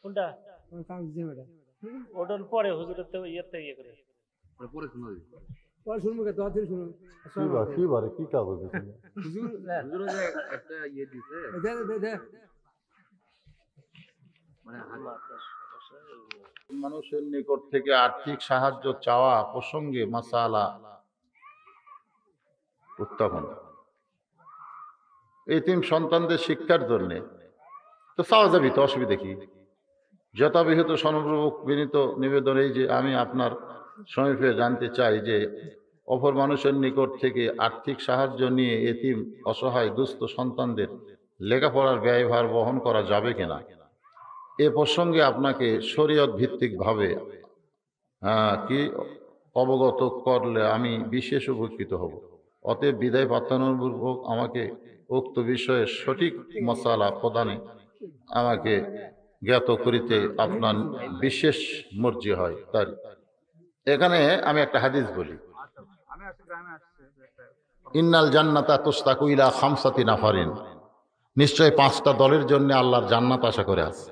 কোনটা ওটার পরে হুজুরের তো ইয়েতে ইয়ে করে মানুষের নিকট থেকে আর্থিক সাহায্য চাওয়া প্রসঙ্গে মাসালা উত্থাপন। এতিম সন্তানদের শিক্ষার জন্য তো চাওয়া যাবে, তো অসুবিধা কি? যথাবিহিত সনপূর্বক বিনীত নিবেদন এই যে আমি আপনার সমীপে জানতে চাই যে অপর মানুষের নিকট থেকে আর্থিক সাহায্য নিয়ে এতিম অসহায় দুস্থ সন্তানদের লেখাপড়ার ব্যয়ভার বহন করা যাবে কিনা, এ প্রসঙ্গে আপনাকে শরীয়ত ভিত্তিকভাবে কি অবগত করলে আমি বিশেষ উপকৃত হব। অতএব বিদায় প্রার্থনাপূর্বক আমাকে উক্ত বিষয়ে সঠিক মশালা প্রদানে আমাকে জ্ঞাত করিতে আপনার বিশেষ মর্জি হয়। তার এখানে আমি একটা হাদিস বলি, ইন্নাল জান্নাতা তুস্তাকু ইলা খামসাতি নাফারিন, নিশ্চয় 5টা দলের জন্য আল্লাহর জান্নাত আশা করে আছে।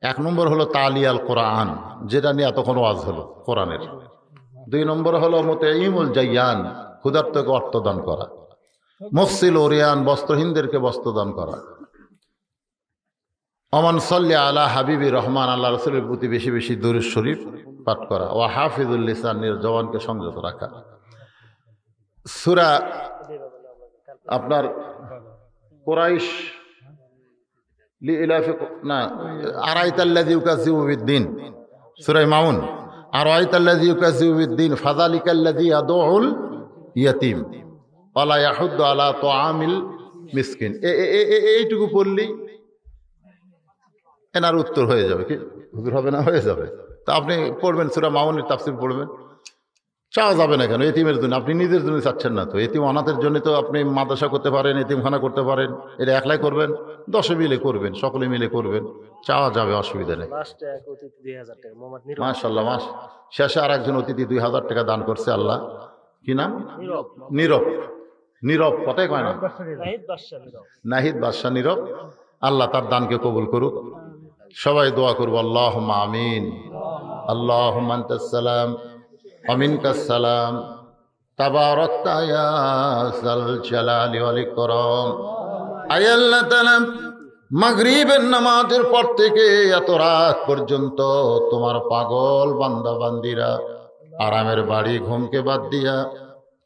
1 নম্বর হলো তালিয়াল কোরআন, যেটা নিয়ে এতক্ষণ ওয়াজ হলো কোরআনের। 2 নম্বর হলো মুতাইমুল জাইয়ান, ক্ষুধার্তকে অর্থদান করা। মুফসিল ওরিয়ান, বস্ত্রহীনদেরকে বস্ত্রদান করা। অমান সাল্লি আলা হাবিবি রহমান, আল্লাহ রাসূলের প্রতি বেশি বেশি দুরূদ শরীফ পাঠ করা। ওয়া হাফিজুল লিসান, জবানকে সংযত রাখা। সূরা আপনার কুরাইশ লিইলাফি না আরাইতাল্লাযী ইউকাযযিবু বিদ্দিন, সূরা মাউন, আরাইতাল্লাযী ইউকাযযিবু বিদ্দিন ফাযালিকাল্লাযী ইয়াদউল ইয়াতীম ওয়ালা ইয়াহুদ্দু আলা তুআমিল মিসকিন। এইটুকু পড়লেই এনার উত্তর হয়ে যাবে। কি হুজুর হবে না? হয়ে যাবে। তা আপনি পড়বেন সূরা মাউনের তাফসীর পড়বেন, চাওয়া যাবে না কেন? এতিমের জন্য, আপনি নিজের জন্য চাচ্ছেন না তো। এতিম অনাথের জন্য তো আপনি মাদ্রাসা করতে পারেন, এতিমখানা করতে পারেন। এটা একলাই করবেন, 10 মিলে করবেন, সকলে মিলে করবেন, চাওয়া যাবে, অসুবিধা নেই। মাশাআল্লাহ, মাস শেষে আর একজন অতিথি 2000 টাকা দান করছে। আল্লাহ কি নাম? নীরব। নীরব কথাই কয় না, নাহিদ বাদশা নীরব। আল্লাহ তার দানকে কবুল করুক। সবাই দোয়া করব, আল্লাহুম্মা আমিন। আল্লাহুম্মা আনতাস সালাম ওয়া মিনকাস সালাম, তাবারাকতা ইয়া যাল জালালি ওয়াল ইকরাম। আয় আল্লাহ তাআলা, মাগরিবের নামাজের পর থেকে এত রাত পর্যন্ত তোমার পাগল বান্দা বান্দিরা আরামের বাড়ি ঘুমকে বাদ দিয়া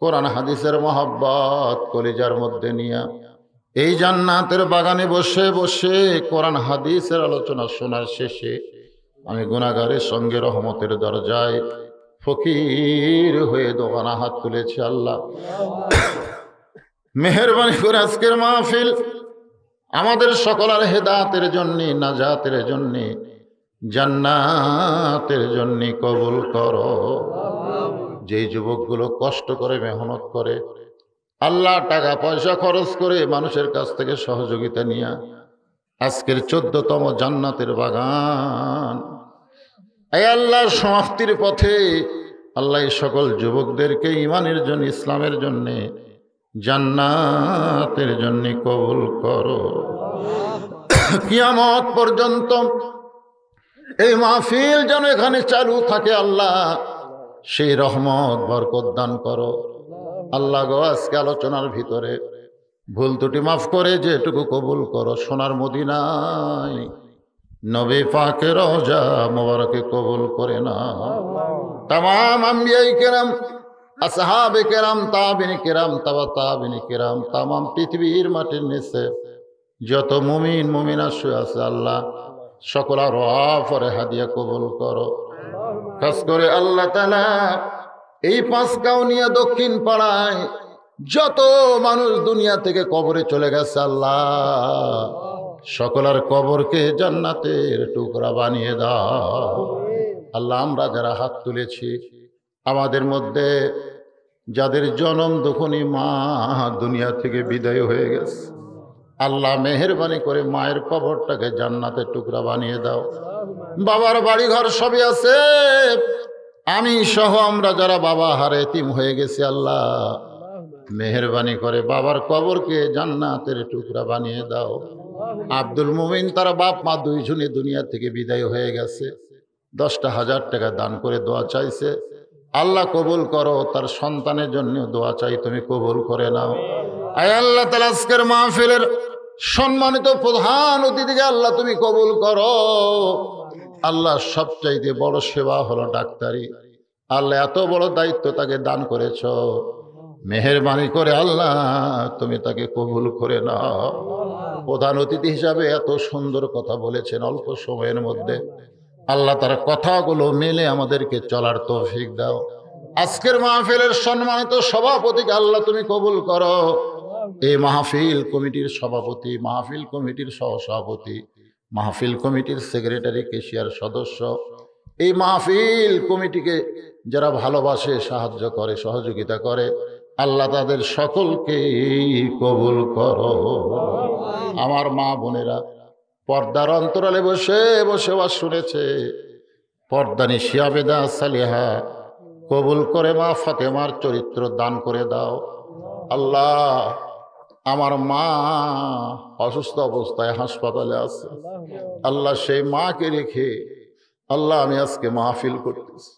কোরআন হাদিসের মহব্বত কলিজার মধ্যে নিয়া এই জান্নাতের বাগানে বসে বসে কোরআন হাদিসের আলোচনা শোনার শেষে আমি গুনাহগারের সঙ্গে রহমতের দরজায় ফকির হয়ে দোকানা হাত তুলেছি। আল্লাহ মেহেরবানি করে আজকের মাহফিল আমাদের সকলের হেদায়েতের জন্য, নাজাতের জন্য, জান্নাতের জন্য কবুল করো। যেই যুবকগুলো কষ্ট করে মেহনত করে, আল্লাহ টাকা পয়সা খরচ করে মানুষের কাছ থেকে সহযোগিতা নিয়ে আজকের 14তম জান্নাতের বাগান এই আল্লাহর সমাপ্তির পথে, আল্লাহ সকল যুবকদেরকে ঈমানের জন্য, ইসলামের জন্য, জান্নাতের জন্য কবুল করো। কিয়ামত পর্যন্ত এই মাহফিল যেন এখানে চালু থাকে আল্লাহ, সেই রহমত বরকত দান করো। আল্লাহ গো, আজকে আলোচনার ভিতরে ভুল ত্রুটি মাফ করে যেটুকু কবুল করো। সোনার মদিনায় নবী পাকের রওজা মোবারকে কবুল করে না। তামাম আম্বিয়ায়ে কেরাম, আসহাবে কেরাম, তাবিঈন কেরাম, তাবা তাবিঈন কেরাম, তামাম পৃথিবীর মাটির নিচে যত মুমিন মুমিনা শুয়ে আছে আল্লাহ সকল আরওয়াফে হাদিয়া কবুল করো। খাস করে আল্লাহ তাআলা এই পাঁচকাউনিয়া দক্ষিণ পাড়ায় যত মানুষ দুনিয়া থেকে কবরে চলে গেছে আল্লাহ সকলের কবরকে জান্নাতের টুকরা বানিয়ে দাও। আল্লাহ আমরা যারা হাত তুলেছি, আমাদের মধ্যে যাদের জনম দুখনি মা দুনিয়া থেকে বিদায় হয়ে গেছে, আল্লাহ মেহেরবানি করে মায়ের কবরটাকে জান্নাতের টুকরা বানিয়ে দাও। বাবার বাড়ি ঘর সবই আছে, আমি সহ আমরা যারা বাবা হারে এতিম হয়ে গেছি আল্লাহ মেহেরবানি করে বাবার কবরকে জান্নাতের টুকরা বানিয়ে দাও। আব্দুল মুমিন তার বাপ মা দুইজনই দুনিয়া থেকে বিদায় হয়ে গেছে, 10,000 টাকা দান করে দোয়া চাইছে, আল্লাহ কবুল করো। তার সন্তানের জন্য দোয়া চাই, তুমি কবুল করে নাও। আয় আল্লাহ তাআলা আজকের মাহফিলের সম্মানিত প্রধান অতিথিকে আল্লাহ তুমি কবুল করো। আল্লাহ সবচাইতে বড় সেবা হলো ডাক্তারি, আল্লাহ এত বড় দায়িত্ব তাকে দান করেছ, মেহেরবানি করে আল্লাহ তুমি তাকে কবুল করে নাও। প্রধান অতিথি হিসাবে এত সুন্দর কথা বলেছেন অল্প সময়ের মধ্যে, আল্লাহ তার কথাগুলো মেলে আমাদেরকে চলার তৌফিক দাও। আজকের মাহফিলের সম্মানিত সভাপতিকে আল্লাহ তুমি কবুল করো। এই মাহফিল কমিটির সভাপতি, মাহফিল কমিটির সহসভাপতি, মাহফিল কমিটির সেক্রেটারি, কেশিয়ার সদস্য, এই মাহফিল কমিটিকে যারা ভালোবাসে, সাহায্য করে, সহযোগিতা করে, আল্লাহ তাদের সকলকে কবুল করো। আমার মা বোনেরা পর্দার অন্তরালে বসে বসে ওয়াজ শুনেছে, পর্দানি শিয়াবেদা সালিহা কবুল করে মা ফাতেমার চরিত্র দান করে দাও। আল্লাহ আমার মা অসুস্থ অবস্থায় হাসপাতালে আছে, আল্লাহ সেই মাকে রেখে আল্লাহ আমি আজকে মাহফিল করতেছি।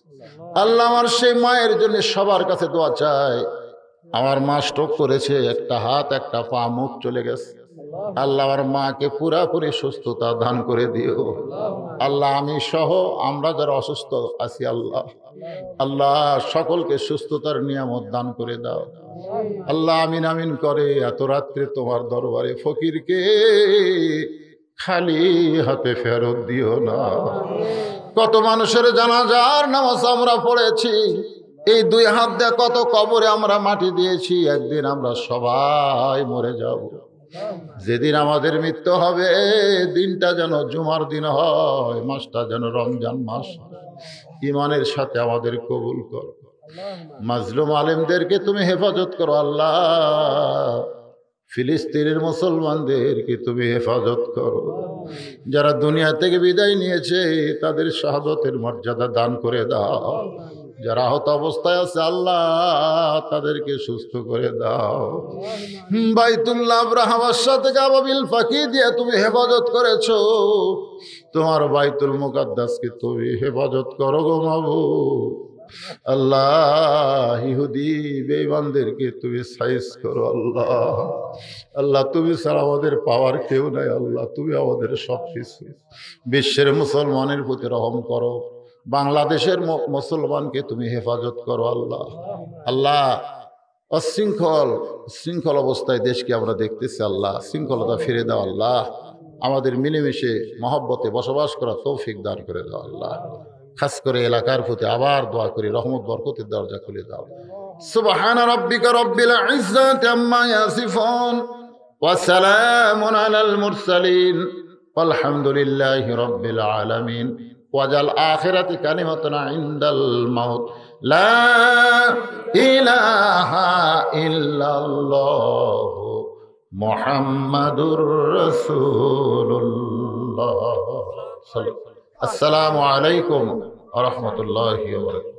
আল্লাহ আমার সেই মায়ের জন্য সবার কাছে দোয়া চাই। আমার মা স্ট্রোক করেছে, একটা হাত একটা পা মুখ চলে গেছে, আল্লাহ আমার মাকে পুরাপুরি সুস্থতা দান করে দিও। আল্লাহ আমি সহ আমরা যারা অসুস্থ আছি আল্লাহ আল্লাহ সকলকে সুস্থতার নিয়ামত দান করে দাও। আল্লাহ আমিন আমিন করে এত রাত্রে তোমার দরবারে ফকিরকে খালি হাতে ফেরত দিও না। কত মানুষের জানাজার নামাজ আমরা পড়েছি, এই 2 হাত দিয়ে কত কবরে আমরা মাটি দিয়েছি। একদিন আমরা সবাই মরে যাব, যেদিন আমাদের মৃত্যু হবে দিনটা যেন জুমার দিন হয়, মাসটা যেন রমজান মাস। ইমানের সাথে আমাদের কবুল করো। মাজলুম আলেমদেরকে তুমি হেফাজত করো আল্লাহ, ফিলিস্তিনের মুসলমানদেরকে তুমি হেফাজত করো। যারা দুনিয়া থেকে বিদায় নিয়েছে তাদের শাহাদতের মর্যাদা দান করে দাও। যারা আহত অবস্থায় আছে আল্লাহ তাদেরকে সুস্থ করে দাও। বাইতুল্লাহ আব্রাহামের থেকে আবাবিল ফাঁকি দিয়ে তুমি হেফাজত করেছো, তোমার বাইতুল মুকাদ্দাসকে তুমি হেফাজত করো গো মাবুদ। আল্লাহ ইহুদি বেঈমানদেরকে তুমি সাইজ করো আল্লাহ। আল্লাহ তুমি ছাড়া আমাদের পাওয়ার কেউ নাই আল্লাহ, তুমি আমাদের সব কিছু। বিশ্বের মুসলমানের প্রতি রহম করো, বাংলাদেশের মুসলমানকে তুমি হেফাজত করো আল্লাহ। আল্লাহ শৃঙ্খল অবস্থায় দেশকে আমরা দেখতেছি। আল্লাহ শৃঙ্খলতা ফিরে দাও আল্লাহ, আমাদের মিলেমিশে মহব্বতে বসবাস করা তৌফিক দান করে দাও আল্লাহ। খাস করে এলাকার প্রতি আবার দোয়া করি, রহমত বরকতের দরজা খুলে দাও। সুবহান রাব্বিকা রব্বিল ইজ্জাতি আম্মা ইয়াসিফুন ওয়া সালামুন আলাল মুরসালিন ওয়ালহামদুলিল্লাহি রাব্বিল আলামিন। ওয়াজাল আখিরাতি কালিমাতুনা ইনদাল মাউত লা ইলাহা ইল্লাল্লাহ মুহাম্মাদুর রাসূলুল্লাহ। আসসালামু আলাইকুম ওয়া রাহমাতুল্লাহি ওয়া বারাকাতুহু।